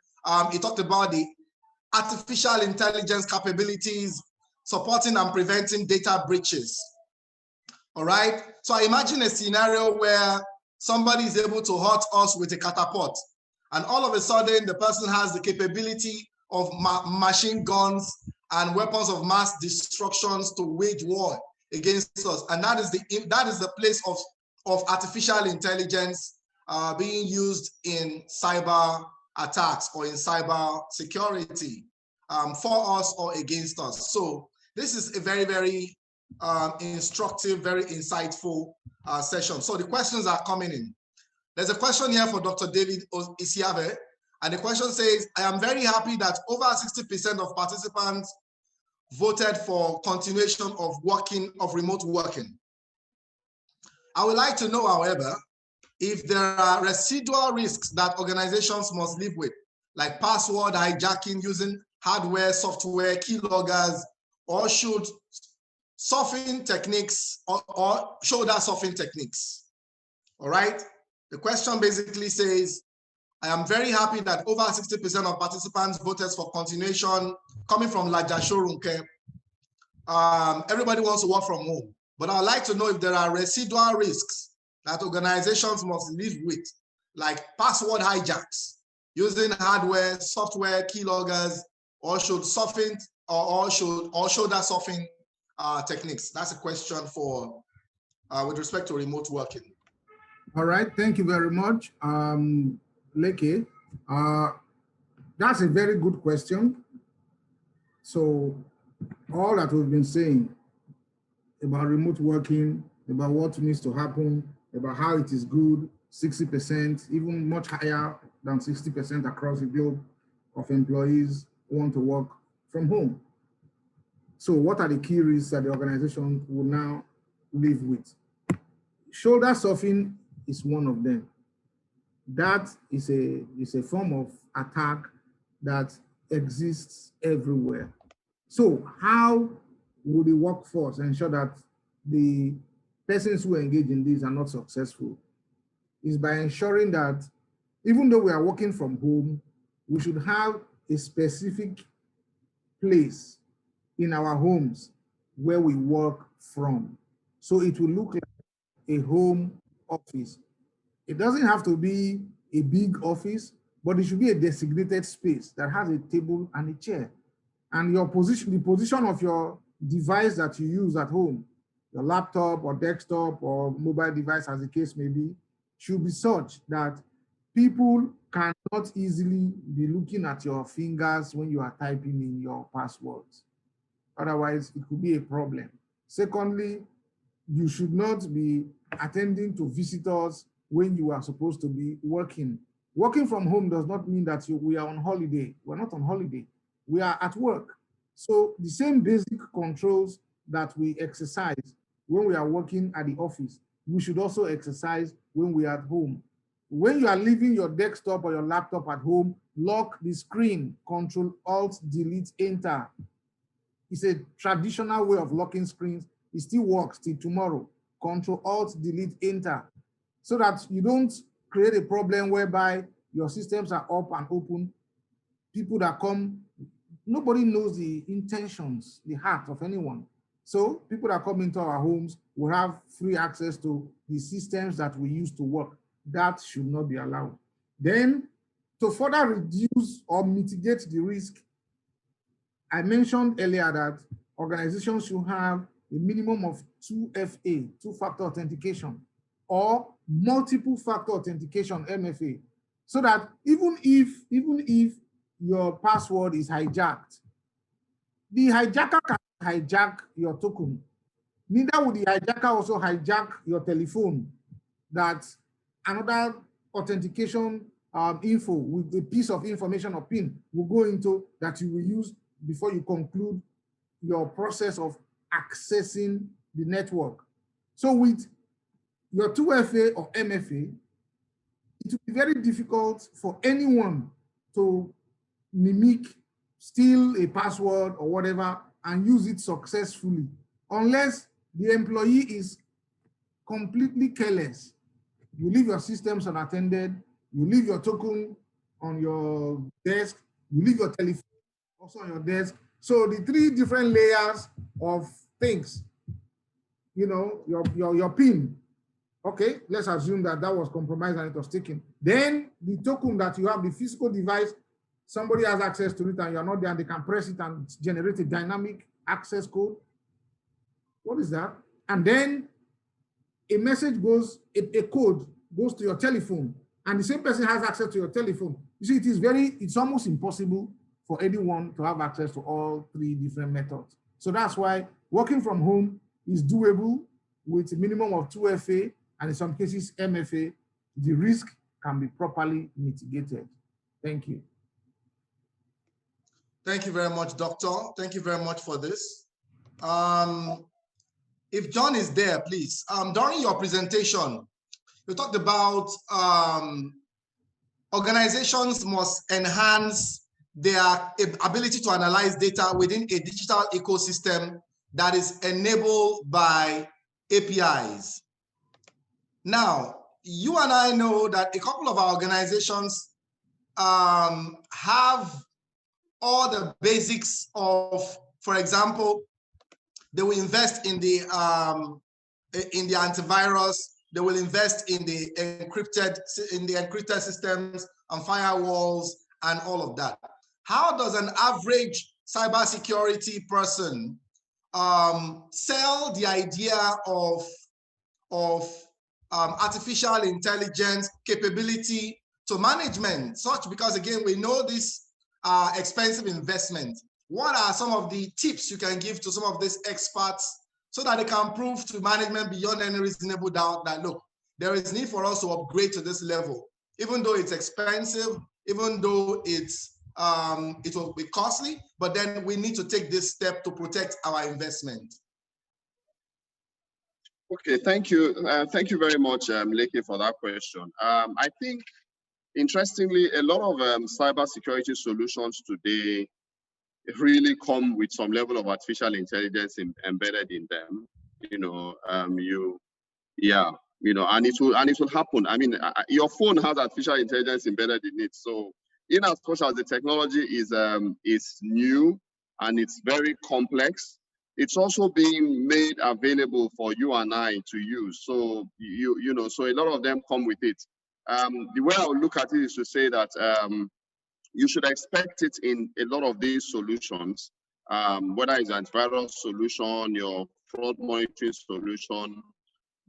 he talked about the artificial intelligence capabilities supporting and preventing data breaches. All right. So I imagine a scenario where somebody is able to hurt us with a catapult, and all of a sudden the person has the capability of machine guns and weapons of mass destructions to wage war against us. And that is the place of artificial intelligence being used in cyber attacks or in cyber security for us or against us. So this is a very, very instructive, very insightful session. So the questions are coming in. There's a question here for Dr. David Isiavwe, and the question says, I am very happy that over 60% of participants voted for continuation of remote working. I would like to know, however, if there are residual risks that organizations must live with, like password hijacking using hardware, software, keyloggers, or should soften techniques or shoulder soften techniques. All right. The question basically says, I am very happy that over 60% of participants voted for continuation coming from Lajashorunke. Everybody wants to work from home, but I'd like to know if there are residual risks that organizations must live with, like password hijacks, using hardware, software, keyloggers, or should soften or shoulder soften techniques. That's a question for with respect to remote working. All right, thank you very much, Leke. That's a very good question. So all that we've been saying about remote working, about what needs to happen, about how it is good, 60%, even much higher than 60% across the globe of employees want to work from home. So what are the key risks that the organization will now live with? Shoulder softening is one of them. That is a form of attack that exists everywhere. So how will the workforce ensure that the persons who engage in this are not successful? Is by ensuring that even though we are working from home, we should have a specific place in our homes where we work from. So it will look like a home office. It doesn't have to be a big office, but it should be a designated space that has a table and a chair. And your position, the position of your device that you use at home, your laptop or desktop or mobile device, as the case may be, should be such that people cannot easily be looking at your fingers when you are typing in your passwords. Otherwise, it could be a problem. Secondly, you should not be attending to visitors when you are supposed to be working. Working from home does not mean that we are on holiday. We're not on holiday. We are at work. So the same basic controls that we exercise when we are working at the office, we should also exercise when we are at home. When you are leaving your desktop or your laptop at home, lock the screen, Control Alt Delete Enter. It's a traditional way of locking screens. It still works till tomorrow. Control Alt Delete Enter, so that you don't create a problem whereby your systems are up and open. People that come, nobody knows the intentions, the heart of anyone. So people that come into our homes will have free access to the systems that we use to work. That should not be allowed. Then, to further reduce or mitigate the risk, I mentioned earlier that organizations should have a minimum of 2FA, two-factor authentication, or multiple factor authentication, MFA, so that even if your password is hijacked, the hijacker can hijack your token. Neither would the hijacker also hijack your telephone, that another authentication info with a piece of information or PIN will go into that you will use before you conclude your process of accessing the network. So with your 2FA or MFA, it will be very difficult for anyone to mimic, steal a password or whatever and use it successfully, unless the employee is completely careless. You leave your systems unattended, you leave your token on your desk, you leave your telephone also on your desk. So the three different layers of things, you know, your PIN. Okay, let's assume that that was compromised and it was taken. Then the token that you have, the physical device, somebody has access to it and you're not there, and they can press it and generate a dynamic access code. What is that? And then a message goes, a code goes to your telephone, and the same person has access to your telephone. You see, it's almost impossible for anyone to have access to all three different methods. So that's why working from home is doable with a minimum of 2FA, and in some cases MFA. The risk can be properly mitigated. Thank you. Thank you very much, Doctor. Thank you very much for this. If John is there, please. During your presentation, you talked about organizations must enhance their ability to analyze data within a digital ecosystem that is enabled by APIs. Now, you and I know that a couple of our organizations have all the basics of, for example, they will invest in the antivirus, they will invest in the encrypted systems and firewalls and all of that. How does an average cybersecurity person sell the idea of artificial intelligence capability to management? Because again, we know this expensive investment. What are some of the tips you can give to some of these experts so that they can prove to management beyond any reasonable doubt that, look, there is need for us to upgrade to this level, even though it's expensive, even though it will be costly, but then we need to take this step to protect our investment? Okay, thank you. Thank you very much, Leke, for that question. I think, interestingly, a lot of cybersecurity solutions today really come with some level of artificial intelligence embedded in them. You know, and it will happen. I mean, your phone has artificial intelligence embedded in it. So, in as much as the technology is new and it's very complex, it's also being made available for you and I to use. So you know, so a lot of them come with it. The way I would look at it is to say that you should expect it in a lot of these solutions, whether it's an antivirus solution, your fraud monitoring solution.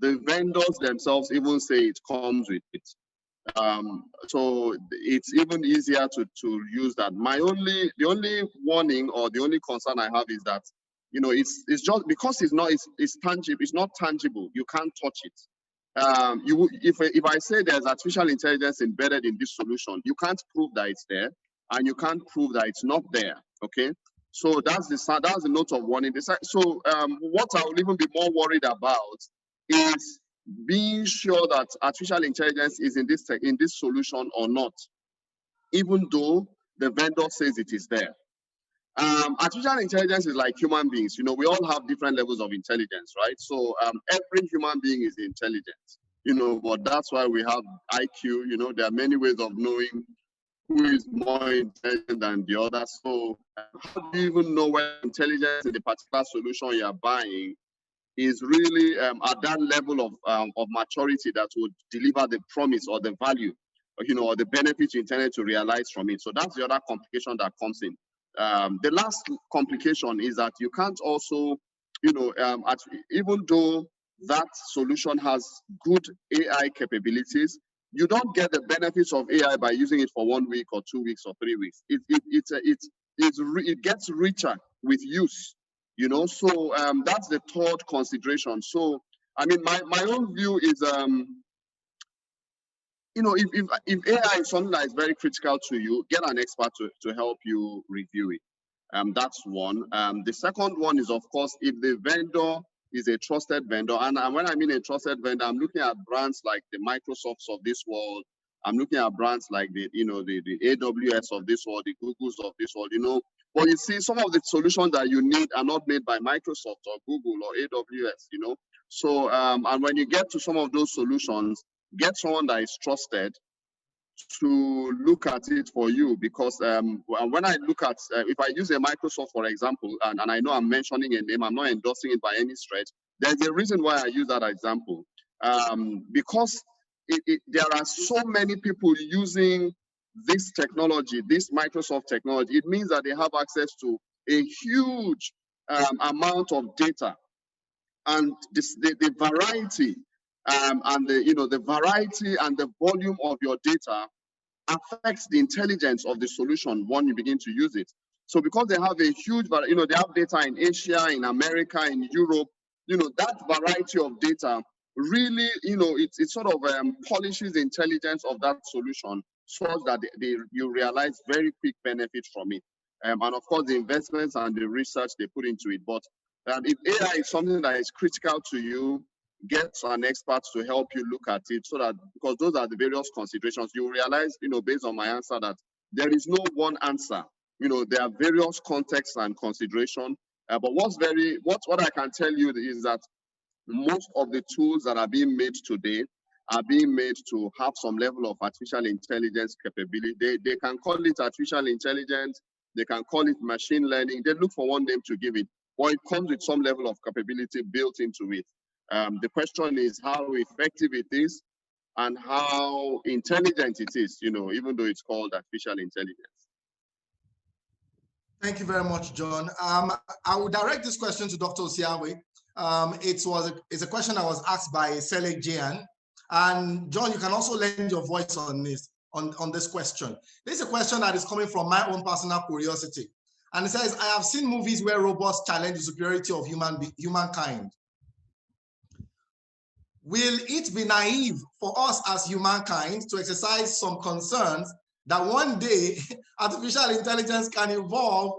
The vendors themselves even say it comes with it. So it's even easier to use that. The only warning or the only concern I have is that, you know, it's just because it's tangible, it's not tangible. You can't touch it. If I say there's artificial intelligence embedded in this solution, you can't prove that it's there, and you can't prove that it's not there. Okay, so that's the note of warning. So what I would even be more worried about is being sure that artificial intelligence is in this solution or not, even though the vendor says it is there. Artificial intelligence is like human beings. You know, we all have different levels of intelligence, right? So every human being is intelligent, you know, but that's why we have IQ. You know, there are many ways of knowing who is more intelligent than the other. So how do you even know where intelligence in the particular solution you are buying is really at that level of maturity that would deliver the promise or the value, you know, or the benefit you intended to realize from it? So that's the other complication that comes in. The last complication is that you can't also, you know, even though that solution has good AI capabilities, you don't get the benefits of AI by using it for 1 week or 2 weeks or 3 weeks. It gets richer with use, you know. So that's the third consideration. So I mean, my own view is, you know, if AI is something that is very critical to you, get an expert to help you review it. That's one. The second one is, of course, if the vendor is a trusted vendor, and when I mean a trusted vendor, I'm looking at brands like the Microsofts of this world. I'm looking at brands like the AWS of this world, the Googles of this world, you know. But you see, some of the solutions that you need are not made by Microsoft or Google or AWS, you know. So, and when you get to some of those solutions, get someone that is trusted to look at it for you, because when I look at, if I use a Microsoft, for example, and I know I'm mentioning a name, I'm not endorsing it by any stretch, there's a reason why I use that example. Because there are so many people using this technology, this Microsoft technology. It means that they have access to a huge amount of data, and the variety and the variety and the volume of your data affects the intelligence of the solution when you begin to use it. So because they have a huge, you know, they have data in Asia, in America, in Europe, you know, that variety of data really, you know, it sort of polishes the intelligence of that solution so that you realize very quick benefits from it. And of course, the investments and the research they put into it. But if AI is something that is critical to you, get an expert to help you look at it, so that, because those are the various considerations, you realize, you know, based on my answer, that there is no one answer. You know, there are various contexts and consideration. But what I can tell you is that most of the tools that are being made today are being made to have some level of artificial intelligence capability. They can call it artificial intelligence, they can call it machine learning. They look for one name to give it, or it comes with some level of capability built into it. The question is how effective it is and how intelligent it is, you know, even though it's called artificial intelligence. Thank you very much, John. I will direct this question to Dr. Isiavwe. It's a question that was asked by Selek Jian. And John, you can also lend your voice on this, on this question. This is a question that is coming from my own personal curiosity. And it says, I have seen movies where robots challenge the superiority of humankind. Will it be naive for us as humankind to exercise some concerns that one day artificial intelligence can evolve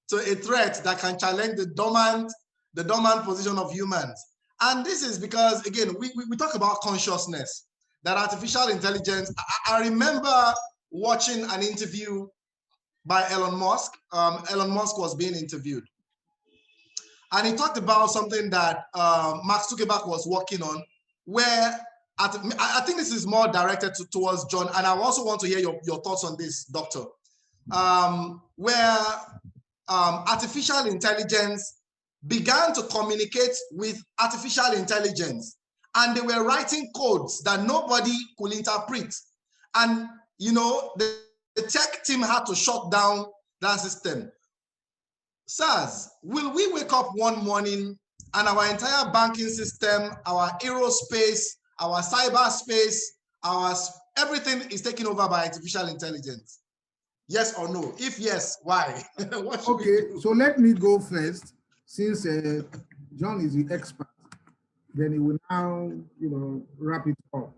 to a threat that can challenge the dormant position of humans? And this is because, again, we talk about consciousness, that artificial intelligence. I remember watching an interview by Elon Musk. Elon Musk was being interviewed. And he talked about something that Mark Zuckerberg was working on, where I think this is more directed towards John, and I also want to hear your thoughts on this, Doctor, where artificial intelligence began to communicate with artificial intelligence, and they were writing codes that nobody could interpret. And, you know, the tech team had to shut down that system. Sirs, will we wake up one morning and our entire banking system, our aerospace, our cyberspace, everything is taken over by artificial intelligence? Yes or no? If yes, why? Okay, so let me go first, since John is the expert. Then he will now, you know, wrap it up.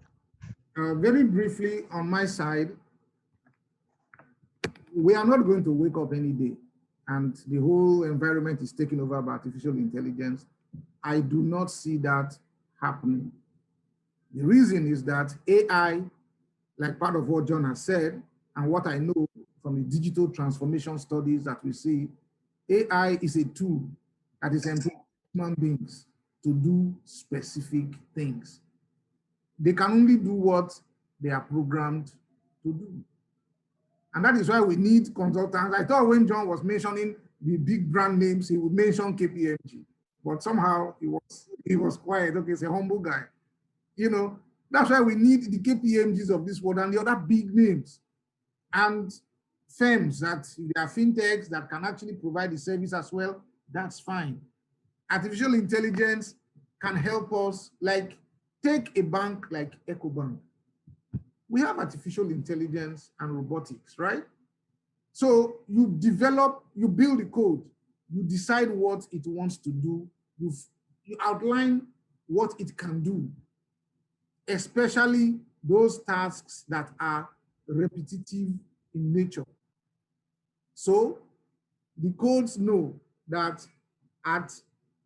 Very briefly, on my side, we are not going to wake up any day and the whole environment is taken over by artificial intelligence. I do not see that happening. The reason is that AI, like part of what John has said, and what I know from the digital transformation studies that we see, AI is a tool that is empowering human beings to do specific things. They can only do what they are programmed to do. And that is why we need consultants. I thought when John was mentioning the big brand names, he would mention KPMG, but somehow he was quiet. Okay, he's a humble guy. You know, that's why we need the KPMGs of this world and the other big names and firms that they are fintechs that can actually provide the service as well. That's fine. Artificial intelligence can help us, like take a bank like Ecobank. We have artificial intelligence and robotics, right? So you build the code, you decide what it wants to do, you outline what it can do, especially those tasks that are repetitive in nature. So the codes know that at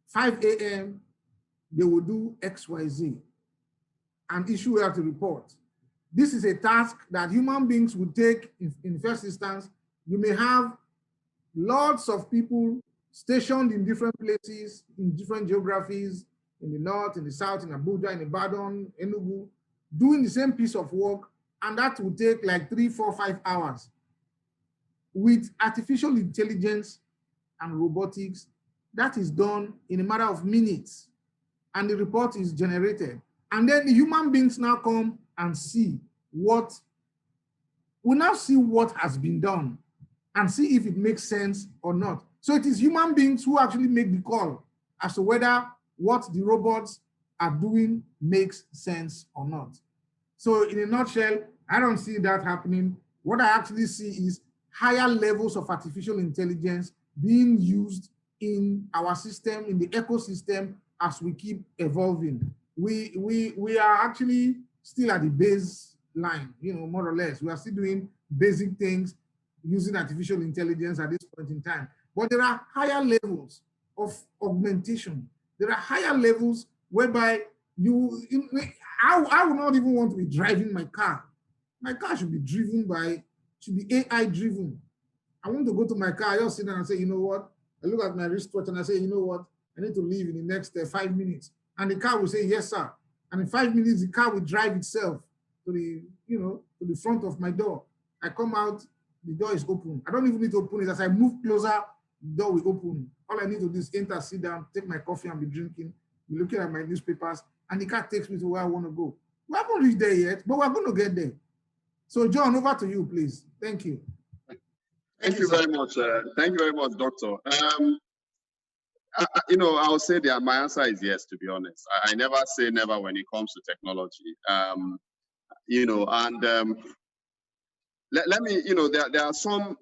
5 a.m., they will do XYZ and issue a report. This is a task that human beings would take in first instance. You may have lots of people stationed in different places, in different geographies, in the north, in the south, in Abuja, in Ibadan, Enugu, doing the same piece of work, and that would take like 3, 4, 5 hours. With artificial intelligence and robotics, that is done in a matter of minutes, and the report is generated. And then the human beings now come and see what has been done and see if it makes sense or not. So it is human beings who actually make the call as to whether what the robots are doing makes sense or not. So in a nutshell, I don't see that happening. What I actually see is higher levels of artificial intelligence being used in our system, in the ecosystem, as we keep evolving. We are actually still at the baseline, you know, more or less. We are still doing basic things using artificial intelligence at this point in time. But there are higher levels of augmentation. There are higher levels whereby I would not even want to be driving my car. My car should be AI driven. I want to go to my car, I just sit down and say, you know what? I look at my wristwatch and I say, you know what? I need to leave in the next 5 minutes. And the car will say, yes, sir. And in 5 minutes, the car will drive itself to the front of my door. I come out, the door is open. I don't even need to open it. As I move closer, the door will open. All I need to do is enter, sit down, take my coffee and be drinking, be looking at my newspapers, and the car takes me to where I want to go. We haven't reached there yet, but we're going to get there. So John, over to you, please. Thank you. Thank you very much. Thank you very much, Doctor. I would say that my answer is yes, to be honest. I never say never when it comes to technology. Let me, there are some,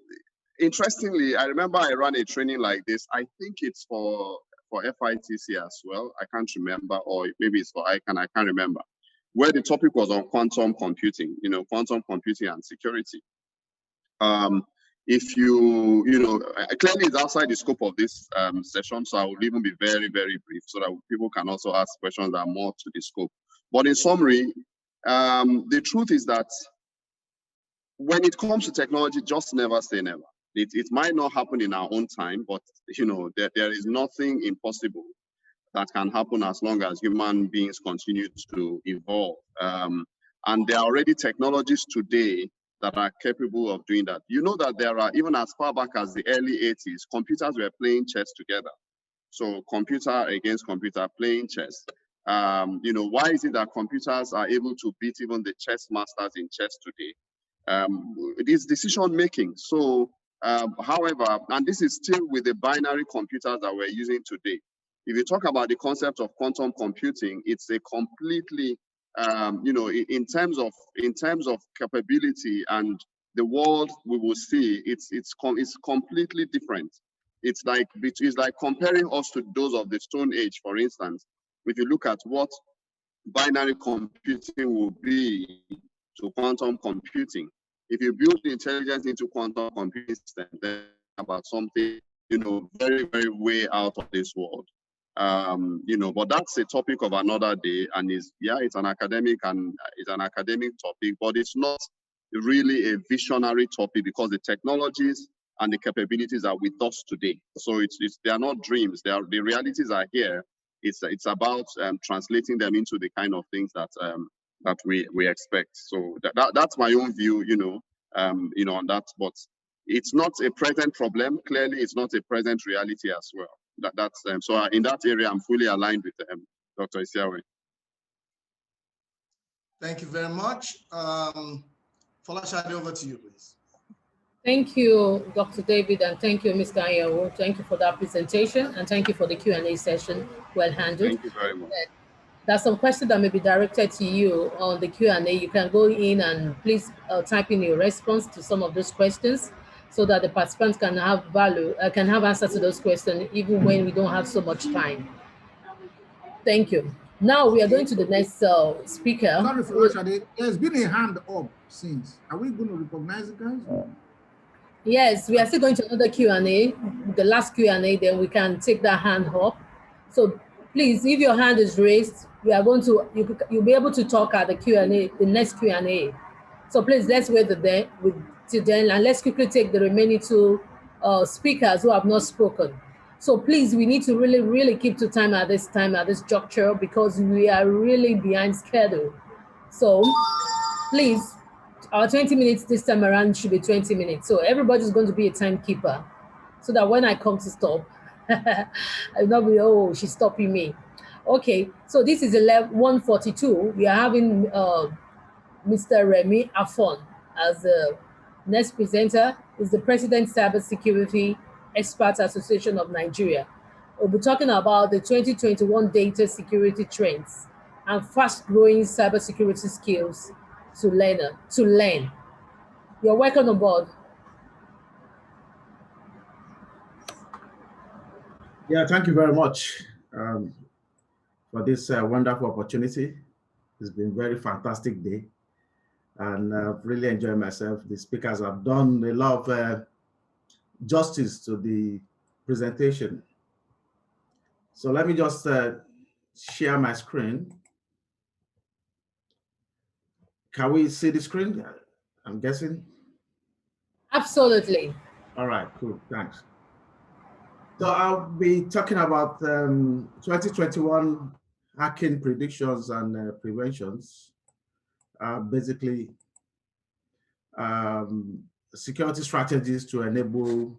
interestingly, I remember I ran a training like this. I think it's for FITC as well. I can't remember, or maybe it's for ICANN, I can't remember, where the topic was on quantum computing, quantum computing and security. If clearly it's outside the scope of this session, so I will even be very, very brief so that people can also ask questions that are more to the scope. But in summary, the truth is that when it comes to technology, just never say never. It might not happen in our own time, but there is nothing impossible that can happen as long as human beings continue to evolve. And there are already technologies today that are capable of doing that. You know that there are, even as far back as the early 80s, computers were playing chess together. So computer against computer playing chess. You know, why is it that computers are able to beat even the chess masters in chess today? It is decision making. So, however, and this is still with the binary computers that we're using today. If you talk about the concept of quantum computing, it's a completely, you know, in terms of capability and the world we will see, it's completely different. It's like comparing us to those of the Stone Age, for instance. If you look at what binary computing will be to quantum computing, if you build intelligence into quantum computing system, then about something, you know, very, very way out of this world. You know, but that's a topic of another day, and it's an academic topic, but it's not really a visionary topic because the technologies and the capabilities are with us today. So they are not dreams. The realities are here. It's about translating them into the kind of things that that we expect. So that's my own view, you know, on that. But it's not a present problem. Clearly, it's not a present reality as well. So in that area, I'm fully aligned with Dr. Isiavwe. Thank you very much. Folashade, over to you, please. Thank you, Dr. David, and thank you, Mr. Anyanwu. Thank you for that presentation, and thank you for the Q&A session. Well handled. Thank you very much. There's some questions that may be directed to you on the Q&A. You can go in and please type in your response to some of those questions so that the participants can have can have answers to those questions even when we don't have so much time. Thank you. Now we are going to the next speaker. Sorry, Folashade, there's been a hand up since. Are we going to recognize it, guys? Yes, we are still going to another Q&A, the last Q&A, then we can take that hand up. So please, if your hand is raised, we are going to, you'll be able to talk at the Q&A, the next Q&A. So please, let's wait till then, and let's quickly take the remaining two speakers who have not spoken. So please, we need to really keep to time at this juncture, because we are really behind schedule. So please, our 20 minutes this time around should be 20 minutes. So everybody's going to be a timekeeper, so that when I come to stop, I'll not be, oh, she's stopping me. Okay, so this is 1:42. We are having Mr. Remi Afon as the next presenter. Is the President Cybersecurity Experts Association of Nigeria. We'll be talking about the 2021 data security trends and fast-growing cybersecurity skills to learn. You're welcome on board. Yeah, thank you very much for this wonderful opportunity. It's been a very fantastic day, and I've really enjoyed myself. The speakers have done a lot of justice to the presentation. So let me just share my screen. Can we see the screen? I'm guessing. Absolutely. All right, cool, thanks. So I'll be talking about 2021 hacking predictions and preventions. Basically, security strategies to enable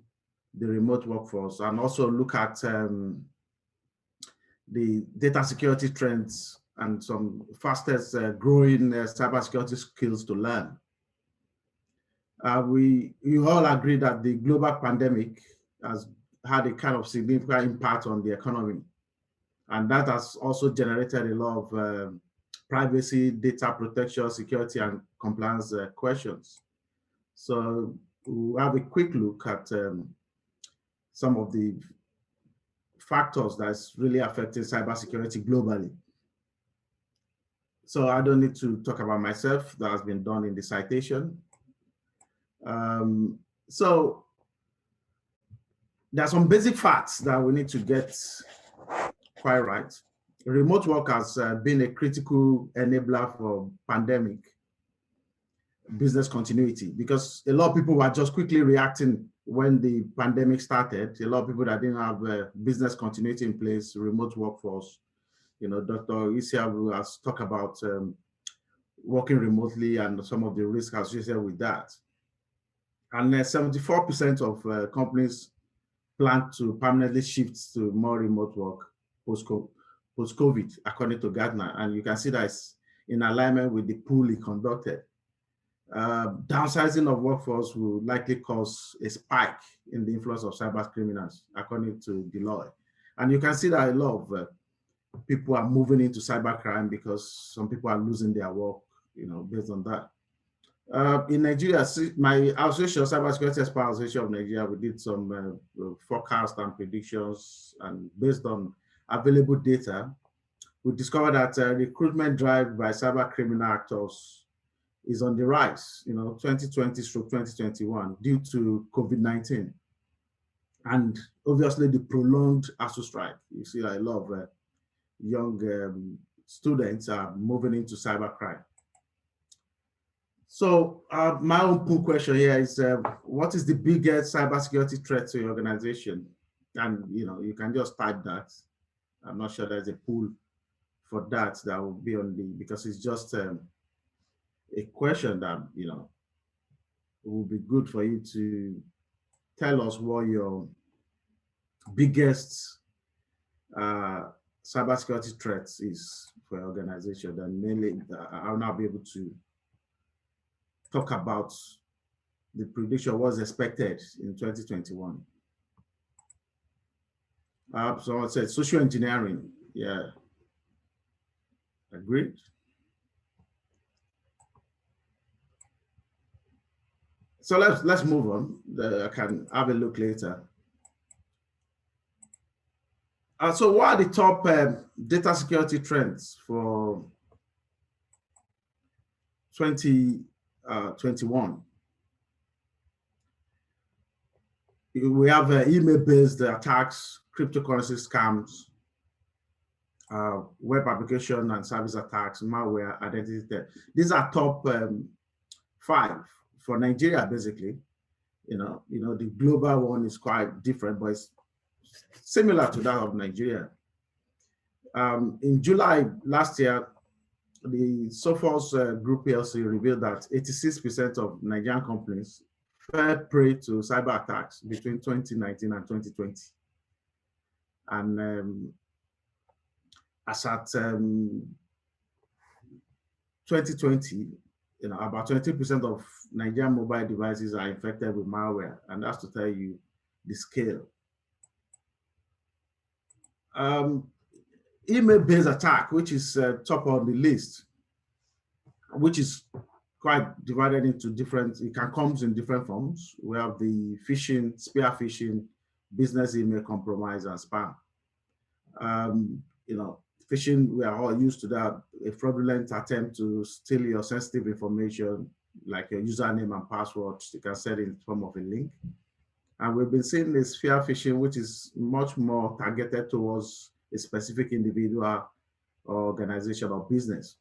the remote workforce, and also look at the data security trends and some fastest growing cybersecurity skills to learn. We all agree that the global pandemic has had a kind of significant impact on the economy, and that has also generated a lot of privacy, data protection, security, and compliance questions. So we'll have a quick look at some of the factors that's really affecting cybersecurity globally. So I don't need to talk about myself. That has been done in the citation. So there are some basic facts that we need to get quite right. Remote work has been a critical enabler for pandemic business continuity, because a lot of people were just quickly reacting when the pandemic started. A lot of people that didn't have business continuity in place, remote workforce. You know, Dr. Isiavwe has talked about working remotely and some of the risks associated with that. And 74% of companies plan to permanently shift to more remote work post-COVID, according to Gartner. And you can see that it's in alignment with the poll he conducted. Downsizing of workforce will likely cause a spike in the influence of cyber criminals, according to Deloitte. And you can see that a lot of people are moving into cybercrime because some people are losing their work, based on that. In Nigeria, my association, Cybersecurity Expert Association of Nigeria, we did some forecasts and predictions, and based on available data, we discovered that recruitment drive by cyber criminal actors is on the rise, 2020 through 2021, due to COVID-19. And obviously the prolonged ASU strike. You see a lot of young students are moving into cybercrime. So my own pool question here is, what is the biggest cybersecurity threat to your organization? And you can just type that. I'm not sure there's a pool for that will be on because it's just a question that, will be good for you to tell us what your biggest cybersecurity threats is for your organization. Then mainly I'll now be able to talk about the prediction was expected in 2021. Someone said social engineering. Yeah, agreed. So let's move on. I can have a look later. So what are the top data security trends for 2021? We have email-based attacks, cryptocurrency scams, web application and service attacks, malware, identity theft. These are top 5 for Nigeria, basically. The global one is quite different, but it's similar to that of Nigeria. In July last year, the Sophos Group PLC revealed that 86% of Nigerian companies fell prey to cyber attacks between 2019 and 2020. And as at 2020, about 20% of Nigerian mobile devices are infected with malware, and that's to tell you the scale. Email-based attack, which is top on the list, which is quite divided into different, it can come in different forms. We have the phishing, spear phishing, business email compromise, and spam. Phishing, we are all used to that, a fraudulent attempt to steal your sensitive information, like your username and password. You can set it in form of a link. And we've been seeing this spear phishing, which is much more targeted towards a specific individual or organization or business.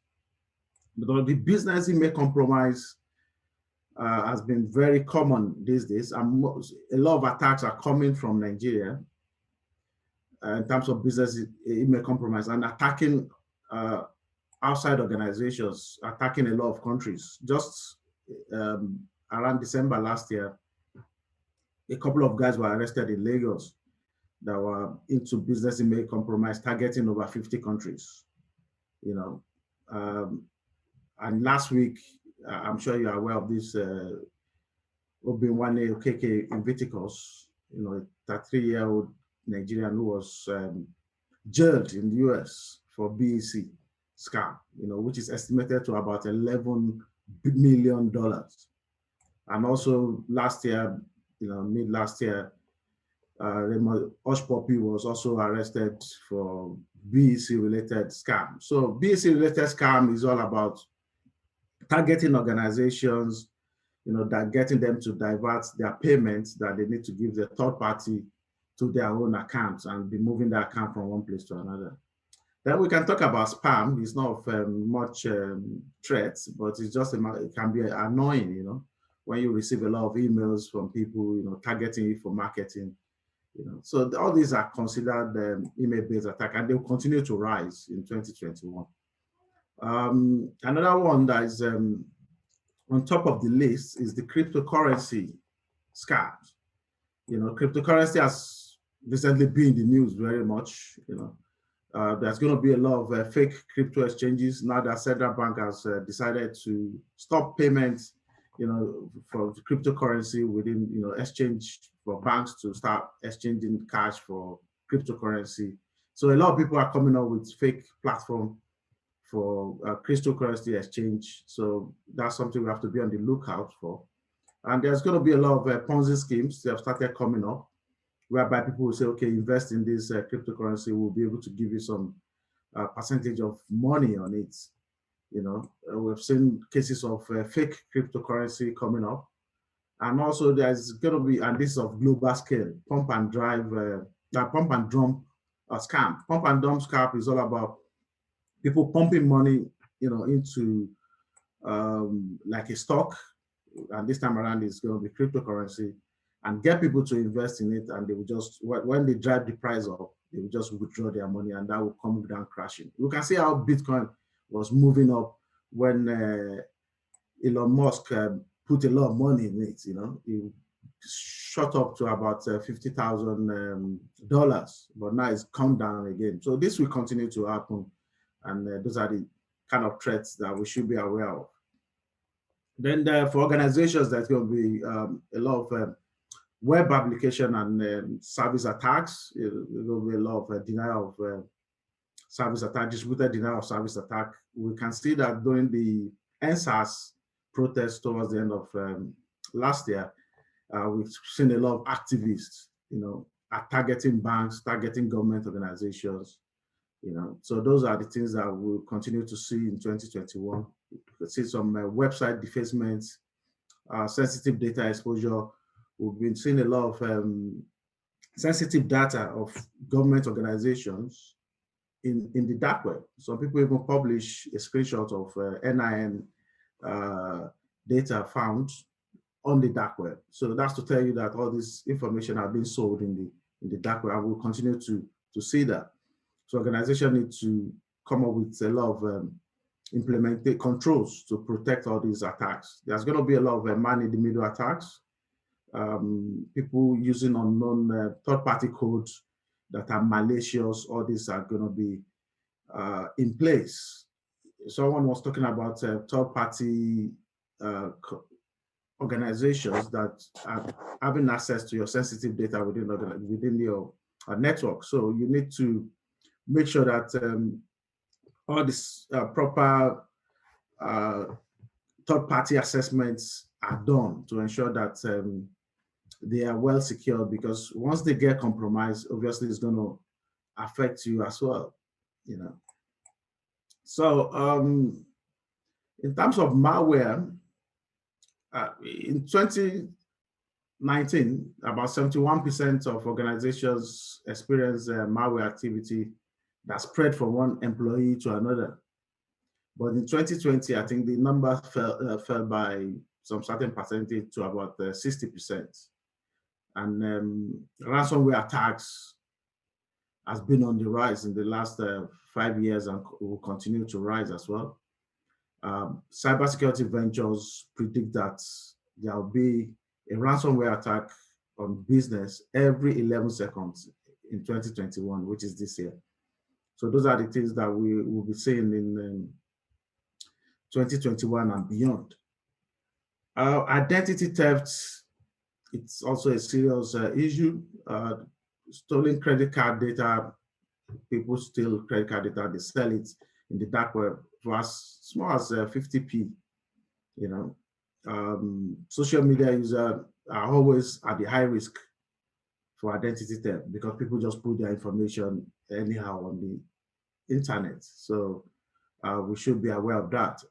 But the business email compromise has been very common these days, and a lot of attacks are coming from Nigeria in terms of business email compromise and attacking outside organizations, attacking a lot of countries. Just around December last year, a couple of guys were arrested in Lagos that were into business email compromise, targeting over 50 countries. And last week, I'm sure you're aware of this Obinwane Okeke in Viticus, a 33-year-old Nigerian who was jailed in the US for BEC scam, which is estimated to about $11 million. And also last year, mid last year, Remi was also arrested for BEC-related scam. So BEC-related scam is all about targeting organizations, that getting them to divert their payments that they need to give the third party to their own accounts and be moving the account from one place to another. Then we can talk about spam. It's not of much threats, but it's just, it can be annoying, when you receive a lot of emails from people, targeting you for marketing, So all these are considered email-based attack, and they will continue to rise in 2021. Another one that is on top of the list is the cryptocurrency scams. Cryptocurrency has recently been in the news very much. There's going to be a lot of fake crypto exchanges now that central bank has decided to stop payments, for cryptocurrency within, exchange for banks to start exchanging cash for cryptocurrency. So a lot of people are coming up with fake platform for cryptocurrency exchange. So that's something we have to be on the lookout for. And there's going to be a lot of Ponzi schemes that have started coming up, whereby people will say, okay, invest in this cryptocurrency, we'll be able to give you some percentage of money on it. We've seen cases of fake cryptocurrency coming up. And also there's going to be, and this is of global scale, pump and dump scam. Pump and dump scam is all about people pumping money, into like a stock, and this time around it's going to be cryptocurrency, and get people to invest in it, and they will just, when they drive the price up, they will just withdraw their money, and that will come down crashing. You can see how Bitcoin was moving up when Elon Musk put a lot of money in it. It shot up to about $50,000, but now it's come down again. So this will continue to happen, and those are the kind of threats that we should be aware of. Then for organizations, there's going to be a lot of web application and service attacks. There will be a lot of denial of service attack, distributed denial of service attack. We can see that during the NSAS protest towards the end of last year, we've seen a lot of activists, are targeting banks, targeting government organizations, So those are the things that we'll continue to see in 2021. We could see some website defacements, sensitive data exposure. We've been seeing a lot of sensitive data of government organizations in the dark web. Some people even publish a screenshot of NIN data found on the dark web. So that's to tell you that all this information are being sold in the dark web, and we'll continue to see that. So organizations need to come up with a lot of implemented controls to protect all these attacks. There's going to be a lot of man-in-the-middle attacks. People using unknown third-party codes that are malicious. All these are going to be in place. Someone was talking about third-party organizations that are having access to your sensitive data within your network. So you need to make sure that all these proper third-party assessments are done to ensure that they are well secured, because once they get compromised, obviously it's going to affect you as well, So in terms of malware, in 2019, about 71% of organizations experience malware activity that spread from one employee to another. But in 2020, I think the number fell by some certain percentage to about 60%. And ransomware attacks has been on the rise in the last 5 years and will continue to rise as well. Cybersecurity ventures predict that there will be a ransomware attack on business every 11 seconds in 2021, which is this year. So those are the things that we will be seeing in 2021 and beyond. Identity theft, it's also a serious issue. Stolen credit card data, people steal credit card data, they sell it in the dark web for as small as 50p. Social media users are always at the high risk for identity theft because people just put their information anyhow on the internet. So we should be aware of that.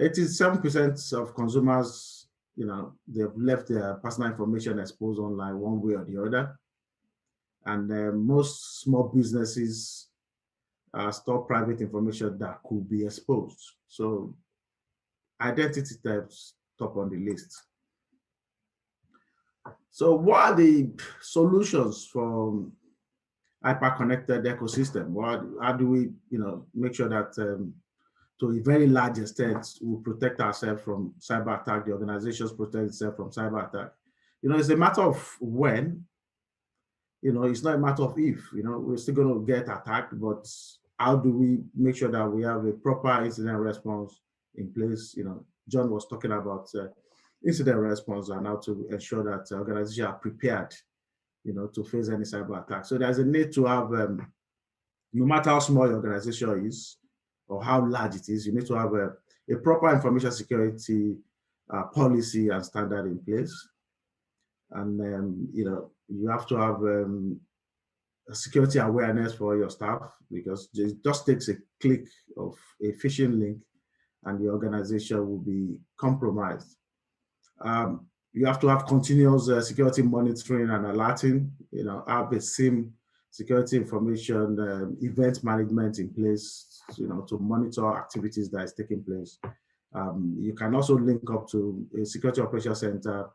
87% of consumers, they've left their personal information exposed online one way or the other. And most small businesses store private information that could be exposed. So identity theft top on the list. So what are the solutions for hyper-connected ecosystem? How do we, make sure that to a very large extent, we protect ourselves from cyber attack, the organizations protect itself from cyber attack? It's a matter of when, it's not a matter of if, we're still going to get attacked, but how do we make sure that we have a proper incident response in place? John was talking about incident response and how to ensure that organizations are prepared, to face any cyber attack. So there's a need to have, no matter how small your organization is or how large it is, you need to have a proper information security policy and standard in place. And, you have to have security awareness for your staff, because it just takes a click of a phishing link and the organization will be compromised. You have to have continuous security monitoring and alerting, have a SIM security information, event management in place, to monitor activities that is taking place. You can also link up to a security operations center.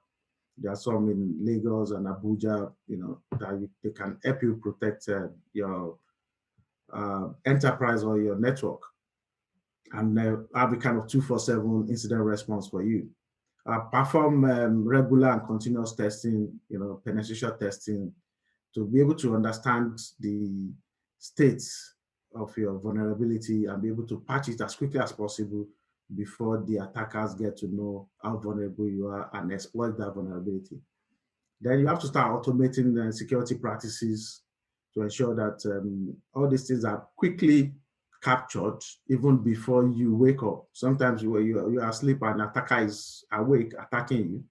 There are some in Lagos and Abuja, that they can help you protect your enterprise or your network, and have a kind of 24/7 incident response for you. Perform regular and continuous testing, penetration testing, to be able to understand the states of your vulnerability and be able to patch it as quickly as possible before the attackers get to know how vulnerable you are and exploit that vulnerability. Then you have to start automating the security practices to ensure that all these things are quickly captured even before you wake up. Sometimes when you are asleep and an attacker is awake attacking you,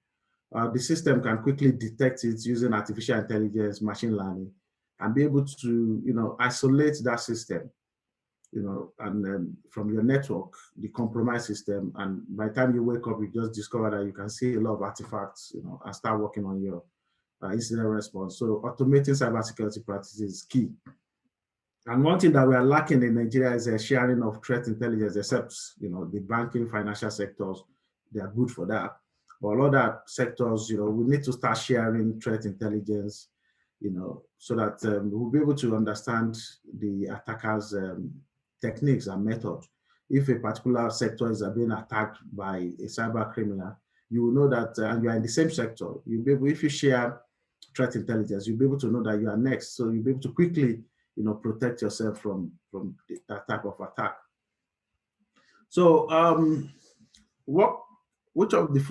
the system can quickly detect it using artificial intelligence, machine learning, and be able to isolate that system, and from your network, the compromised system. And by the time you wake up, you just discover that you can see a lot of artifacts, and start working on your incident response. So automating cybersecurity practices is key. And one thing that we are lacking in Nigeria is a sharing of threat intelligence, except the banking, financial sectors, they are good for that. But other sectors, we need to start sharing threat intelligence, so that we'll be able to understand the attackers' techniques and methods. If a particular sector is being attacked by a cyber criminal, you will know that, and you are in the same sector, you'll be able, if you share threat intelligence, you'll be able to know that you are next. So you'll be able to quickly, protect yourself from that type of attack. So which of the,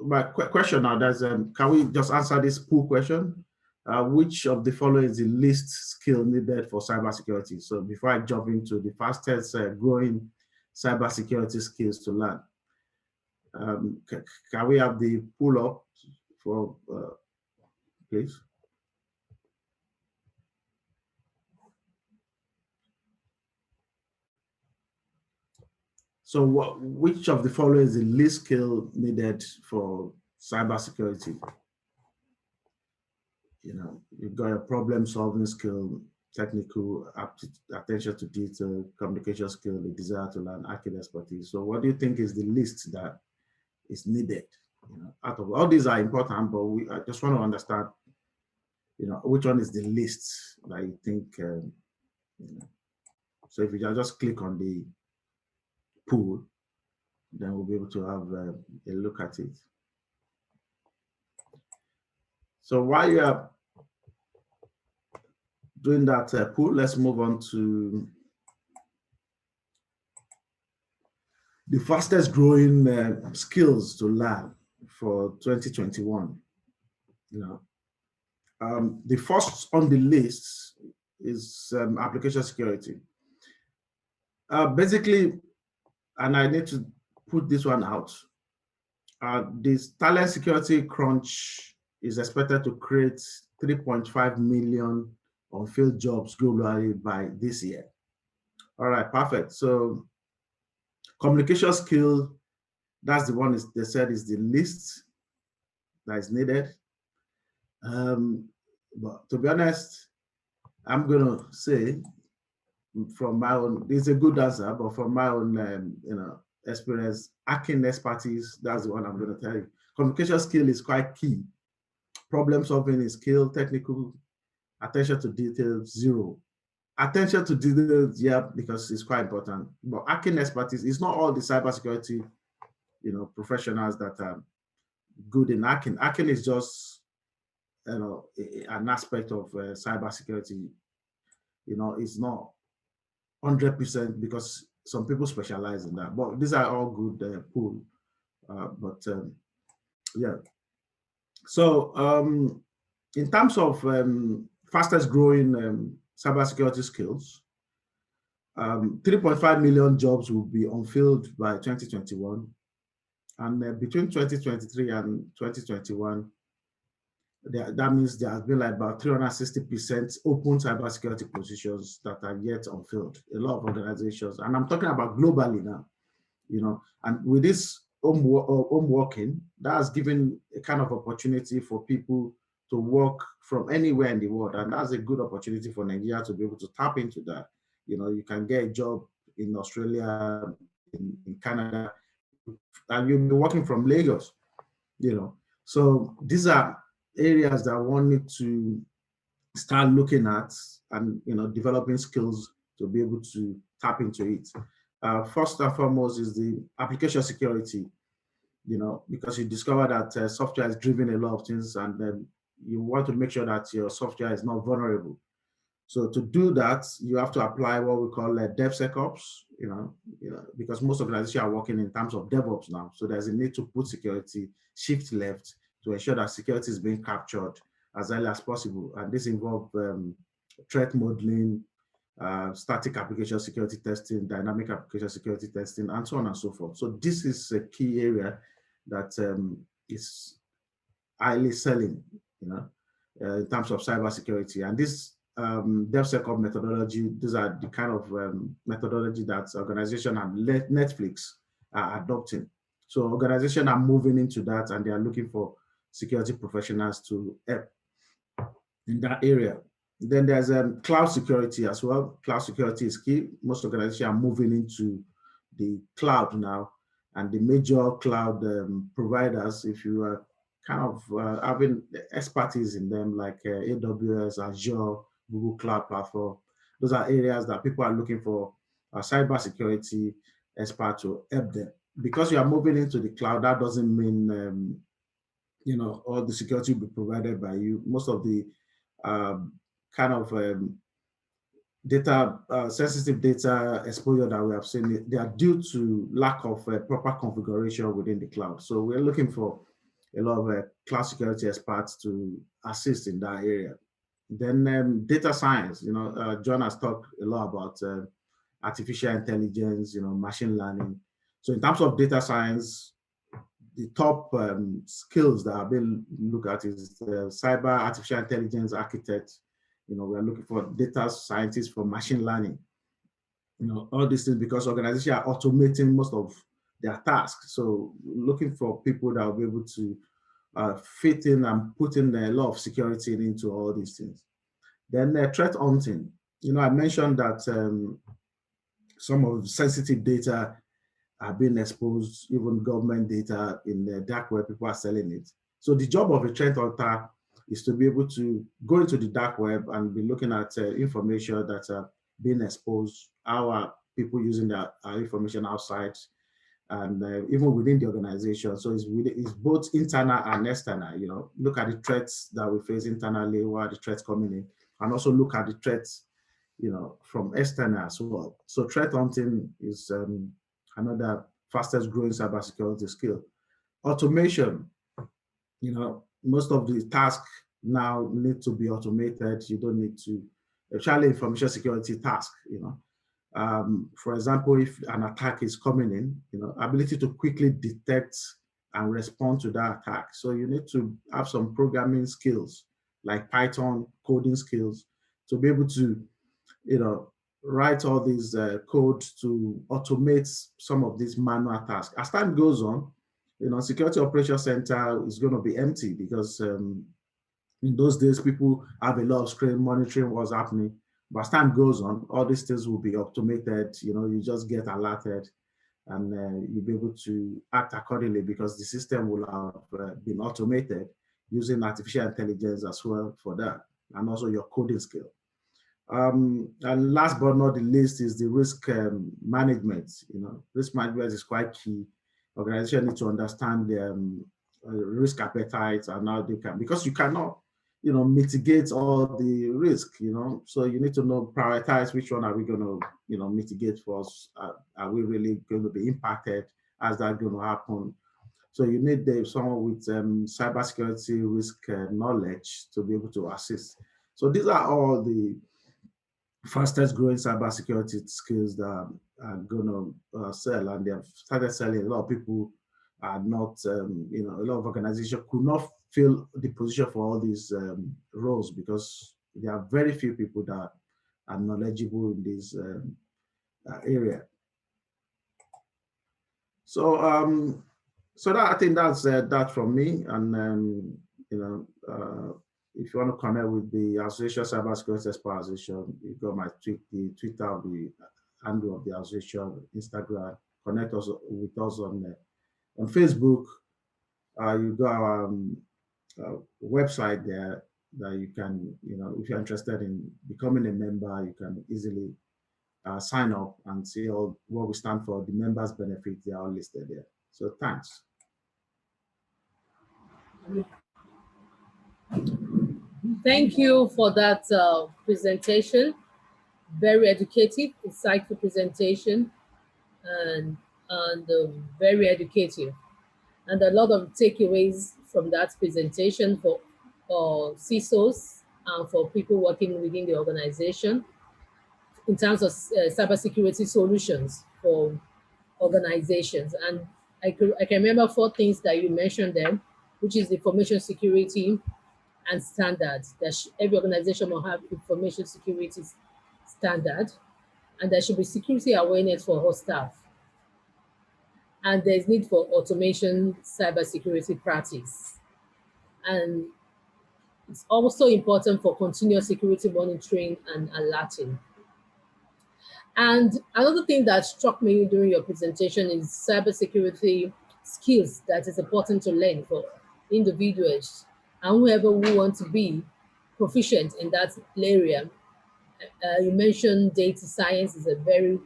my question now, there's, can we just answer this pool question? Which of the following is the least skill needed for cybersecurity? So before I jump into the fastest growing cybersecurity skills to learn, can we have the pull up for, please? So which of the following is the least skill needed for cybersecurity? You've got a problem solving skill, technical attention to detail, communication skill, the desire to learn, hacking expertise. So what do you think is the least that is needed? Out of all these are important, but I just want to understand, which one is the least that you think, so if you just click on the pool, then we'll be able to have a look at it. So while you are doing that pool, let's move on to the fastest growing skills to learn for 2021. The first on the list is application security. Basically, and I need to put this one out, this talent security crunch is expected to create 3.5 million unfilled jobs globally by this year. All right, perfect. So communication skill, that's the one they said is the least that is needed. But to be honest, I'm gonna say from my own, it's a good answer, but from my own experience, hacking expertise, that's the one I'm gonna tell you. Communication skill is quite key. Problem solving is skill, technical, attention to details, 0. Attention to details, yeah, because it's quite important. But hacking expertise is not all the cybersecurity, professionals that are good in hacking. Hacking is just an aspect of cybersecurity, it's not 100% because some people specialize in that. But these are all good pool. Yeah. So in terms of fastest growing cybersecurity skills, 3.5 million jobs will be unfilled by 2021. And between 2023 and 2021, that means there has been like about 360% open cybersecurity positions that are yet unfilled. A lot of organizations, and I'm talking about globally now, and with this home working, that has given a kind of opportunity for people to work from anywhere in the world. And that's a good opportunity for Nigeria to be able to tap into that. You can get a job in Australia, in Canada, and you'll be working from Lagos, So these are areas that one need to start looking at and, developing skills to be able to tap into it. First and foremost is the application security, because you discover that software is driven a lot of things, and then you want to make sure that your software is not vulnerable. So to do that, you have to apply what we call DevSecOps, because most organizations are working in terms of DevOps now. So there's a need to put security shift left to ensure that security is being captured as early as possible. And this involves threat modeling, static application security testing, dynamic application security testing, and so on and so forth. So this is a key area that is highly selling, in terms of cybersecurity. And this DevSecOps methodology, these are the kind of methodology that organizations and Netflix are adopting. So organizations are moving into that, and they are looking for security professionals to help in that area. Then there's cloud security as well. Cloud security is key. Most organizations are moving into the cloud now, and the major cloud providers, if you are kind of having expertise in them, like AWS, Azure, Google Cloud Platform, those are areas that people are looking for a cybersecurity expert to help them. Because you are moving into the cloud, that doesn't mean all the security will be provided by you. Most of the kind of data, sensitive data exposure that we have seen, they are due to lack of proper configuration within the cloud. So we're looking for a lot of cloud security experts to assist in that area. Then data science, John has talked a lot about artificial intelligence, machine learning. So in terms of data science, the top skills that have been looked at is cyber artificial intelligence architect. We're looking for data scientists for machine learning. All these things because organizations are automating most of their tasks. So looking for people that will be able to fit in and put in a lot of security into all these things. Then threat hunting. I mentioned that some of the sensitive data are being exposed, even government data in the dark web, people are selling it. So the job of a threat hunter is to be able to go into the dark web and be looking at information that's being exposed, how are people using their information outside, and even within the organization. So it's both internal and external, look at the threats that we face internally, what are the threats coming in, and also look at the threats, from external as well. So threat hunting is another fastest growing cybersecurity skill. Automation, most of the tasks now need to be automated. You don't need to, especially information security task, for example, if an attack is coming in, ability to quickly detect and respond to that attack. So you need to have some programming skills like Python, coding skills to be able to, write all these code to automate some of these manual tasks. As time goes on, Security Operations Center is going to be empty because in those days, people have a lot of screen monitoring what's happening. But as time goes on, all these things will be automated. You just get alerted and you'll be able to act accordingly because the system will have been automated using artificial intelligence as well for that, and also your coding skill. And last but not the least is the risk management. Risk management is quite key. Organizations need to understand their risk appetite and how they can, because you cannot mitigate all the risk, So you need to prioritize which one are we going to, mitigate first. Are we really going to be impacted? As that going to happen? So you need someone with cybersecurity risk knowledge to be able to assist. So these are all the fastest growing cybersecurity skills that are going to sell, and they have started selling. A lot of people are not, a lot of organizations could not fill the position for all these roles because there are very few people that are knowledgeable in this area. So, so that I think that's that from me, and if you want to connect with the Association Cybersecurity Expert Association, you got my the Twitter of the handle of the association, Instagram. Connect us with us on Facebook. You got our website there that you can, if you're interested in becoming a member, you can easily sign up and see all what we stand for. The members' benefits, they are all listed there. So thanks. Thank you for that presentation. Very educative, insightful presentation, and very educative. And a lot of takeaways from that presentation for CISOs and for people working within the organization in terms of cybersecurity solutions for organizations. And I can remember 4 things that you mentioned there, which is information security and standards. That every organization will have information security standard, and there should be security awareness for all staff. And there's need for automation cybersecurity practice. And it's also important for continuous security monitoring and alerting. And another thing that struck me during your presentation is cybersecurity skills that is important to learn for individuals and whoever who want to be proficient in that area. You mentioned data science is a very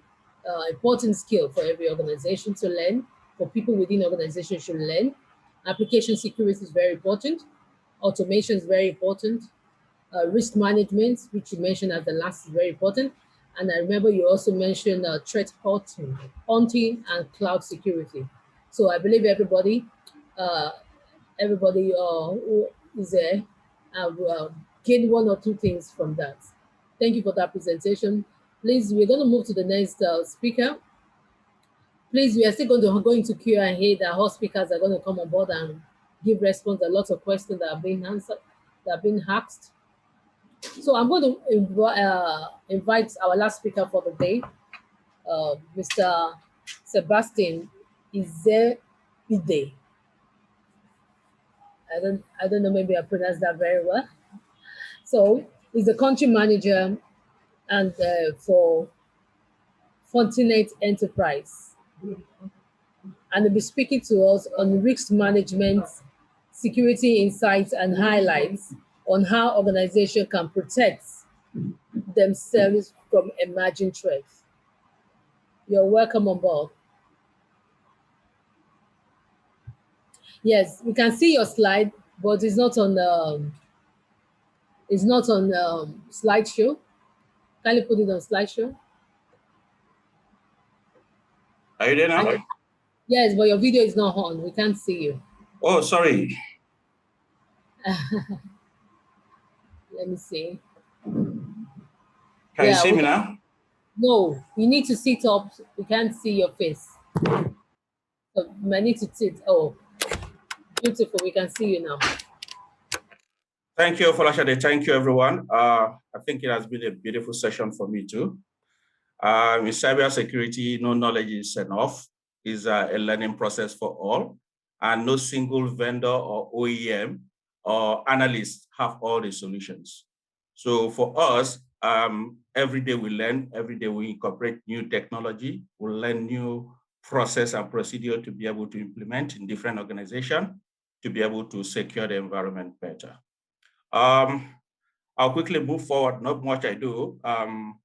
important skill for every organization to learn, for people within the organization should learn. Application security is very important. Automation is very important. Risk management, which you mentioned as the last, is very important. And I remember you also mentioned threat hunting and cloud security. So I believe everybody who is there have gained 1 or 2 things from that. Thank you for that presentation. Please, we're going to move to the next speaker. Please, we are still going to go into Q&A. The whole speakers are going to come on board and give response to lots of questions that are being answered, that are being asked. So I'm going to invite our last speaker for the day, Mr. Sebastian Nzeadibe. I don't know, maybe I pronounced that very well. So he's the country manager and for Fortinet Enterprise. And he'll be speaking to us on risk management, security insights, and highlights on how organizations can protect themselves from emerging threats. You're welcome on board. Yes, we can see your slide, but it's not on slideshow. Can you put it on slideshow? Are you there now? Yes, but your video is not on. We can't see you. Oh, sorry. Let me see. Can you see me now? No, you need to sit up. We can't see your face. So I need to sit. Oh, beautiful. We can see you now. Thank you, Folashade. Thank you, everyone. I think it has been a beautiful session for me too. In cybersecurity, no knowledge is enough. It's a learning process for all, and no single vendor or OEM or analyst have all the solutions. So for us, every day we learn, every day we incorporate new technology, we learn new process and procedure to be able to implement in different organizations to be able to secure the environment better. I'll quickly move forward, not much I do. I'm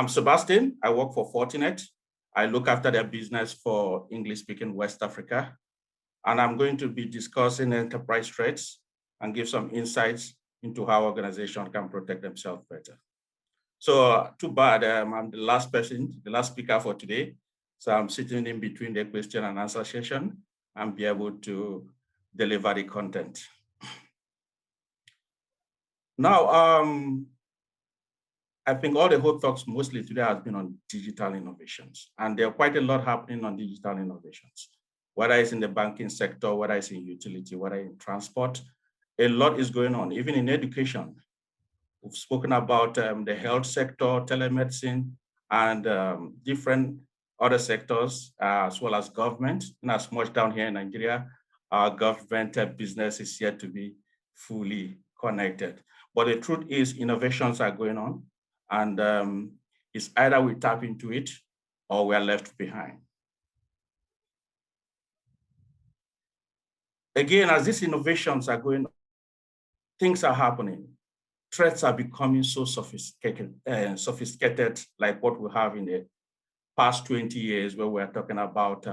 Sebastian, I work for Fortinet. I look after their business for English-speaking West Africa. And I'm going to be discussing enterprise threats and give some insights into how organizations can protect themselves better. So too bad, I'm the last person, the last speaker for today. So I'm sitting in between the question and answer session and be able to deliver the content. Now, I think all the whole talks mostly today has been on digital innovations, and there are quite a lot happening on digital innovations, whether it's in the banking sector, whether it's in utility, whether in transport, a lot is going on, even in education. We've spoken about the health sector, telemedicine, and different other sectors, as well as government. And as much down here in Nigeria, our government business is yet to be fully connected. But the truth is innovations are going on, and it's either we tap into it or we are left behind. Again, as these innovations are going on, things are happening. Threats are becoming so sophisticated, like what we have in the past 20 years, where we're talking about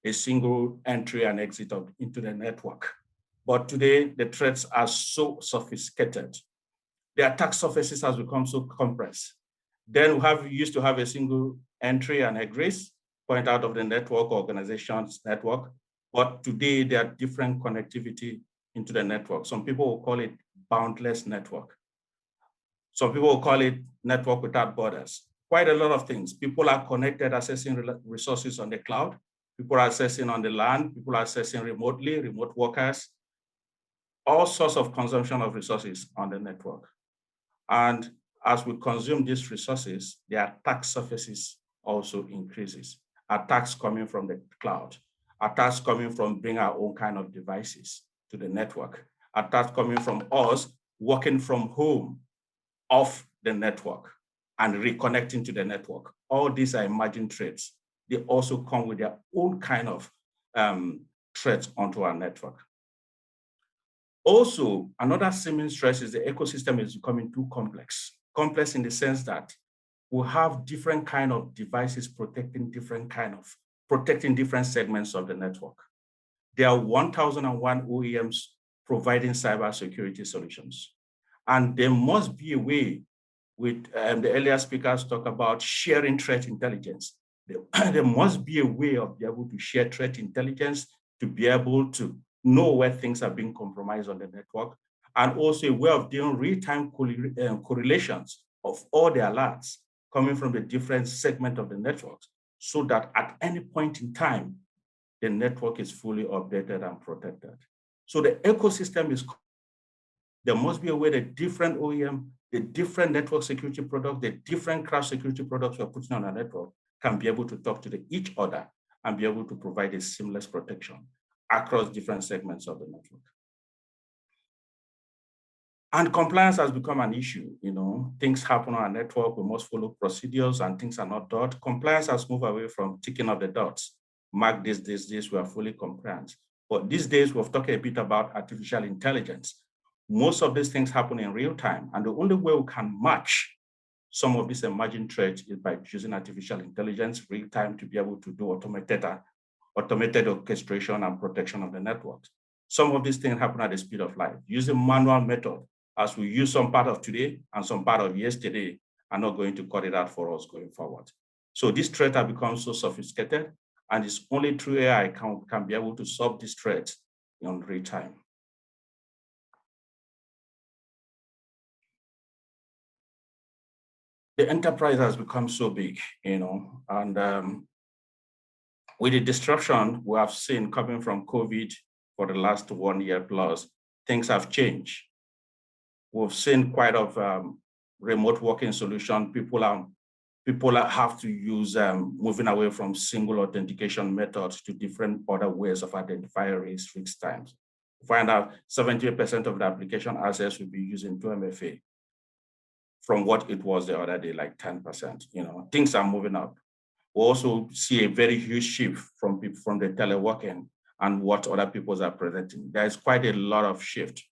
a single entry and exit into the network. But today, the threats are so sophisticated. The attack surfaces has become so compressed. Then we used to have a single entry and egress point out of the network, organization's network. But today, there are different connectivity into the network. Some people will call it boundless network. Some people will call it network without borders. Quite a lot of things. People are connected, accessing resources on the cloud. People are accessing on the land. People are accessing remotely, remote workers, all sorts of consumption of resources on the network. And as we consume these resources, the attack surfaces also increases. Attacks coming from the cloud, attacks coming from bringing our own kind of devices to the network, attacks coming from us working from home, off the network and reconnecting to the network. All these are emerging threats. They also come with their own kind of threats onto our network. Also, another seeming stress is the ecosystem is becoming too complex. Complex in the sense that we have different kind of devices protecting different segments of the network. There are 1,001 OEMs providing cybersecurity solutions. And there must be a way, with the earlier speakers talk about sharing threat intelligence. There must be a way of being able to share threat intelligence to be able to know where things are being compromised on the network, and also a way of doing real-time correlations of all the alerts coming from the different segments of the network, so that at any point in time, the network is fully updated and protected. So the ecosystem is, there must be a way that different OEM, the different network security products, the different cloud security products we're putting on our network can be able to talk to each other and be able to provide a seamless protection across different segments of the network. And compliance has become an issue. Things happen on our network, we must follow procedures and things are not done. Compliance has moved away from ticking of the dots. Mark this, we are fully compliant. But these days, we've talked a bit about artificial intelligence. Most of these things happen in real time. And the only way we can match some of these emerging threats is by using artificial intelligence real time to be able to do automated orchestration and protection of the network. Some of these things happen at the speed of light. Using manual method, as we use some part of today and some part of yesterday, are not going to cut it out for us going forward. So this threat has become so sophisticated, and it's only through AI can be able to solve these threats in real time. The enterprise has become so big, and with the disruption we have seen coming from COVID for the last 1 year plus, things have changed. We've seen quite of remote working solution. People have to use moving away from single authentication methods to different other ways of identifying risk times. Find out 70% of the application access will be using 2MFA from what it was the other day, like 10%. Things are moving up. We also see a very huge shift from the teleworking and what other people are presenting. There's quite a lot of shift.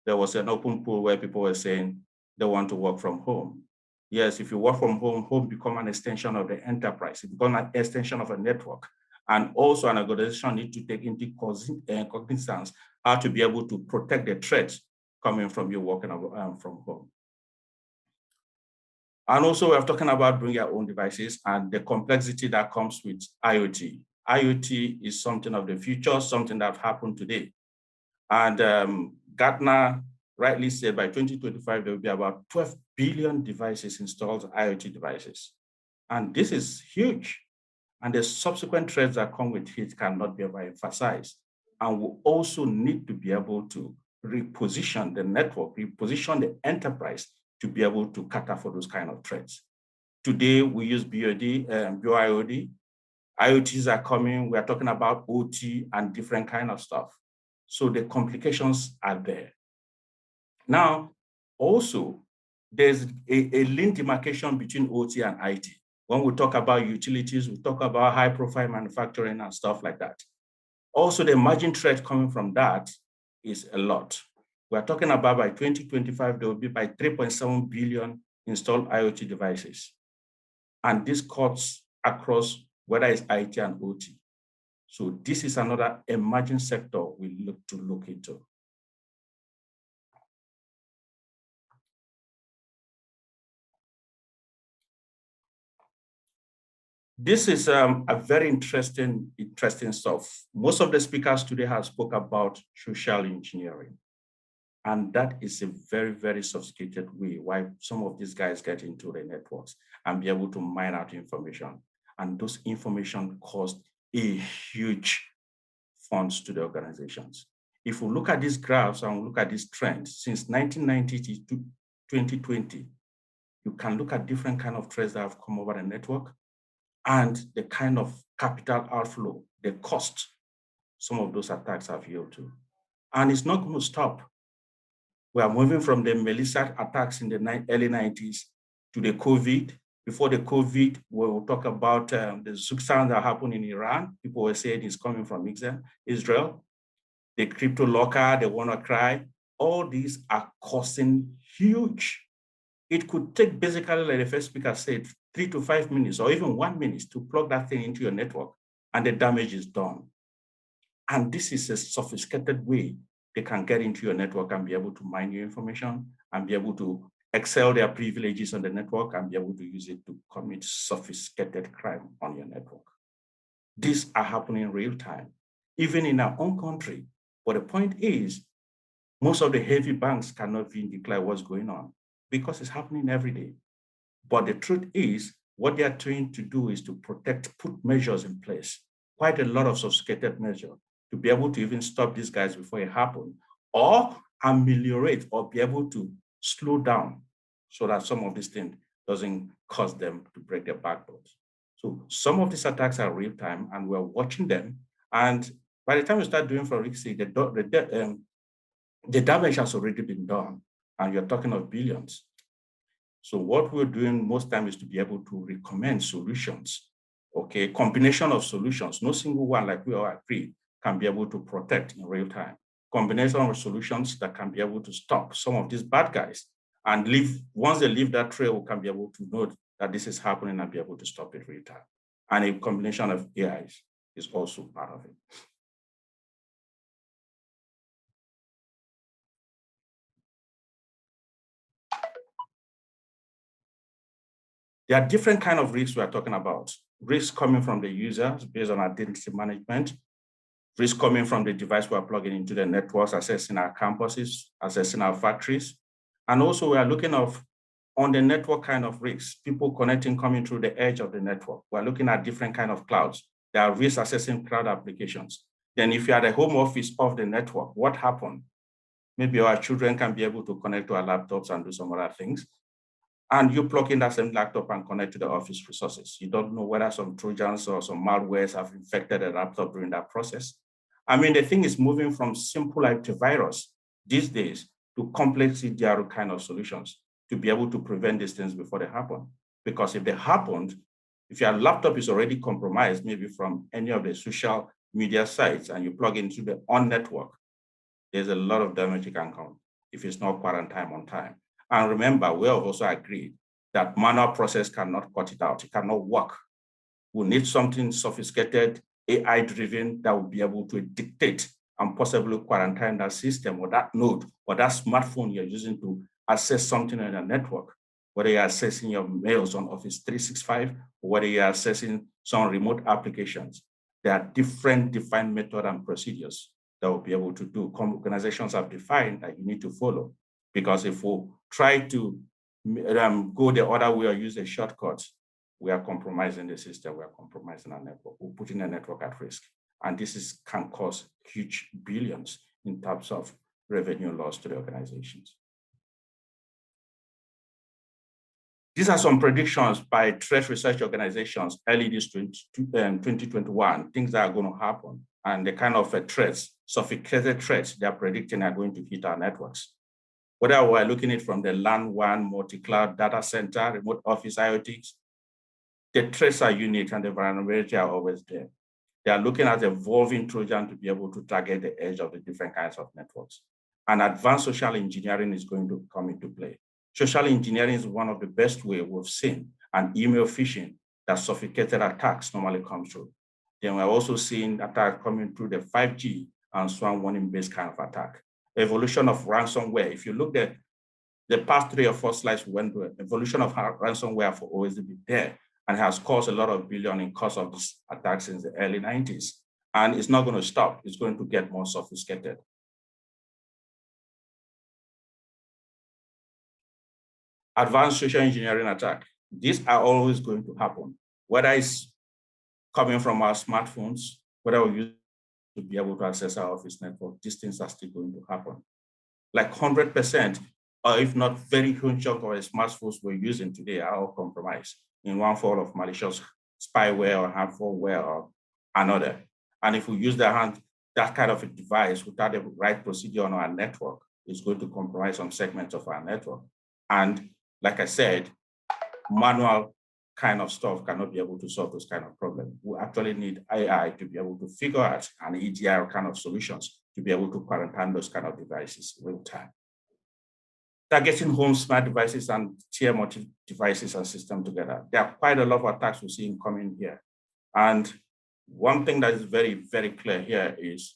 There was an open poll where people were saying they want to work from home. Yes, if you work from home, home becomes an extension of the enterprise. It becomes an extension of a network. And also an organization needs to take into cognizance how to be able to protect the threats coming from you working from home. And also we're talking about bring your own devices and the complexity that comes with IoT. IoT is something of the future, something that happened today. And Gartner rightly said by 2025, there will be about 12 billion devices installed, IoT devices. And this is huge. And the subsequent threats that come with it cannot be overemphasized. And we also need to be able to reposition the network, reposition the enterprise to be able to cater for those kind of threats. Today, we use BIOD. IoTs are coming. We are talking about OT and different kind of stuff. So the complications are there. Now, also, there's a lean demarcation between OT and IT. When we talk about utilities, we talk about high-profile manufacturing and stuff like that. Also, the emerging threat coming from that is a lot. We're talking about by 2025, there will be by 3.7 billion installed IoT devices. And this cuts across whether it's IT and OT. So this is another emerging sector we look into. This is a very interesting stuff. Most of the speakers today have spoke about social engineering. And that is a very, very sophisticated way why some of these guys get into the networks and be able to mine out information. And those information cost a huge funds to the organizations. If we look at these graphs and look at these trends, since 1990 to 2020, you can look at different kind of threats that have come over the network and the kind of capital outflow, the cost some of those attacks have yielded to. And it's not going to stop. We are moving from the Melissa attacks in the early 90s to the COVID. Before the COVID, we will talk about the CSEAN that happened in Iran. People were saying it's coming from Israel. The crypto locker, the WannaCry, all these are costing huge. It could take basically, like the first speaker said, 3 to 5 minutes or even 1 minute to plug that thing into your network and the damage is done. And this is a sophisticated way they can get into your network and be able to mine your information and be able to excel their privileges on the network and be able to use it to commit sophisticated crime on your network. These are happening in real time, even in our own country. But the point is, most of the heavy banks cannot even declare what's going on because it's happening every day. But the truth is, what they are trying to do is to protect, put measures in place, quite a lot of sophisticated measures to be able to even stop these guys before it happens, or ameliorate or be able to slow down so that some of these things doesn't cause them to break their backbones. So some of these attacks are real time and we're watching them. And by the time we start doing forensic, the damage has already been done and you're talking of billions. So what we're doing most times is to be able to recommend solutions, okay? Combination of solutions, no single one, like we all agree, can be able to protect in real time. Combination of solutions that can be able to stop some of these bad guys and leave, once they leave that trail, we can be able to know that this is happening and be able to stop it real time. And a combination of AIs is also part of it. There are different kinds of risks we are talking about. Risks coming from the users based on identity management, risk coming from the device we are plugging into the networks, accessing our campuses, accessing our factories. And also we are looking on the network kind of risks, people connecting, coming through the edge of the network. We're looking at different kind of clouds. There are risks accessing cloud applications. Then if you are the home office of the network, what happened? Maybe our children can be able to connect to our laptops and do some other things. And you plug in that same laptop and connect to the office resources. You don't know whether some Trojans or some malwares have infected the laptop during that process. I mean, the thing is moving from simple antivirus these days to complex EDR kind of solutions to be able to prevent these things before they happen. Because if they happened, if your laptop is already compromised, maybe from any of the social media sites, and you plug into the on network, there's a lot of damage you can come if it's not quarantined on time. And remember, we have also agreed that manual process cannot cut it out. It cannot work. We need something sophisticated, AI-driven that will be able to dictate and possibly quarantine that system or that node or that smartphone you're using to access something on a network, whether you're accessing your mails on Office 365, or whether you're accessing some remote applications. There are different defined methods and procedures that will be able to do. Organizations have defined that you need to follow, because if we try to go the other way or use a shortcut, we are compromising the system, we are compromising our network, we're putting the network at risk. And this can cause huge billions in terms of revenue loss to the organizations. These are some predictions by threat research organizations early this 2021, things that are going to happen, and the kind of threats, sophisticated threats they are predicting are going to hit our networks. Whether we're looking at it from the LAN WAN, multi-cloud data center, remote office IoTs, the threats are unique and the vulnerability are always there. They are looking at evolving Trojan to be able to target the edge of the different kinds of networks. And advanced social engineering is going to come into play. Social engineering is one of the best ways we've seen, and email phishing that sophisticated attacks normally come through. Then we're also seeing attacks coming through the 5G and swarm warning-based kind of attack. Evolution of ransomware. If you look at the past 3 or 4 slides we went through, evolution of ransomware for always been there and has caused a lot of billion in cost of this attack since the early 90s. And it's not going to stop. It's going to get more sophisticated. Advanced social engineering attack. These are always going to happen, whether it's coming from our smartphones, whether we use to be able to access our office network, these things are still going to happen. Like 100%, or if not very huge chunk of the smartphones we're using today are all compromised in one form of malicious spyware or harmfulware or another. And if we use that kind of a device without the right procedure on our network, it's going to compromise some segments of our network. And like I said, manual kind of stuff cannot be able to solve those kind of problems. We actually need AI to be able to figure out an EDR kind of solutions to be able to quarantine those kind of devices real time. Targeting home smart devices and tier multi devices and systems together. There are quite a lot of attacks we're seeing coming here. And one thing that is very, very clear here is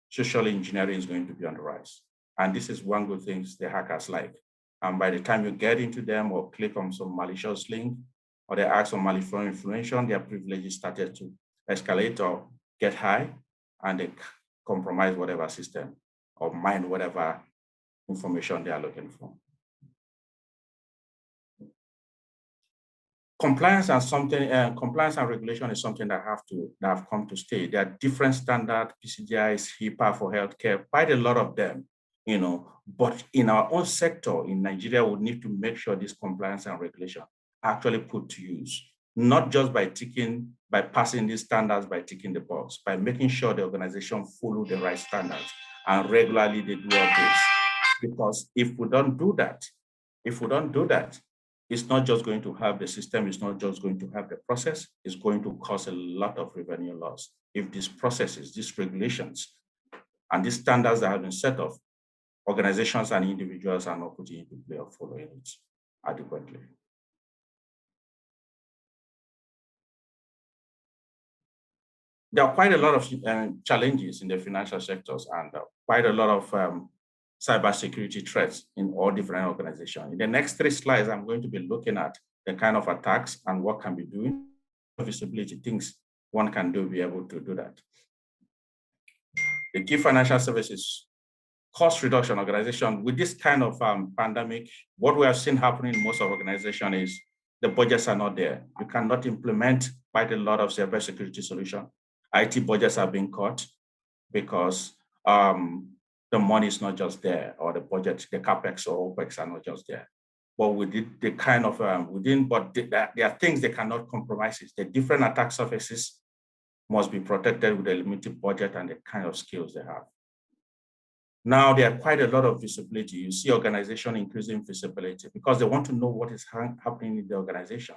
social engineering is going to be on the rise. And this is one good thing the hackers like. And by the time you get into them or click on some malicious link, or they ask for malicious information, their privileges started to escalate or get high, and they compromise whatever system or mine whatever information they are looking for. Compliance and regulation is something that have come to stay. There are different standards, PCGIs, HIPAA for healthcare, quite a lot of them, but in our own sector in Nigeria, we need to make sure this compliance and regulation are actually put to use, not just by passing these standards, by ticking the box, by making sure the organization follow the right standards and regularly they do updates. Because if we don't do that, it's not just going to have the system, it's not just going to have the process, it's going to cause a lot of revenue loss. If these processes, these regulations, and these standards that have been set up, organizations and individuals are not putting into play or following it adequately. There are quite a lot of challenges in the financial sectors and quite a lot of cybersecurity threats in all different organizations. In the next 3 slides, I'm going to be looking at the kind of attacks and what can be doing, visibility, things one can do to be able to do that. The key financial services cost reduction organization. With this kind of pandemic, what we have seen happening in most of organizations is the budgets are not there. You cannot implement quite a lot of cybersecurity solutions. IT budgets are being cut because the money is not just there, or the budget, the CapEx or OpEx are not just there. But we did the kind of, there are things they cannot compromise. The different attack surfaces must be protected with a limited budget and the kind of skills they have. Now, there are quite a lot of visibility. You see organization increasing visibility because they want to know what is happening in the organization.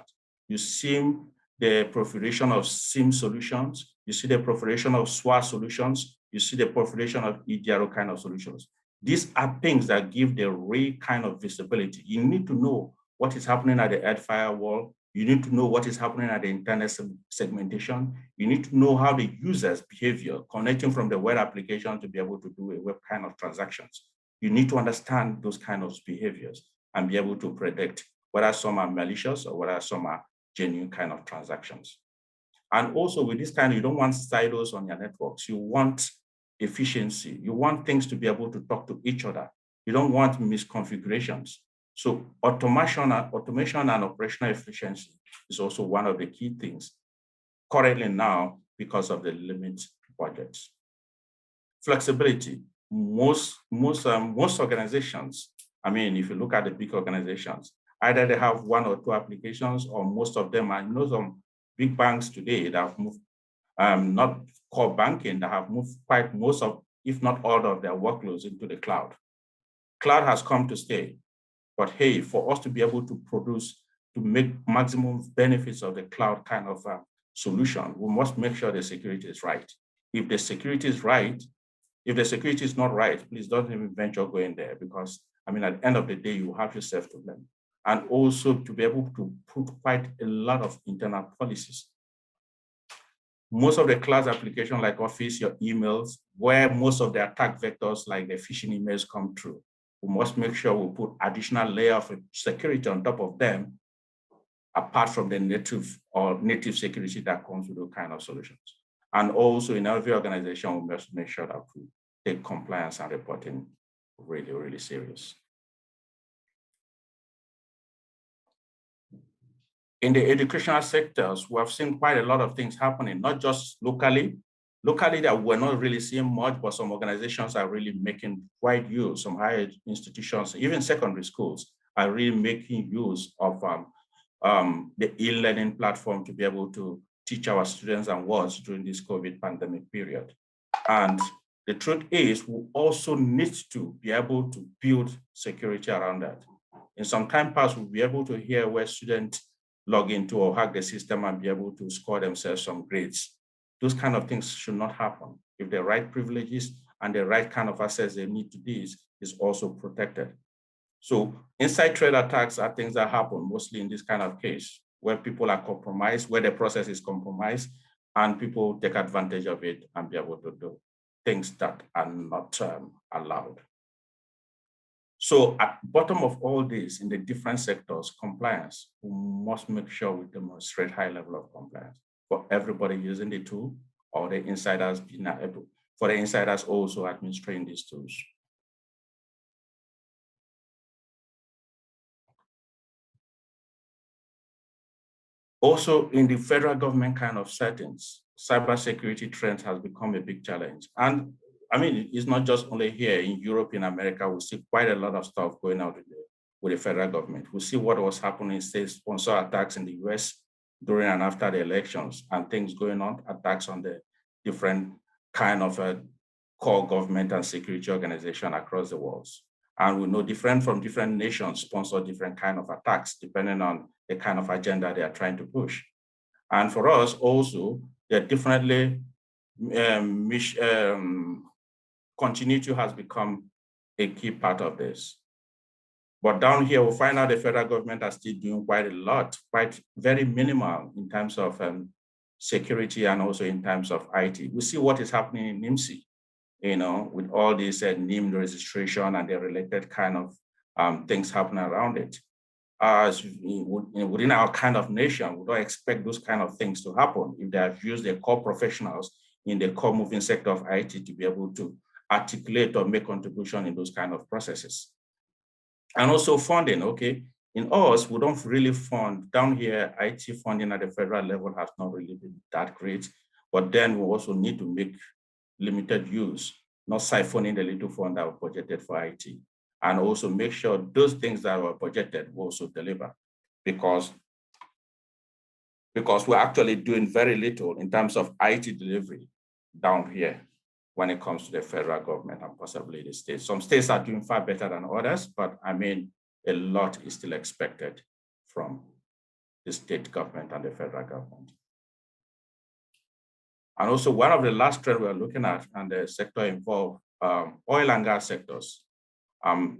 You see the proliferation of SIM solutions. You see the proliferation of SWA solutions. You see the proliferation of EDRO kind of solutions. These are things that give the real kind of visibility. You need to know what is happening at the edge firewall, You need to know what is happening at the internet segmentation. You need to know how the user's behavior connecting from the web application to be able to do a web kind of transactions. You need to understand those kind of behaviors and be able to predict whether some are malicious or whether some are genuine kind of transactions. And also with this kind, you don't want silos on your networks. You want efficiency. You want things to be able to talk to each other. You don't want misconfigurations. So automation and operational efficiency is also one of the key things currently now because of the limited budgets. Flexibility. Most organizations, I mean, if you look at the big organizations, either they have one or two applications, or most of them, I know some big banks today that have moved, not core banking, that have moved quite most of, if not all of their workloads into the cloud. Cloud has come to stay, but hey, for us to be able to produce, to make maximum benefits of the cloud kind of solution, we must make sure the security is right. If the security is right, if the security is not right, please don't even venture going there, because I mean, at the end of the day, you have yourself to blame. And also to be able to put quite a lot of internal policies. Most of the cloud applications like Office, your emails, where most of the attack vectors like the phishing emails come through, we must make sure we put additional layer of security on top of them, apart from the native security that comes with those kind of solutions. And also in every organization, we must make sure that we take compliance and reporting really, really serious. In the educational sectors, we have seen quite a lot of things happening, not just locally. Locally, that we're not really seeing much, but some organizations are really making wide use. Some higher institutions, even secondary schools, are really making use of the e-learning platform to be able to teach our students and wards during this COVID pandemic period. And the truth is, we also need to be able to build security around that. In some time past, we'll be able to hear where students log into or hack the system and be able to score themselves some grades. Those kind of things should not happen. If the right privileges and the right kind of access they need to this is also protected. So inside trade attacks are things that happen mostly in this kind of case, where people are compromised, where the process is compromised, and people take advantage of it and be able to do things that are not allowed. So at the bottom of all this, in the different sectors, compliance, we must make sure we demonstrate high level of compliance for everybody using the tool, or the insiders being able, for the insiders also administering these tools. Also, in the federal government kind of settings, cybersecurity trends has become a big challenge. And I mean, it's not just only here in Europe, in America, we see quite a lot of stuff going on with the federal government. We see what was happening, state-sponsored attacks in the US during and after the elections, and things going on, attacks on the different kind of core government and security organization across the world. And we know different nations sponsor different kind of attacks, depending on the kind of agenda they are trying to push. And for us also, they're definitely continuity has become a key part of this. But down here, we'll find out the federal government are still doing quite a lot, quite very minimal in terms of security and also in terms of IT. We see what is happening in NIMC, you know, with all this NIM registration and the related kind of things happening around it. Within our kind of nation, we don't expect those kind of things to happen if they have used their core professionals in the core moving sector of IT to be able to articulate or make contribution in those kind of processes. And also funding, okay? In us, we don't really fund, down here, IT funding at the federal level has not really been that great, but then we also need to make limited use, not siphoning the little fund that were budgeted for IT, and also make sure those things that were budgeted will also deliver, because we're actually doing very little in terms of IT delivery down here when it comes to the federal government and possibly the states. Some states are doing far better than others, but I mean, a lot is still expected from the state government and the federal government. And also one of the last trends we're looking at and the sector involved oil and gas sectors.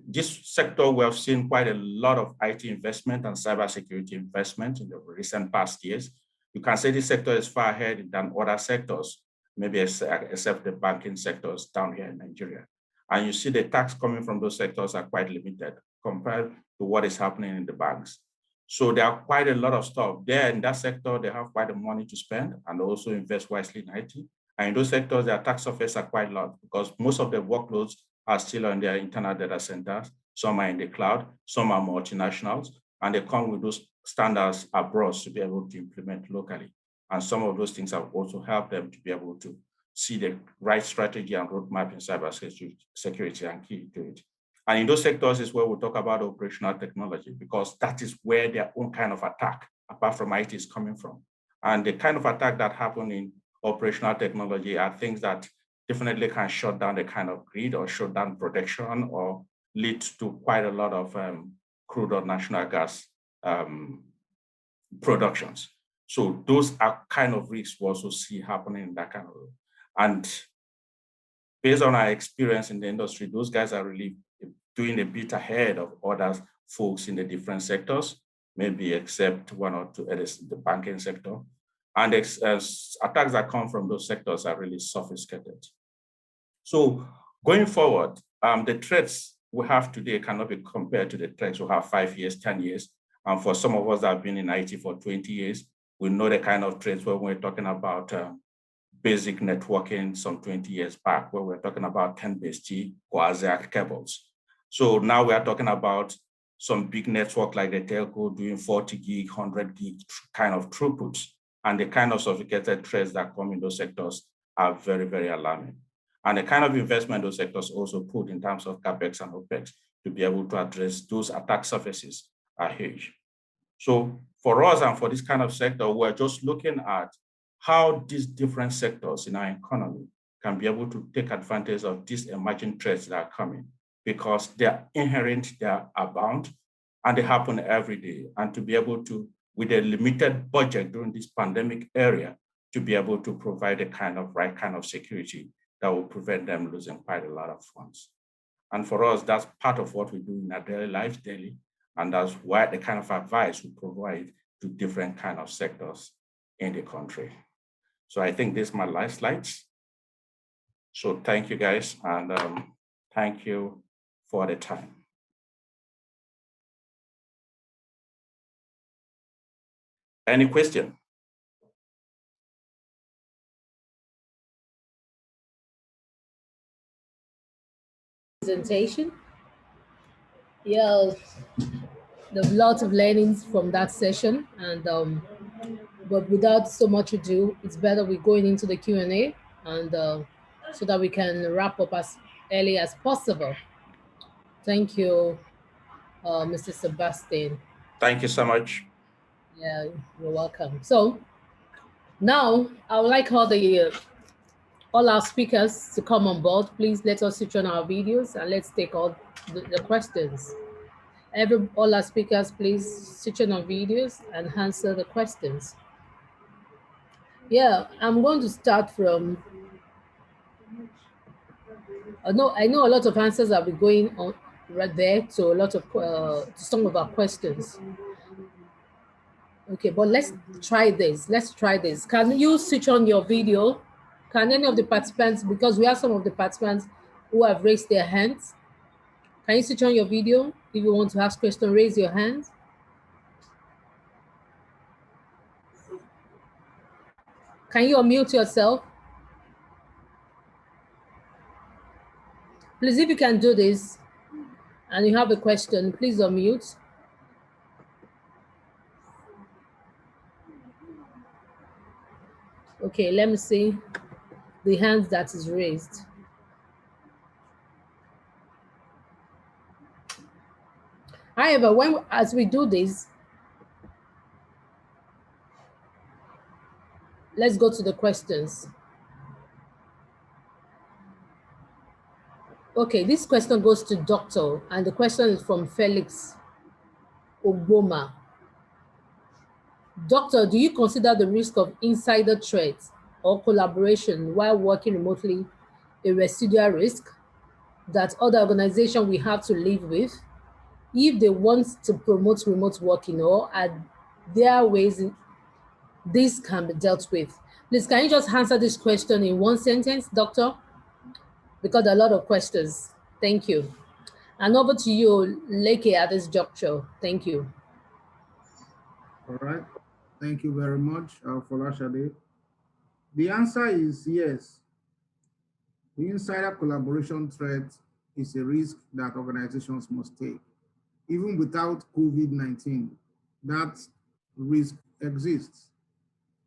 This sector, we have seen quite a lot of IT investment and cybersecurity investment in the recent past years. You can say this sector is far ahead than other sectors, maybe except the banking sectors down here in Nigeria. And you see the tax coming from those sectors are quite limited compared to what is happening in the banks. So there are quite a lot of stuff there in that sector. They have quite a money to spend and also invest wisely in IT. And in those sectors, their tax surface are quite large because most of the workloads are still on their internal data centers. Some are in the cloud, some are multinationals, and they come with those standards abroad to be able to implement locally. And some of those things have also helped them to be able to see the right strategy and roadmap in cybersecurity and key to it. And in those sectors is where we talk about operational technology, because that is where their own kind of attack, apart from IT, is coming from. And the kind of attack that happen in operational technology are things that definitely can shut down the kind of grid or shut down production or lead to quite a lot of crude or natural gas productions. So those are kind of risks we also see happening in that kind of, and based on our experience in the industry, those guys are really doing a bit ahead of other folks in the different sectors, maybe except one or two others in the banking sector. And attacks that come from those sectors are really sophisticated. So going forward, the threats we have today cannot be compared to the threats we have 5 years, 10 years. And for some of us that have been in IT for 20 years, we know the kind of threats where we're talking about basic networking some 20 years back, where we're talking about 10BST coaxial cables. So now we are talking about some big network like the telco doing 40 gig, 100 gig kind of throughputs. And the kind of sophisticated threats that come in those sectors are very, very alarming. And the kind of investment those sectors also put in terms of CapEx and OpEx to be able to address those attack surfaces are huge. So for us and for this kind of sector, we're just looking at how these different sectors in our economy can be able to take advantage of these emerging threats that are coming, because they're inherent, they're abound, and they happen every day. And to be able to, with a limited budget during this pandemic area, to be able to provide the right kind of security that will prevent them losing quite a lot of funds. And for us, that's part of what we do in our daily lives daily. And that's why the kind of advice we provide to different kind of sectors in the country. So I think this is my last slides. So thank you guys, and thank you for the time. Any question? Presentation. Yeah, there's lots of learnings from that session, and but without so much ado, it's better we're going into the Q&A, and so that we can wrap up as early as possible. Thank you, Mr. Sebastian. Thank you so much. Yeah, you're welcome. So now I would like all our speakers to come on board. Please let us switch on our videos and let's take all the questions. All our speakers, please switch on our videos and answer the questions. Yeah, I'm going to start from, I know a lot of answers have been going on right there to a lot of, to some of our questions. Okay, but let's try this. Let's try this. Can you switch on your video? Can any of the participants, because we have some of the participants who have raised their hands. Can you switch on your video? If you want to ask questions, raise your hand. Can you unmute yourself? Please, if you can do this and you have a question, please unmute. Okay, let me see the hand that is raised. However, as we do this, let's go to the questions. Okay, this question goes to Doctor, and the question is from Felix Ogboma. Doctor, do you consider the risk of insider threats or collaboration while working remotely a residual risk? that other organizations we have to live with if they want to promote remote working, or are there ways this can be dealt with? Please, can you just answer this question in one sentence, Doctor? Because there are a lot of questions. Thank you. And over to you, Leke, at this juncture. Thank you. All right. Thank you very much, Folashade. The answer is yes. The insider collaboration threat is a risk that organizations must take. Even without COVID-19, that risk exists.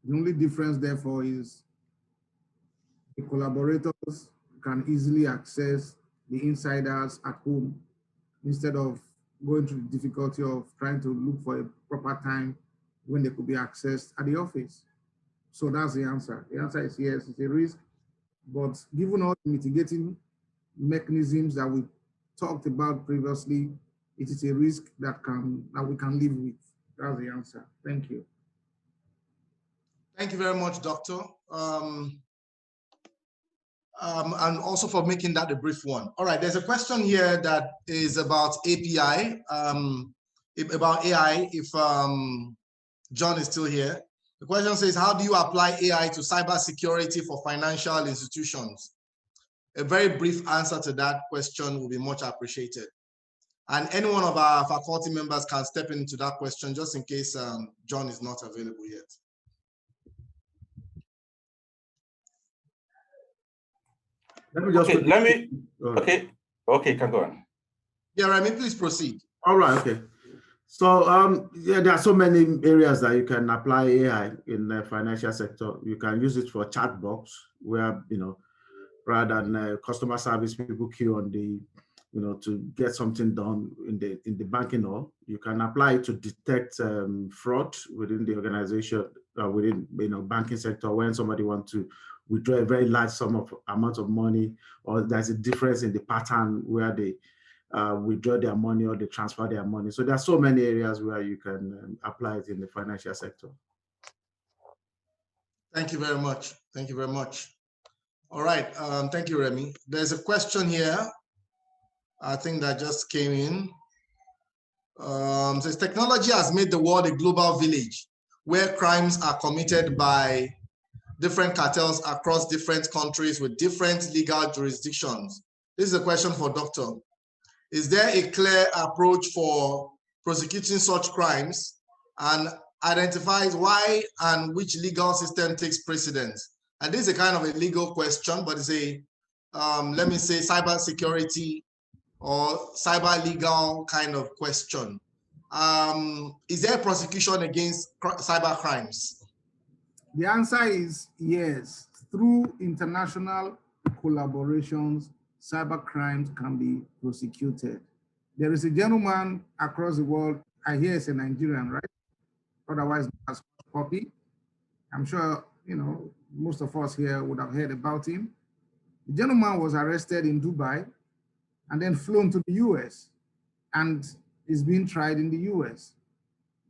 The only difference, therefore, is the collaborators can easily access the insiders at home instead of going through the difficulty of trying to look for a proper time when they could be accessed at the office. So that's the answer. The answer is yes, it's a risk, but given all the mitigating mechanisms that we talked about previously, it is a risk that we can live with. That's the answer. Thank you. Thank you very much, Doctor. And also for making that a brief one. All right, there's a question here that is about API, about AI, if John is still here. The question says, how do you apply AI to cybersecurity for financial institutions? A very brief answer to that question will be much appreciated. And any one of our faculty members can step into that question just in case John is not available yet. Okay, can go on. Yeah, Remi, please proceed. All right, okay. So yeah, there are so many areas that you can apply AI in the financial sector. You can use it for chat box, where, you know, rather than customer service people queue on the, you know, to get something done in the banking hall. You can apply it to detect fraud within the organization, within, you know, banking sector, when somebody wants to withdraw a very large amount of money, or there's a difference in the pattern where they withdraw their money or they transfer their money. So there are so many areas where you can apply it in the financial sector. Thank you very much. Thank you very much. All right, thank you, Remi. There's a question here, I think that just came in. Says, technology has made the world a global village where crimes are committed by different cartels across different countries with different legal jurisdictions. This is a question for Doctor. Is there a clear approach for prosecuting such crimes, and identifies why and which legal system takes precedence? And this is a kind of a legal question, but it's a, let me say, cybersecurity or cyber legal kind of question. Is there a prosecution against cyber crimes? The answer is yes. Through international collaborations, cyber crimes can be prosecuted. There is a gentleman across the world, I hear it's a Nigerian, right? Otherwise, as Poppy. I'm sure, you know, most of us here would have heard about him. The gentleman was arrested in Dubai and then flown to the US and is being tried in the US.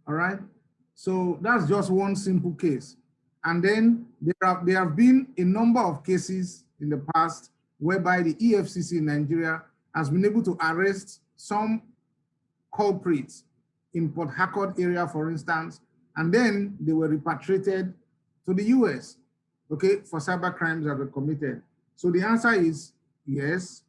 All right. So that's just one simple case. And then there have been a number of cases in the past whereby the EFCC in Nigeria has been able to arrest some culprits in Port Harcourt area, for instance, and then they were repatriated to the US, okay, for cyber crimes that were committed. So the answer is yes.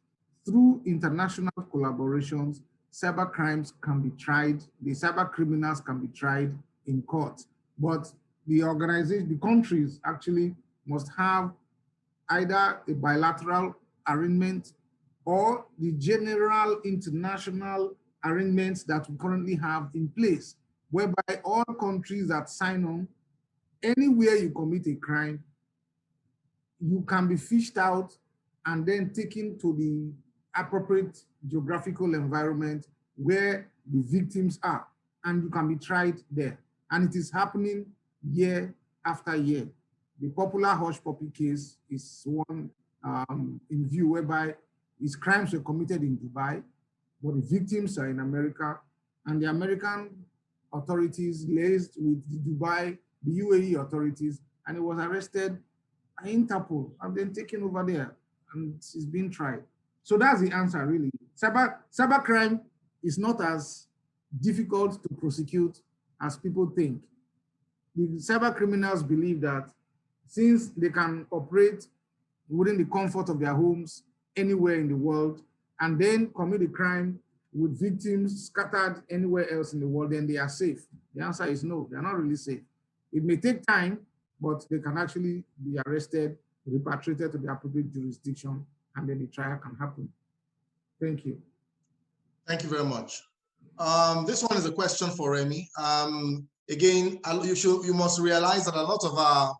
Through international collaborations, cyber crimes can be tried, the cyber criminals can be tried in court. But the organization, the countries actually must have either a bilateral arrangement or the general international arrangements that we currently have in place, whereby all countries that sign on, anywhere you commit a crime, you can be fished out and then taken to the appropriate geographical environment where the victims are, and you can be tried there. And it is happening year after year. The popular Hush Puppy case is one in view, whereby his crimes were committed in Dubai, but the victims are in America, and the American authorities liaised with the Dubai, the UAE authorities, and he was arrested by Interpol and then taken over there, and he's being tried. So that's the answer, really. Cybercrime is not as difficult to prosecute as people think. The cyber criminals believe that since they can operate within the comfort of their homes anywhere in the world and then commit a crime with victims scattered anywhere else in the world, then they are safe. The answer is no, they're not really safe. It may take time, but they can actually be arrested, repatriated to the appropriate jurisdiction, and then the trial can happen. Thank you. Thank you very much. This one is a question for Remi. Again, you must realize that a lot of our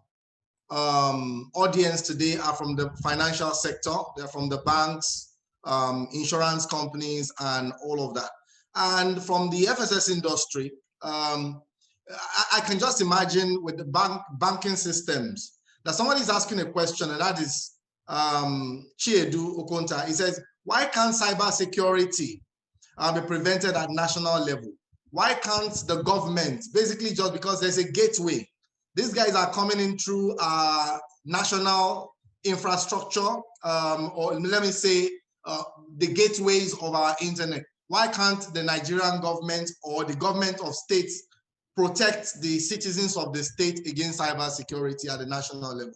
audience today are from the financial sector. They're from the banks, insurance companies, and all of that. And from the FSS industry, I can just imagine with the banking systems that somebody is asking a question, and that is Chiedu Okonta. He says, why can't cybersecurity be prevented at national level? Why can't the government, basically just because there's a gateway, these guys are coming in through national infrastructure, or let me say, the gateways of our internet. Why can't the Nigerian government or the government of states protect the citizens of the state against cybersecurity at the national level?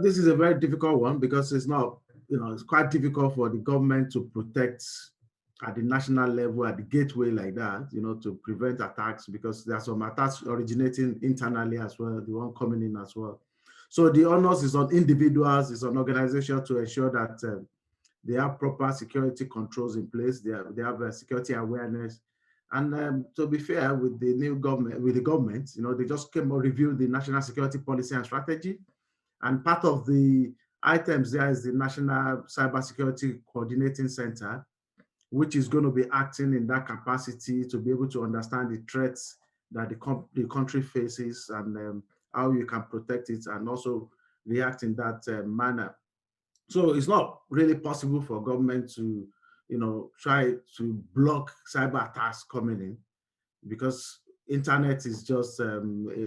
This is a very difficult one because it's not, it's quite difficult for the government to protect at the national level, at the gateway like that, to prevent attacks, because there are some attacks originating internally as well, the one coming in as well. So the onus is on individuals, it's on organizations to ensure that they have proper security controls in place, they have security awareness. And to be fair, with the new government, they just came and reviewed the national security policy and strategy. And part of the items there is the National Cybersecurity Coordinating Center, which is going to be acting in that capacity to be able to understand the threats that the country faces and how you can protect it and also react in that manner. So it's not really possible for government to, try to block cyber attacks coming in, because internet is just a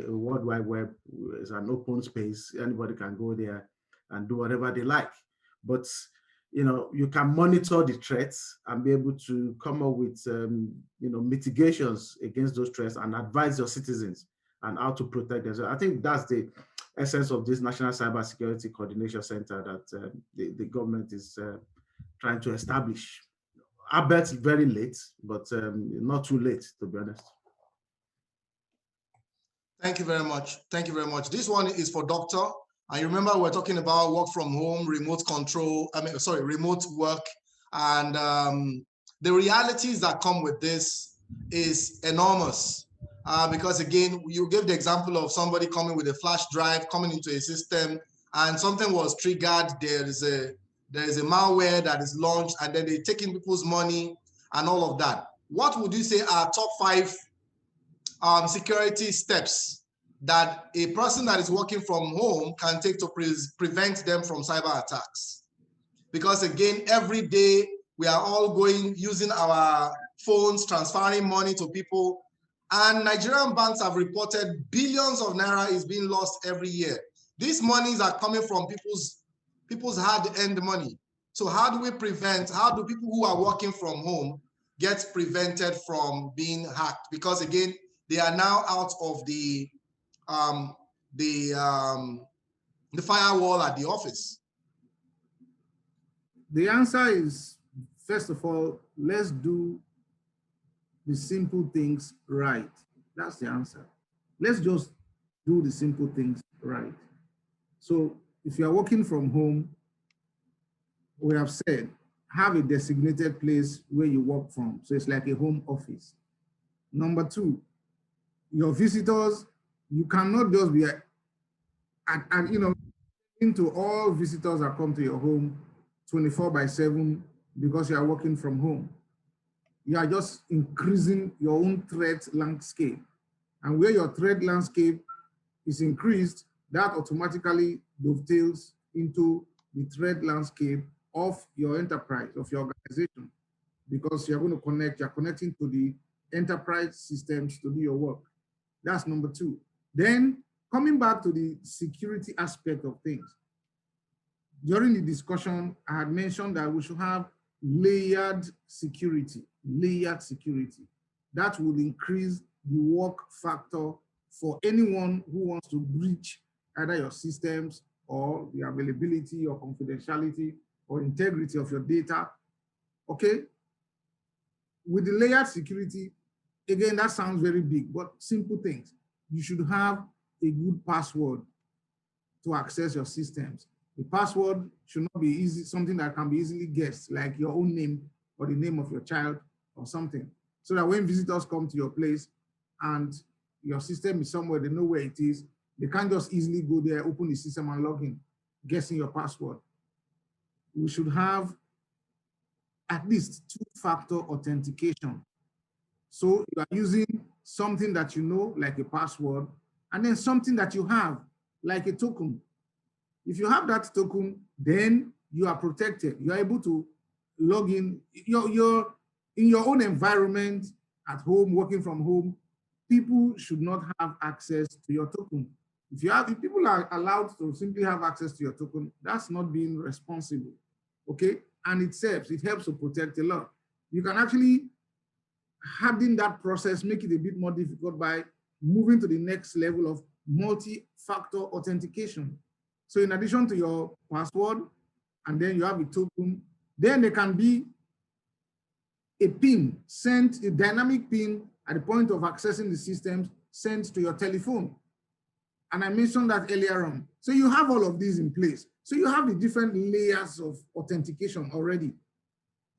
World Wide Web, is an open space. Anybody can go there and do whatever they like. But you can monitor the threats and be able to come up with mitigations against those threats and advise your citizens on how to protect them. So I think that's the essence of this National Cybersecurity Coordination Center that the government is trying to establish. I bet very late, but not too late, to be honest. Thank you very much. Thank you very much. This one is for Doctor. And you remember we're talking about work from home, remote work. And the realities that come with this is enormous. Because again, you gave the example of somebody coming with a flash drive, coming into a system, and something was triggered. There is a malware that is launched, and then they're taking people's money and all of that. What would you say are top 5 security steps that a person that is working from home can take to prevent them from cyber attacks? Because again, every day we are all using our phones, transferring money to people, and Nigerian banks have reported billions of naira is being lost every year. These monies are coming from people's hard-earned money. So how do people who are working from home get prevented from being hacked? Because again, they are now out of the firewall at the office. The answer is, first of all, let's do the simple things right. That's the answer. Let's just do the simple things right. So if you are working from home, we have said, have a designated place where you work from. So it's like a home office. Number 2, your visitors, you cannot just be into all visitors that come to your home 24/7 because you are working from home. You are just increasing your own threat landscape. And where your threat landscape is increased, that automatically dovetails into the threat landscape of your enterprise, of your organization, because you're connecting to the enterprise systems to do your work. That's number 2. Then coming back to the security aspect of things, during the discussion, I had mentioned that we should have layered security. That will increase the work factor for anyone who wants to breach either your systems or the availability or confidentiality or integrity of your data. Okay? With the layered security, again, that sounds very big, but simple things. You should have a good password to access your systems. The password should not be easy, something that can be easily guessed, like your own name or the name of your child or something. So that when visitors come to your place and your system is somewhere, they know where it is, they can't just easily go there, open the system and log in, guessing your password. We should have at least two-factor authentication. So you are using something that you know, like a password, and then something that you have, like a token. If you have that token, then you are protected. You are able to log in. You're in your own environment, at home, working from home. People should not have access to your token. If people are allowed to simply have access to your token, that's not being responsible, okay? And it helps to protect a lot. You can actually harden that process, make it a bit more difficult by moving to the next level of multi-factor authentication. So in addition to your password, and then you have a token, then there can be a PIN sent, a dynamic PIN at the point of accessing the systems sent to your telephone. And I mentioned that earlier on. So you have all of these in place. So you have the different layers of authentication already.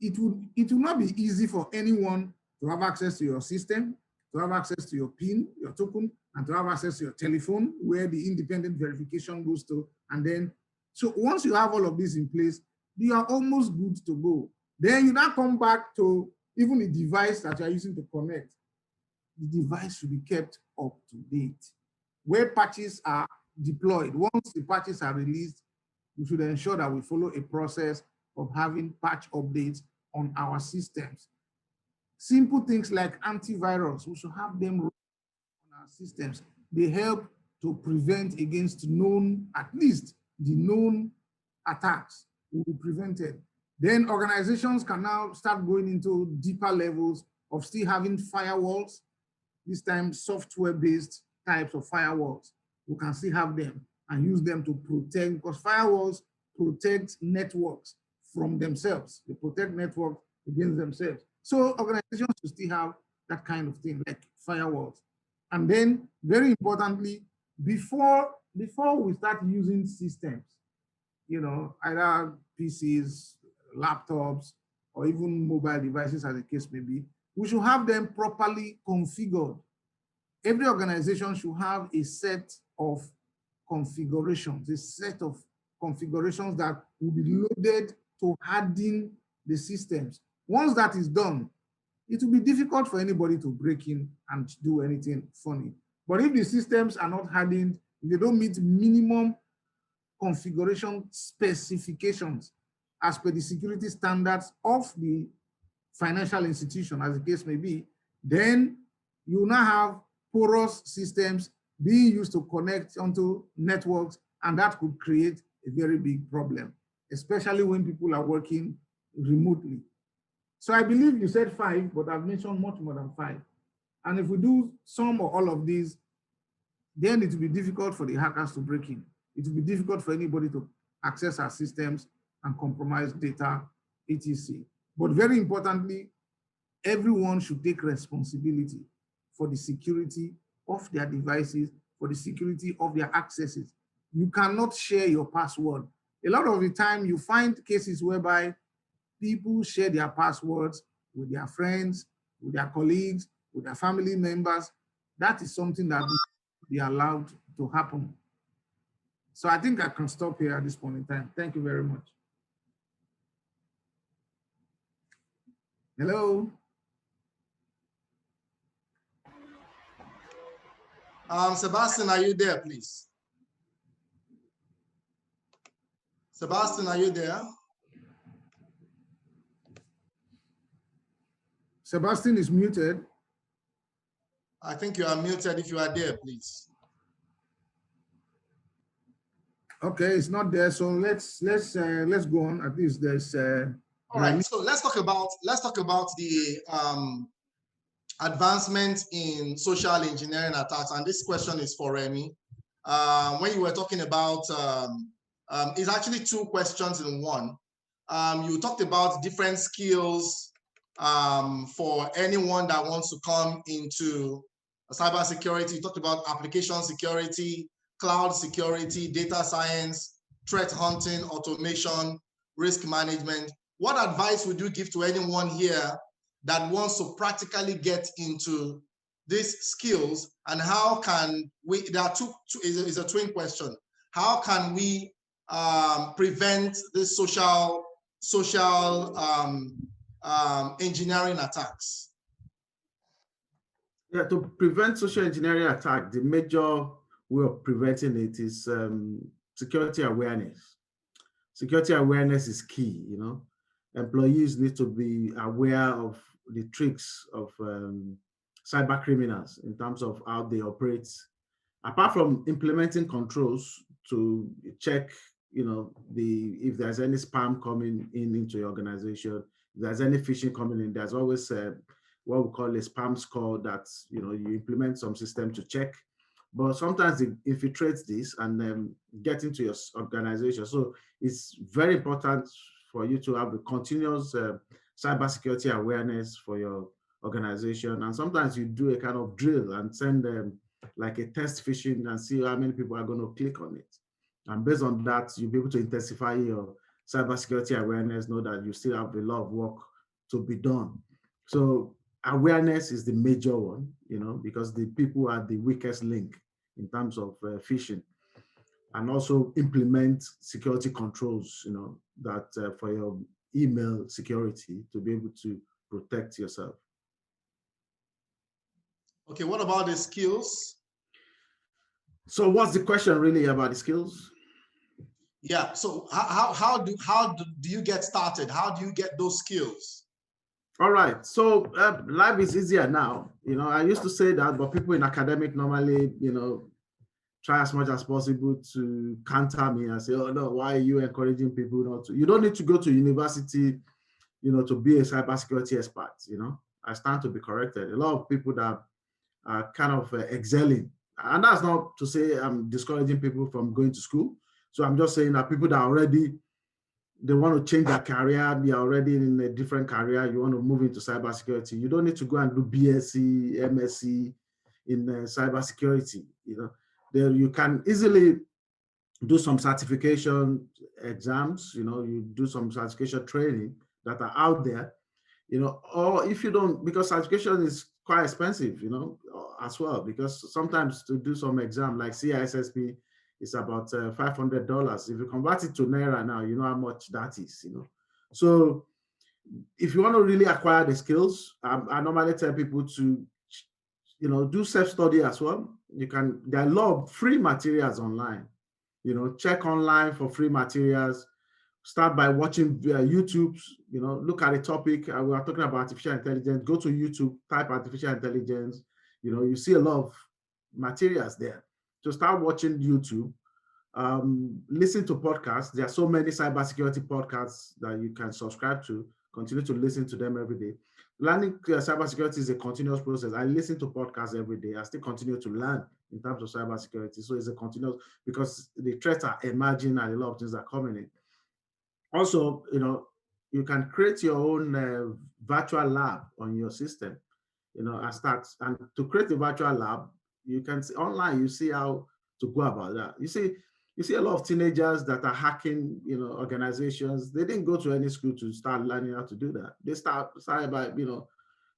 It will not be easy for anyone to have access to your system, to have access to your PIN, your token, and to have access to your telephone, where the independent verification goes to. And then, so once you have all of this in place, you are almost good to go. Then you now come back to even the device that you are using to connect. The device should be kept up to date. Where patches are deployed, once the patches are released, we should ensure that we follow a process of having patch updates on our systems. Simple things like antivirus, we should have them on our systems. They help to prevent against at least the known attacks will be prevented. Then organizations can now start going into deeper levels of still having firewalls, this time software-based types of firewalls. We can still have them and use them to protect, because firewalls protect networks from themselves. They protect networks against themselves. So organizations should still have that kind of thing, like firewalls. And then, very importantly, before we start using systems, either PCs, laptops, or even mobile devices, as the case may be, we should have them properly configured. Every organization should have a set of configurations, that will be loaded to harden the systems. Once that is done, it will be difficult for anybody to break in and do anything funny. But if the systems are not hardened, if they don't meet minimum configuration specifications as per the security standards of the financial institution, as the case may be, then you now have porous systems being used to connect onto networks, and that could create a very big problem, especially when people are working remotely. So I believe you said 5, but I've mentioned much more than 5. And if we do some or all of these, then it will be difficult for the hackers to break in. It will be difficult for anybody to access our systems and compromise data, etc. But very importantly, everyone should take responsibility for the security of their devices, for the security of their accesses. You cannot share your password. A lot of the time you find cases whereby people share their passwords with their friends, with their colleagues, with their family members. That is something that should be allowed to happen. So I think I can stop here at this point in time. Thank you very much. Hello? Sebastian, are you there, please? Sebastian, are you there? Sebastian is muted. I think you are muted if you are there, please. Okay, it's not there. So let's go on. At least there's. All right. So let's talk about the advancement in social engineering attacks. And this question is for Remi. When you were talking about, it's actually two questions in one. You talked about different skills for anyone that wants to come into cybersecurity. You talked about application security, cloud security, data science, threat hunting, automation, risk management. What advice would you give to anyone here that wants to practically get into these skills, and how can we, there are two is a twin question. How can we prevent this social engineering attacks? Yeah, to prevent social engineering attack, the major way of preventing it is security awareness. Security awareness is key, you know. Employees need to be aware of the tricks of cyber criminals in terms of how they operate. Apart from implementing controls to check, you know, if there's any spam coming into your organization, if there's any phishing coming in, there's always what we call a spam score that, you know, you implement some system to check. But sometimes it infiltrates this and get into your organization. So it's very important for you to have a continuous cybersecurity awareness for your organization. And sometimes you do a kind of drill and send them like a test phishing and see how many people are going to click on it. And based on that, you'll be able to intensify your cybersecurity awareness, know that you still have a lot of work to be done. So awareness is the major one, you know, because the people are the weakest link in terms of phishing. And also implement security controls, you know, that for your email security to be able to protect yourself. Okay, what about the skills? So what's the question really about the skills? Yeah, so how do you get started? How do you get those skills? All right, so life is easier now. You know, I used to say that, but people in academic normally, you know, try as much as possible to counter me and say, oh no, why are you encouraging people not to? You don't need to go to university, you know, to be a cybersecurity expert, you know. I stand to be corrected. A lot of people that are kind of excelling, and that's not to say I'm discouraging people from going to school. So I'm just saying that people that already, they want to change their career, you're already in a different career, you want to move into cybersecurity, you don't need to go and do BSc, MSc in cybersecurity, you know. There you can easily do some certification exams, you know, you do some certification training that are out there, you know, or if you don't, because certification is quite expensive, you know, as well, because sometimes to do some exam like CISSP is about $500. If you convert it to Naira now, you know how much that is, you know. So if you want to really acquire the skills, I normally tell people to, you know, do self-study as well. You can, there are a lot of free materials online, you know, check online for free materials. Start by watching YouTube, you know, look at a topic. We are talking about artificial intelligence, go to YouTube, type artificial intelligence, you know, you see a lot of materials there. So start watching YouTube, listen to podcasts. There are so many cybersecurity podcasts that you can subscribe to, continue to listen to them every day. Learning cybersecurity is a continuous process. I listen to podcasts every day. I still continue to learn in terms of cybersecurity. So it's a continuous, because the threats are emerging and a lot of things are coming in. Also, you know, you can create your own virtual lab on your system, you know, and to create a virtual lab, you can see online, you see how to go about that. You see a lot of teenagers that are hacking, you know, organizations. They didn't go to any school to start learning how to do that. They started by, you know,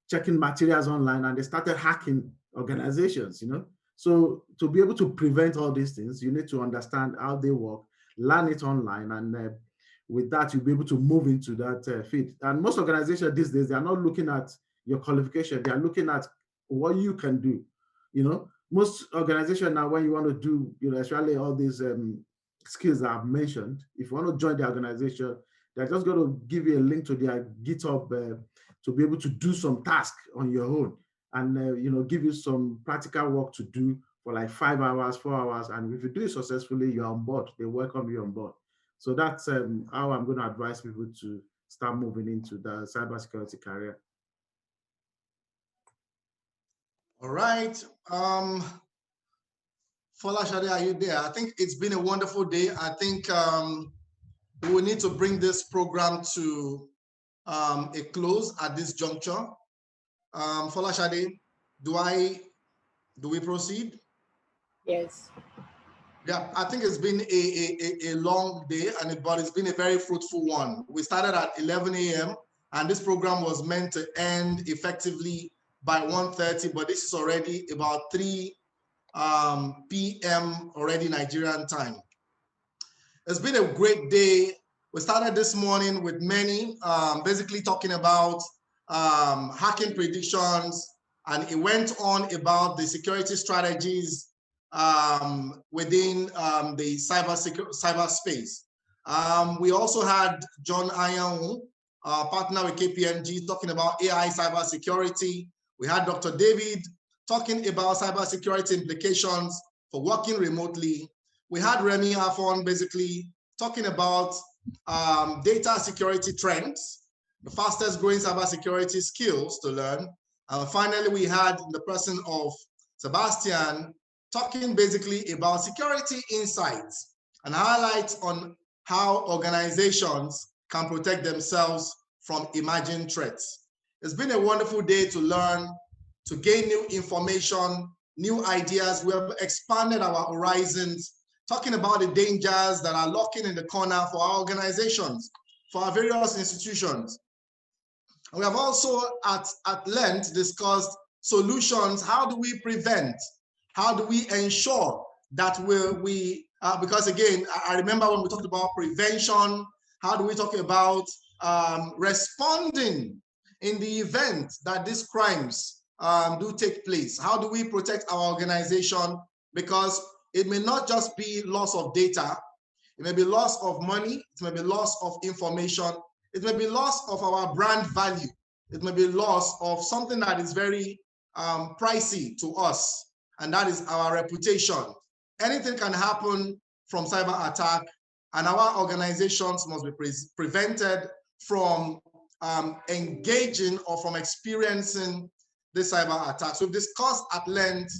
checking materials online, and they started hacking organizations, you know. So to be able to prevent all these things, you need to understand how they work, learn it online, and with that, you'll be able to move into that field. And most organizations these days, they are not looking at your qualification. They are looking at what you can do. You know, most organizations now, when you want to do, you know, especially all these skills that I've mentioned, if you want to join the organization, they're just going to give you a link to their GitHub to be able to do some task on your own, and you know, give you some practical work to do for like 5 hours, 4 hours, and if you do it successfully, you're on board. They welcome you on board. So that's how I'm going to advise people to start moving into the cybersecurity career. All right. Folashade, are you there? I think it's been a wonderful day. I think we will need to bring this program to a close at this juncture. Folashade, do we proceed? Yes. Yeah, I think it's been a long day, but it's been a very fruitful one. We started at 11 a.m. and this program was meant to end effectively by 1:30, but this is already about 3 p.m. already Nigerian time. It's been a great day. We started this morning with Menny, basically talking about hacking predictions, and it went on about the security strategies within the cyberspace. We also had John Anyanwu, partner with KPMG, talking about AI cybersecurity. We had Dr. David talking about cybersecurity implications for working remotely. We had Remi Afon basically talking about data security trends, the fastest growing cybersecurity skills to learn. And finally, we had the person of Sebastian talking basically about security insights and highlights on how organizations can protect themselves from emerging threats. It's been a wonderful day to learn, to gain new information, new ideas. We have expanded our horizons, talking about the dangers that are lurking in the corner for our organizations, for our various institutions. We have also at length discussed solutions. How do we prevent? How do we ensure that because again, I remember when we talked about prevention, how do we talk about responding in the event that these crimes do take place? How do we protect our organization? Because it may not just be loss of data, it may be loss of money, it may be loss of information, it may be loss of our brand value, it may be loss of something that is very pricey to us, and that is our reputation. Anything can happen from cyber attack, and our organizations must be prevented from engaging or from experiencing the cyber attacks. We've discussed at length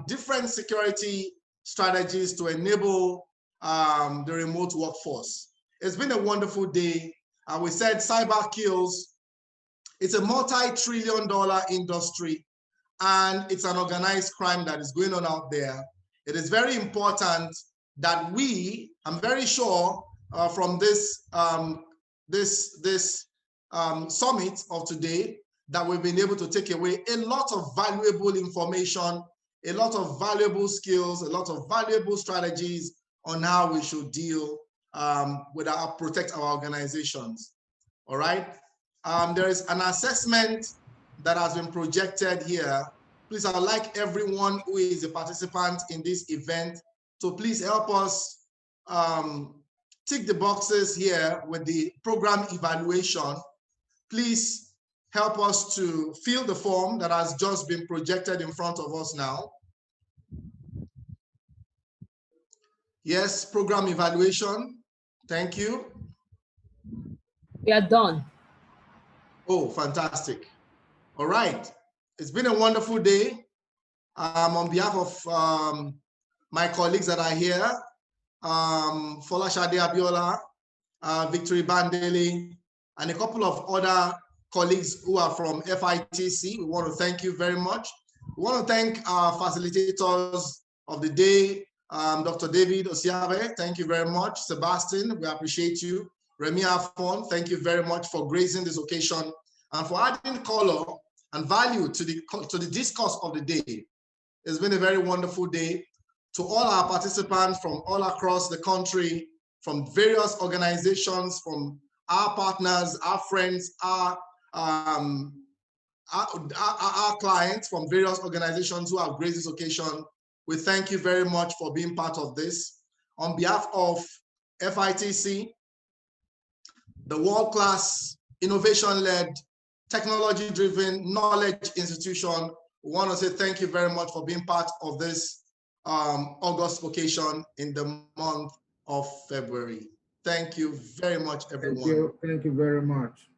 different security strategies to enable the remote workforce. It's been a wonderful day. We said cyber kills. It's a multi-trillion-dollar industry, and it's an organized crime that is going on out there. It is very important that I'm very sure from this summit of today, that we've been able to take away a lot of valuable information, a lot of valuable skills, a lot of valuable strategies on how we should deal protect our organizations. All right. There is an assessment that has been projected here. Please, I would like everyone who is a participant in this event to please help us tick the boxes here with the program evaluation. Please help us to fill the form that has just been projected in front of us now. Yes, program evaluation. Thank you. We are done. Oh, fantastic. All right. It's been a wonderful day. On behalf of my colleagues that are here, Folashade Abiola, Victory Bandele, and a couple of other colleagues who are from FITC, we want to thank you very much. We want to thank our facilitators of the day, Dr. David Isiavwe, thank you very much. Sebastian, we appreciate you. Remi Afon, thank you very much for gracing this occasion and for adding color and value to the discourse of the day. It's been a very wonderful day. To all our participants from all across the country, from various organizations, from our partners, our friends, our clients from various organizations who have graced this occasion, we thank you very much for being part of this. On behalf of FITC, the world-class, innovation-led, technology-driven knowledge institution, We want to say thank you very much for being part of this August occasion in the month of February. Thank you very much, everyone. Thank you very much.